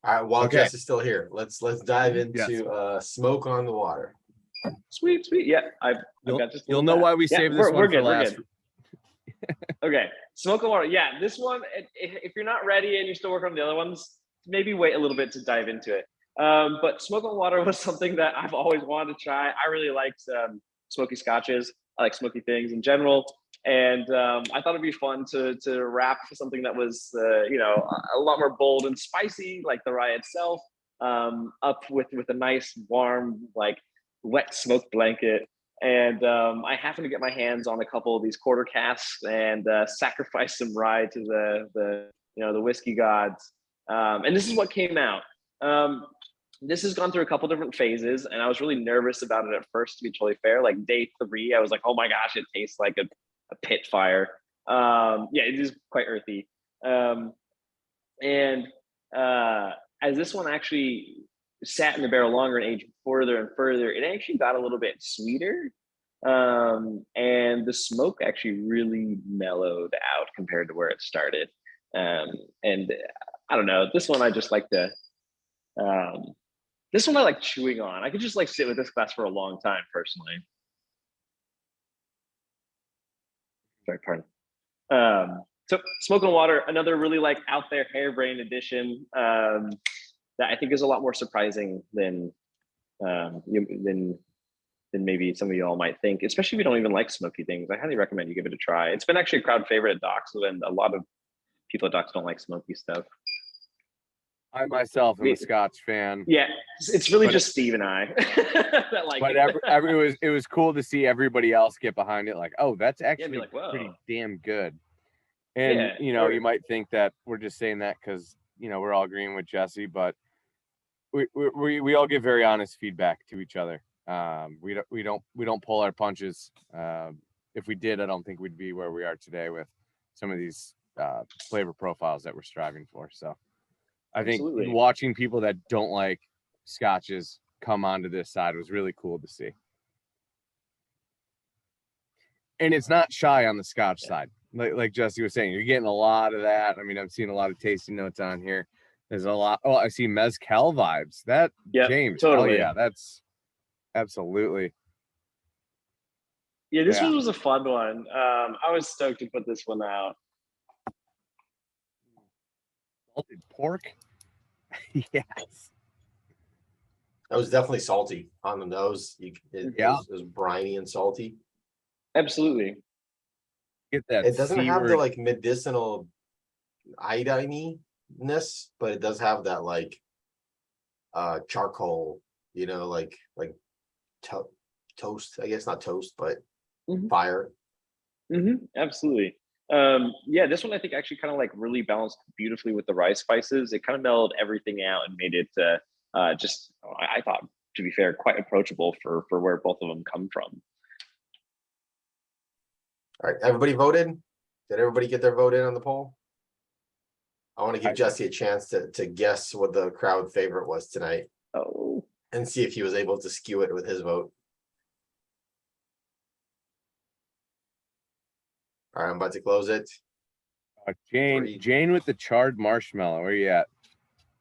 All right, while Okay. Jess is still here, let's dive into smoke on the water. Sweet. Yeah, I've got just. You'll know why we saved this one for last. Okay, smoke on water. Yeah, this one. If you're not ready and you're still working on the other ones, maybe wait a little bit to dive into it. But smoke on water was something that I've always wanted to try. I really liked smoky scotches. I like smoky things in general, and I thought it'd be fun to wrap something that was a lot more bold and spicy, like the rye itself, up with a nice warm like wet smoke blanket. And I happened to get my hands on a couple of these quarter casks and sacrifice some rye to the whiskey gods. And this is what came out. This has gone through a couple different phases, and I was really nervous about it at first, to be totally fair. Like day 3, I was like, oh my gosh, it tastes like a pit fire. Yeah, it is quite earthy. As this one actually sat in the barrel longer and aged further and further, it actually got a little bit sweeter. And the smoke actually really mellowed out compared to where it started. And I don't know, this one I just like to, this one I like chewing on. I could just like sit with this glass for a long time personally. Sorry, pardon. So smoke on water, another really like out there harebrained addition that I think is a lot more surprising than maybe some of you all might think, especially if you don't even like smoky things. I highly recommend you give it a try. It's been actually a crowd favorite at Docs, and a lot of people at Docs don't like smoky stuff. I myself am a Scotch fan. Yeah, it's really just Steve and I that like but it. It was cool to see everybody else get behind it. Like, oh, that's actually like, pretty damn good. And you might think that we're just saying that because we're all agreeing with Jesse, but we all give very honest feedback to each other. We don't pull our punches. If we did, I don't think we'd be where we are today with some of these flavor profiles that we're striving for. So I think watching people that don't like scotches come onto this side was really cool to see. And it's not shy on the Scotch side. Like Jesse was saying, you're getting a lot of that. I mean, I'm seeing a lot of tasting notes on here. There's a lot. Oh, I see mezcal vibes. That James. Totally. Oh yeah, that's absolutely. Yeah, this one was a fun one. I was stoked to put this one out. Salted pork. Yes. That was definitely salty on the nose. It was briny and salty. Absolutely. Get that. It doesn't have the like medicinal iodine-ness, but it does have that like charcoal, like toast. I guess not toast, but fire. Absolutely. Yeah, this one I think actually kind of like really balanced beautifully with the rice spices. It kind of mellowed everything out and made it just, I thought, to be fair, quite approachable for where both of them come from. All right, everybody voted? Did everybody get their vote in on the poll? I want to give Jesse a chance to guess what the crowd favorite was tonight. Oh. And see if he was able to skew it with his vote. All right, I'm about to close it. Jane with the charred marshmallow. Where you at?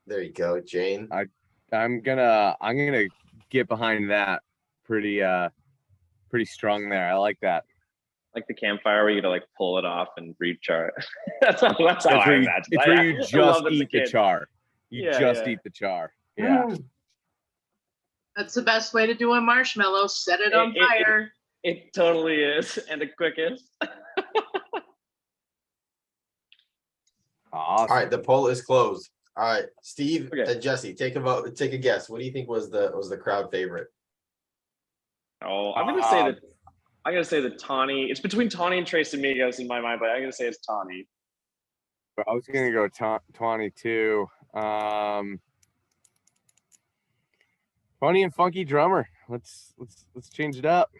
There you go, Jane. I'm gonna get behind that pretty strong there. I like that. Like the campfire where you like pull it off and re-char it. that's how I imagine. It's where you just eat the char. You just eat the char. Yeah. That's the best way to do a marshmallow. Set it on fire. It totally is, and the quickest. Awesome. All right, the poll is closed. All right, Steve Okay. and Jesse, take a vote. Take a guess. What do you think was the crowd favorite? Oh, I'm gonna say the Tawny. It's between Tawny and Tres Amigos in my mind, but I'm gonna say it's Tawny. I was gonna go 22. Funny and funky drummer. Let's change it up.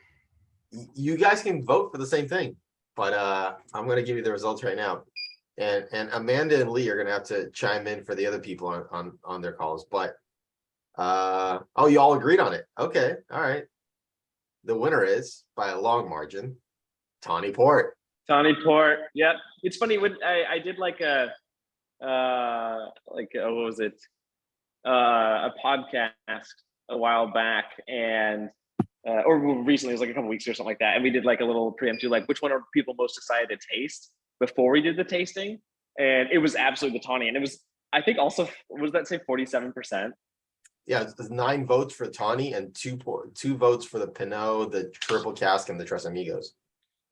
You guys can vote for the same thing, but I'm gonna give you the results right now. And Amanda and Lee are gonna have to chime in for the other people on their calls. But oh, you all agreed on it. Okay, all right. The winner is by a long margin, Tawny Port. Tawny Port. Yep. It's funny when I did like a what was it? A podcast a while back, and or recently, it was like a couple weeks or something like that, and we did like a little preemptive, like which one are people most excited to taste before we did the tasting, and it was absolutely the Tawny, and it was, I think also, was that say 47%? Yeah, it's 9 votes for Tawny and 2 votes for the Pinot, the Triple Cask, and the Tres Amigos.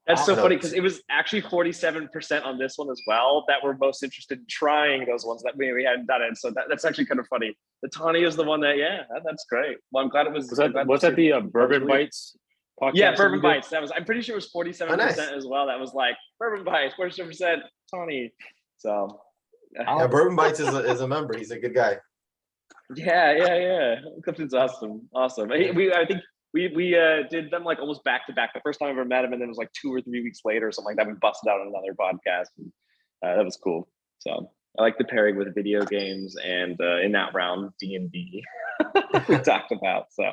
That's so funny because it was actually 47% on this one as well that were most interested in trying those ones that we hadn't done it. So that's actually kind of funny. The Tawny is the one that, that's great. Well, I'm glad it was. Was that the Bourbon Bites podcast? Yeah, Bourbon Bites. I'm pretty sure it was 47% as well. That was like Bourbon Bites, 47% Tawny. So yeah, Bourbon Bites is a member. He's a good guy. Yeah. Clifton's awesome. I think we did them like almost back to back. The first time I ever met him, and then it was like 2 or 3 weeks later or something like that. We busted out another podcast. And, that was cool. So I like the pairing with video games and in that round D&D we talked about. So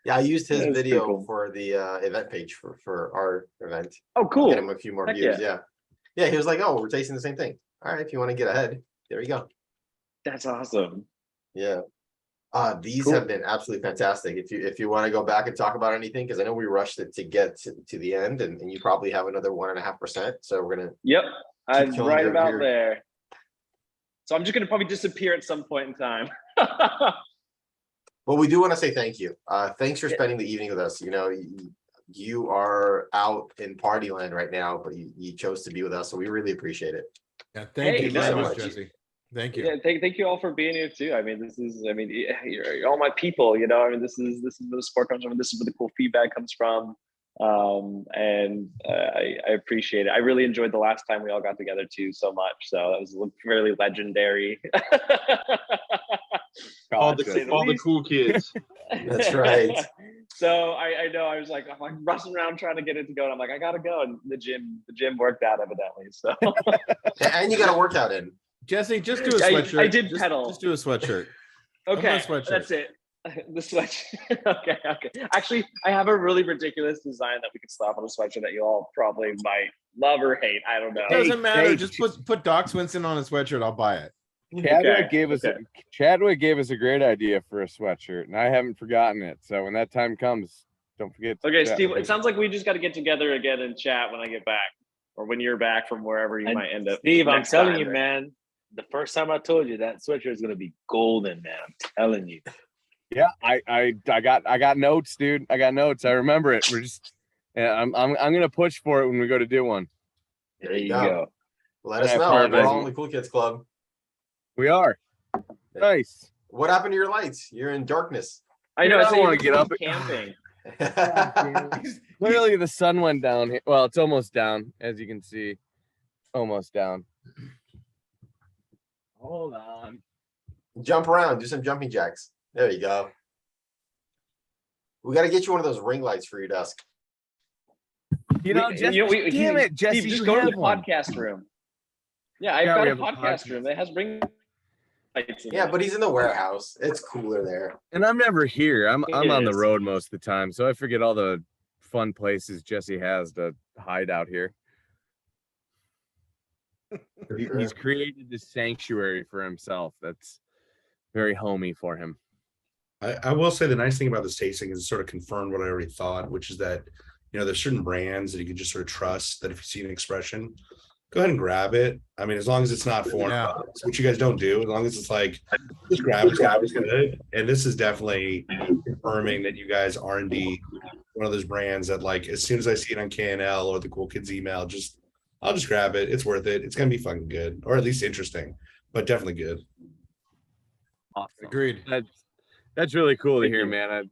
yeah, I used his video cool for the event page for our event. Oh, cool. Get him a few more views. Yeah. He was like, "Oh, we're tasting the same thing. All right, if you want to get ahead, there you go." That's awesome. Yeah. These have been absolutely fantastic. If you want to go back and talk about anything, because I know we rushed it to get to the end, and you probably have another 1.5%. So we're gonna. Yep, I'm right about there. So I'm just gonna probably disappear at some point in time. Well, we do want to say thank you. Thanks for spending the evening with us. You know, you are out in party land right now, but you chose to be with us, so we really appreciate it. Yeah, thank you so much, Jesse. Thank you. Yeah, thank you all for being here too. I mean, you're all my people. You know, I mean, this is where the support comes from. This is where the cool feedback comes from, and I appreciate it. I really enjoyed the last time we all got together too so much. So that was fairly legendary. all the cool kids. That's right. So I know I was like, I'm like rushing around trying to get it to go, and I'm like, I gotta go, and the gym worked out evidently. So and you got a workout in. Jesse, just do a sweatshirt. I did pedal. Just do a sweatshirt. Okay, sweatshirt. That's it. The sweatshirt. Okay. Actually, I have a really ridiculous design that we could slap on a sweatshirt that you all probably might love or hate. I don't know. It doesn't matter. Just put Doc Swinson on a sweatshirt. I'll buy it. Chadwick gave us a great idea for a sweatshirt, and I haven't forgotten it. So when that time comes, don't forget. Okay, Steve. It sounds like we just got to get together again and chat when I get back, or when you're back from wherever you might end up. Steve, I'm telling you, man. The first time I told you that sweatshirt is gonna be golden, man. I'm telling you. Yeah, I got notes, dude. I got notes. I remember it. We're just, I'm gonna push for it when we go to do one. There you go. Let us know. We're all in the Cool Kids Club. We are. Nice. What happened to your lights? You're in darkness. I know. I don't want to get up. Camping. Literally, the sun went down. Well, it's almost down, as you can see. Almost down. Hold on. Jump around. Do some jumping jacks. There you go. We got to get you one of those ring lights for your desk. Damn it, Jesse. Steve, just go to the podcast room. Yeah, I've got a podcast room that has ring lights in it. But he's in the warehouse. It's cooler there. And I'm never here. I'm on the road most of the time, so I forget all the fun places Jesse has to hide out here. He's created this sanctuary for himself that's very homey for him. I will say the nice thing about this tasting is it sort of confirmed what I already thought, which is that, you know, there's certain brands that you can just sort of trust that if you see an expression, go ahead and grab it. I mean, as long as it's not $400, which you guys don't do, as long as it's like, just grab it, it's good. And this is definitely confirming that you guys R&D one of those brands that, like, as soon as I see it on KNL or the Cool Kids email, I'll just grab it. It's worth it. It's gonna be fucking good, or at least interesting, but definitely good. Awesome. Agreed. That's really cool to Thank hear, you. man.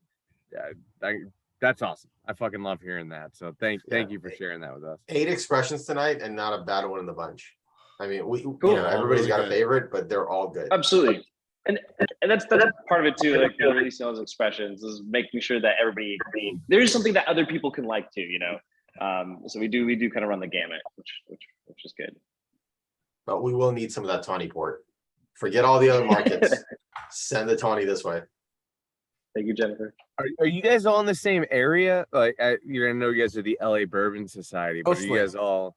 That's awesome. I fucking love hearing that. So thank you for sharing that with us. 8 expressions tonight and not a bad one in the bunch. I mean, Cool. everybody's Really got a good. favorite, but they're all good. Absolutely. And that's part of it too, like releasing all those expressions is making sure that everybody there's something that other people can like too, you know. So we do kind of run the gamut, which is good. But we will need some of that tawny port. Forget all the other markets. Send the tawny this way. Thank you, Jennifer. Are you guys all in the same area? Like, I know you guys are the LA Bourbon Society, but are you guys all?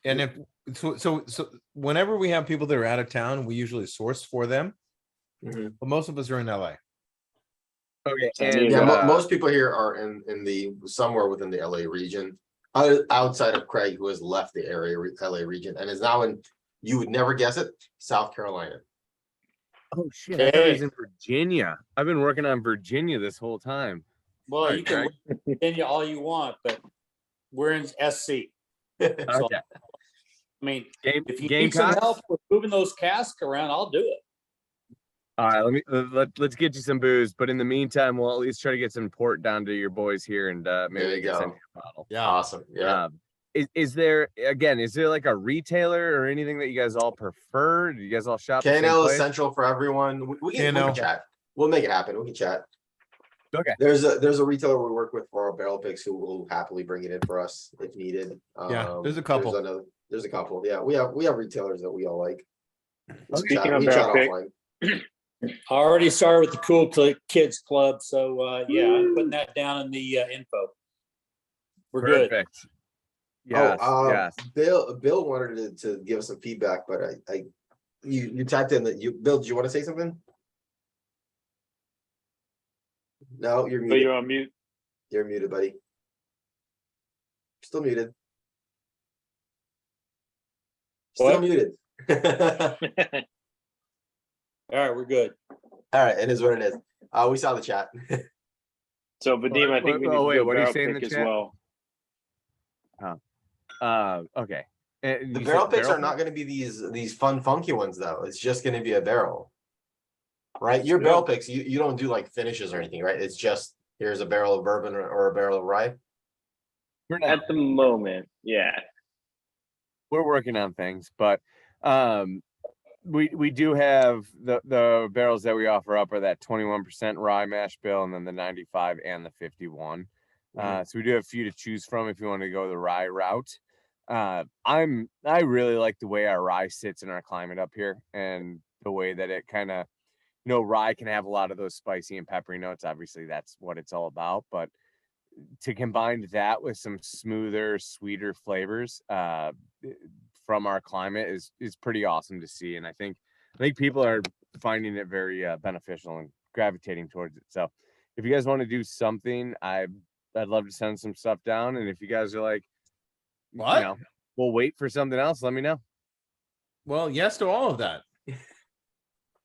And if so whenever we have people that are out of town, we usually source for them. But most of us are in LA. Okay. And most people here are in the somewhere within the LA region, outside of Craig, who has left the LA region and is now in, you would never guess it, South Carolina. Oh shit! I thought he was in Virginia. I've been working on Virginia this whole time. Well, you can Virginia all you want, but we're in SC. So, Okay. I mean, if you Game need some cocks? help with moving those casks around, I'll do it. All right, let's get you some booze, but in the meantime, we'll at least try to get some port down to your boys here, and maybe There they you can send go. you a bottle. Yeah. Awesome. Yeah. Is there like a retailer or anything that you guys all prefer? Do you guys all shop? KNL is central for everyone. We can chat. We'll make it happen. We can chat. Okay. There's a retailer we work with for our barrel picks who will happily bring it in for us if needed. Yeah, there's a couple. There's a couple. Yeah, we have retailers that we all like. Speaking of barrel pick, I already started with the Cool Kids Club, so yeah, I'm putting that down in the info. We're good. Perfect. Yes, yes. Bill wanted to give us some feedback, but you typed in that Bill, do you want to say something? No, you're muted. you're on mute. You're muted, buddy. Still muted. Still muted. All right, we're good. All right, it is what it is. We saw the chat. So Vadim, I think we need to do a what are you barrel saying in pick the as chat? well. Okay. The barrel picks are not going to be these fun, funky ones, though. It's just going to be a barrel, right? Your barrel picks, you don't do like finishes or anything, right? It's just here's a barrel of bourbon or a barrel of rye. At the moment, yeah. We're working on things, but we do have the barrels that we offer up are that 21% rye mash bill, and then the 95 and the 51. So we do have a few to choose from if you want to go the rye route. I really like the way our rye sits in our climate up here, and the way that it kind of, rye can have a lot of those spicy and peppery notes. Obviously, that's what it's all about. But to combine that with some smoother, sweeter flavors from our climate is pretty awesome to see. And I think people are finding it very beneficial and gravitating towards it. So if you guys want to do something, I'd love to send some stuff down. And if you guys are like, what? We'll wait for something else, let me know. Well, yes to all of that.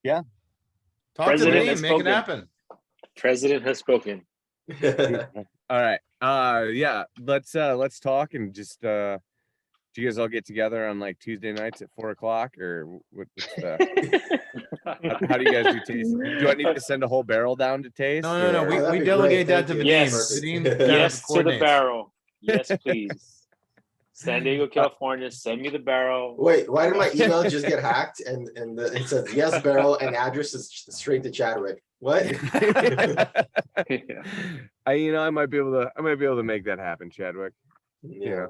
Yeah. Talk President to me, has make it spoken. happen. President has spoken. All right. Yeah, let's talk and just do you guys all get together on like Tuesday nights at 4:00 or how do you guys do taste? Do I need to send a whole barrel down to taste? No. We delegate that to Vadim. Yes. Vadim Yes to the coordinates. barrel. Yes, please. San Diego, California. Send me the barrel. Wait, why did my email just get hacked and it says yes barrel and address is straight to Chadwick? What? I might be able to make that happen, Chadwick. Yeah.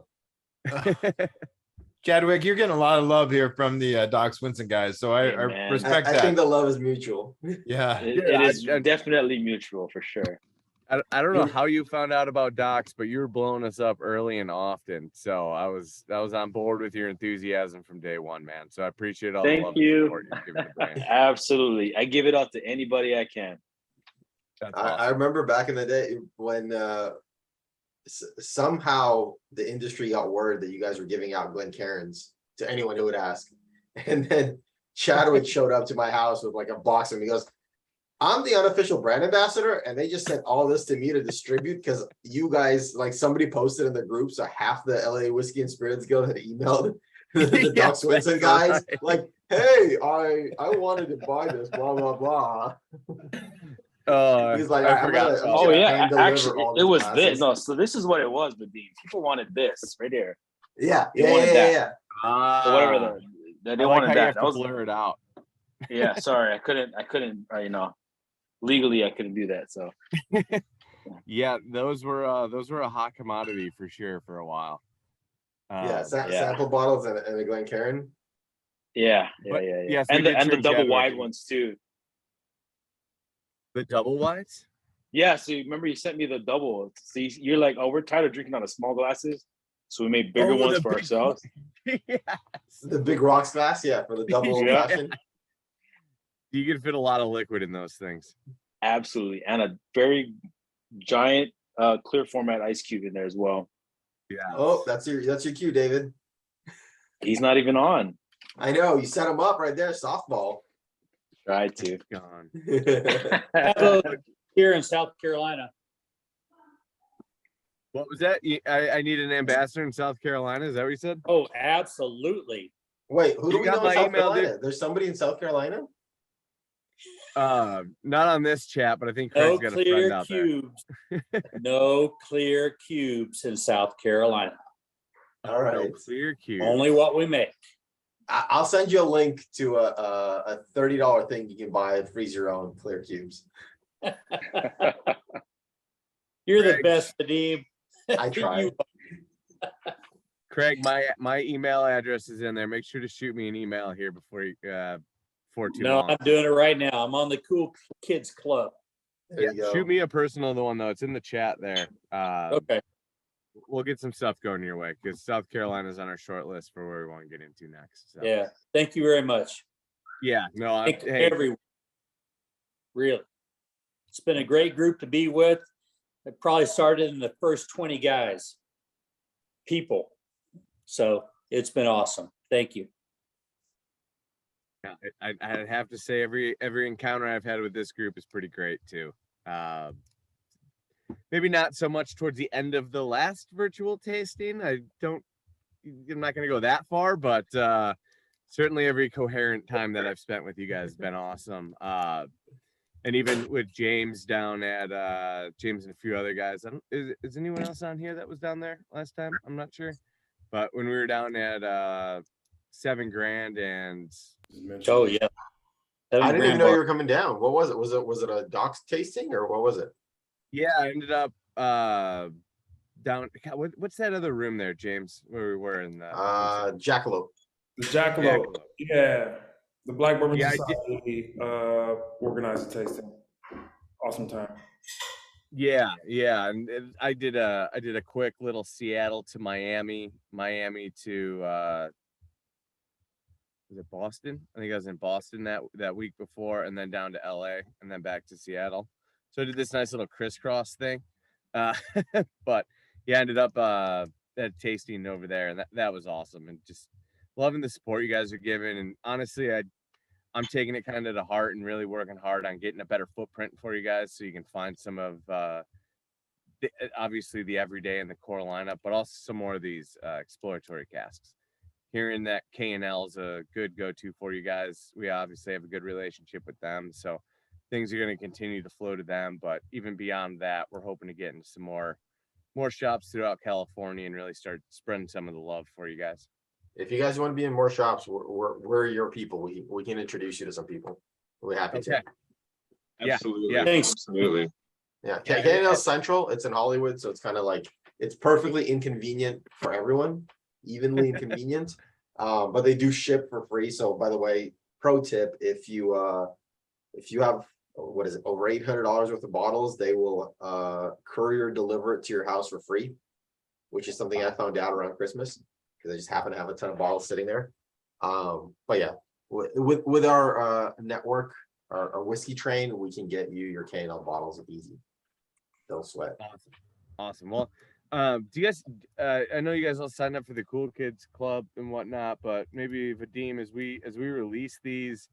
Chadwick, you're getting a lot of love here from the Doc Swinson guys, so I respect that. I think the love is mutual. Yeah, it is definitely mutual for sure. I don't know how you found out about Docs, but you were blowing us up early and often. So I was on board with your enthusiasm from day one, man. So I appreciate all the love and support you're giving the brand. Absolutely. I give it out to anybody I can. That's I remember back in the day when somehow the industry got word that you guys were giving out Glencairns to anyone who would ask. And then Chadwick showed up to my house with like a box and he goes, I'm the unofficial brand ambassador, and they just sent all this to me to distribute because you guys, like somebody posted in the group, so half the LA Whiskey and Spirits Guild had emailed The Yeah, Doc Swinson that's guys, right. like, hey, I wanted to buy this, blah, blah, blah. He's like, I I'm forgot gonna, I'm about Oh gonna that. hand yeah, deliver actually, all it these was this. glasses. No, so this is what it was, Vadim. People wanted this right here. Yeah, They yeah, wanted yeah, that. yeah. Or whatever Ah, they I like wanted how you that. have That to was blur it out. yeah. Sorry, I couldn't. Legally I couldn't do that. So Yeah, those were a hot commodity for sure for a while. Yeah, Yeah. sample bottles and a Glencairn. yeah. But yes, we And did the turn double Chadwick wide in. ones too. The double wides? Yeah. So you remember you sent me the double. See, you're like, oh, we're tired of drinking out of small glasses, so we made bigger ones for ourselves. Yes. The big rocks glass, yeah, for the double old Yeah. fashioned. You can fit a lot of liquid in those things. Absolutely, and a very giant clear format ice cube in there as well. Yeah. Oh, that's your cue, David. He's not even on. I know, you set him up right there, softball. Tried to. Gone. Here in South Carolina. What was that? I need an ambassador in South Carolina. Is that what you said? Oh, absolutely. Wait, who do You we got know in my South email, Carolina? dude? There's somebody in South Carolina? Not on this chat, but I think No Craig's got a friend clear out there. cubes. No clear cubes in South Carolina. All right. No clear cube. Only what we make. I'll send you a link to a $30 thing you can buy and freeze your own clear cubes. You're the best, Vadim. I try. Craig, my email address is in there. Make sure to shoot me an email here before too No, long. I'm doing it right now. I'm on the Cool Kids Club. There you go. Shoot me a personal one though. It's in the chat there. Okay. We'll get some stuff going your way because South Carolina's on our short list for where we want to get into next. So. Yeah. Thank you very much. Yeah. No. Thank Hey, everyone. Really. It's been a great group to be with. It probably started in the first 20 guys, people. So it's been awesome. Thank you. yeah, I'd have to say every encounter I've had with this group is pretty great too. Maybe not so much towards the end of the last virtual tasting. I'm not going to go that far, but certainly every coherent time that I've spent with you guys has been awesome. And even with James down at James and a few other guys. Is anyone else on here that was down there last time? I'm not sure. But when we were down at 7 Grand and Oh yeah. I didn't even know you were coming down. What was it? Was it a Doc's tasting or what was it? yeah, I ended up down. What's that other room there, James? Where we were in the Jackalope. The Jackalope. Yeah. The Black Bourbon Yeah, Society organized a tasting. Awesome time. Yeah, and I did a quick little Seattle to Miami to was it Boston? I think I was in Boston that week before, and then down to LA, and then back to Seattle. So I did this nice little crisscross thing. But yeah, I ended up at tasting over there, and that was awesome, and just loving the support you guys are giving. And honestly, I'm taking it kind of to heart and really working hard on getting a better footprint for you guys, so you can find some of obviously the everyday and the core lineup, but also some more of these exploratory casks. Hearing that K&L is a good go-to for you guys, we obviously have a good relationship with them, so things are going to continue to flow to them. But even beyond that, we're hoping to get into some more shops throughout California and really start spreading some of the love for you guys. If you guys want to be in more shops, we're your people. We can introduce you to some people. We're happy to. Absolutely. Yeah. Thanks. Absolutely. Yeah, K&L Central. It's in Hollywood, so it's kind of like it's perfectly inconvenient for everyone, evenly inconvenient. But they do ship for free. So by the way, pro tip: if you have what is it, over $800 worth of bottles, they will courier deliver it to your house for free, which is something I found out around Christmas because I just happen to have a ton of bottles sitting there. But yeah, with our network, our whiskey train, we can get you your K&L bottles easy. Don't sweat. Awesome. Well, do you guys? I know you guys all signed up for the Cool Kids Club and whatnot, but maybe Vadim, as we release these,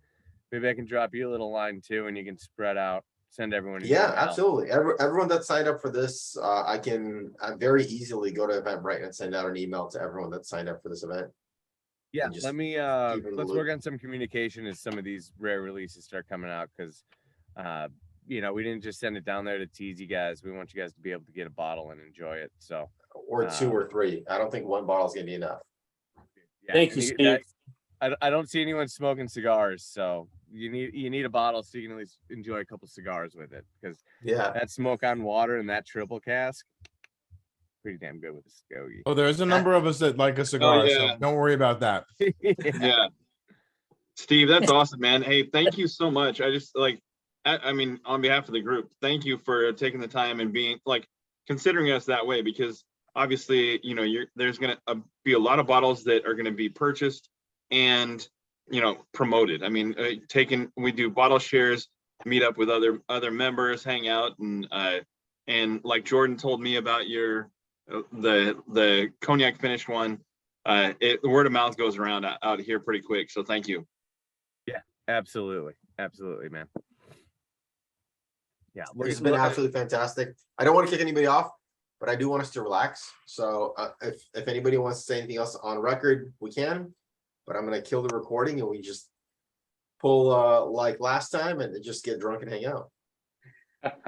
maybe I can drop you a little line too, and you can spread out, send everyone. Yeah, absolutely. Everyone that signed up for this, I can very easily go to Eventbrite and send out an email to everyone that signed up for this event. Yeah, and just let me keep in the let's loop. work on some communication as some of these rare releases start coming out, because you know, we didn't just send it down there to tease you guys. We want you guys to be able to get a bottle and enjoy it. So Or 2 or 3. I don't think 1 bottle is gonna be enough. yeah, Thank and you, Steve. I don't see anyone smoking cigars, so you need a bottle so you can at least enjoy a couple cigars with it, because Yeah, that smoke on water and that triple cask, pretty damn good with a stogie. Oh, there's a number of us that like a cigar, so yeah. don't worry about that. Yeah. Steve, that's awesome, man. Hey, thank you so much. I just like, I mean, on behalf of the group, thank you for taking the time and being like considering us that way, because obviously, you know, there's going to be a lot of bottles that are going to be purchased and, you know, promoted. I mean, we do bottle shares, meet up with other members, hang out, and like Jordan told me about your the cognac finished one. The word of mouth goes around out here pretty quick. So thank you. Yeah, absolutely, man. Yeah, it's been absolutely fantastic. I don't want to kick anybody off, but I do want us to relax. So if anybody wants to say anything else on record, we can. But I'm gonna kill the recording and we just pull like last time and just get drunk and hang out.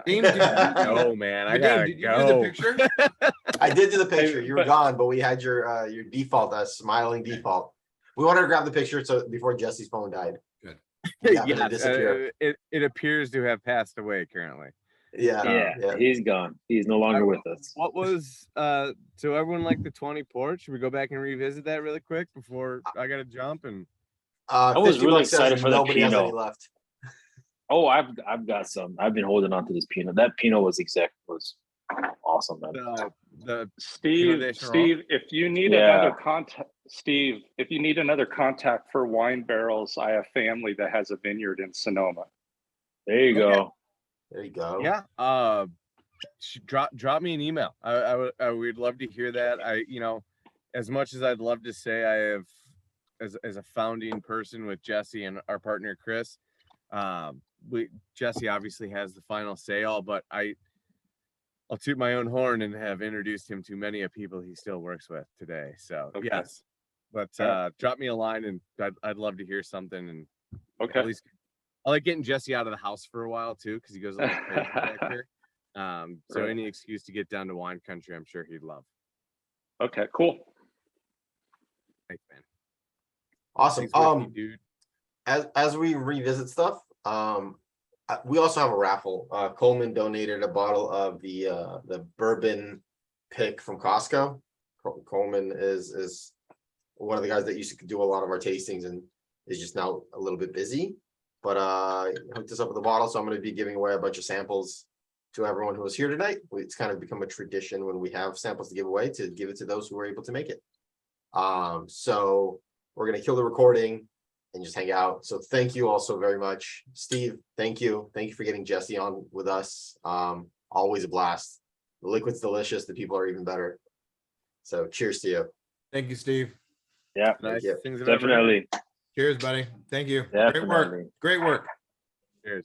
No, man, I gotta did you go. do the picture? I did do the picture. You were gone, but we had your default, smiling default. We wanted to grab the picture so before Jesse's phone died. Good. Yes, it appears to have passed away currently. Yeah, he's gone. He's no longer with us. What was so everyone like the 20 port? Should we go back and revisit that really quick before I gotta jump? And I was really excited for the nobody has any Pinot. left. Oh, I've got some. I've been holding on to this Pinot. That Pinot was awesome, man. Steve, if you need another contact, Steve, if you need another contact for wine barrels, I have family that has a vineyard in Sonoma. There you go. There you go. Yeah. Drop me an email. I would love to hear that. As much as I'd love to say I have as a founding person with Jesse and our partner Chris, Jesse obviously has the final say all, but I'll toot my own horn and have introduced him to many of people he still works with today. So yes, but drop me a line and I'd love to hear something. And at least I like getting Jesse out of the house for a while too, because he goes a little crazy back here. So any excuse to get down to wine country, I'm sure he'd love. Okay, cool. Thanks, man. Awesome. Dude. As we revisit stuff, we also have a raffle. Coleman donated a bottle of the bourbon pick from Costco. Coleman is one of the guys that used to do a lot of our tastings and is just now a little bit busy. But hooked us up with a bottle, so I'm going to be giving away a bunch of samples to everyone who was here tonight. It's kind of become a tradition when we have samples to give away to give it to those who were able to make it. So we're going to kill the recording and just hang out. So thank you all so very much. Steve, thank you. Thank you for getting Jesse on with us. Always a blast. The liquid's delicious. The people are even better. So cheers to you. Thank you, Steve. Yeah, nice. you. Definitely. Cheers, buddy. Thank you. Definitely. Great work. Cheers.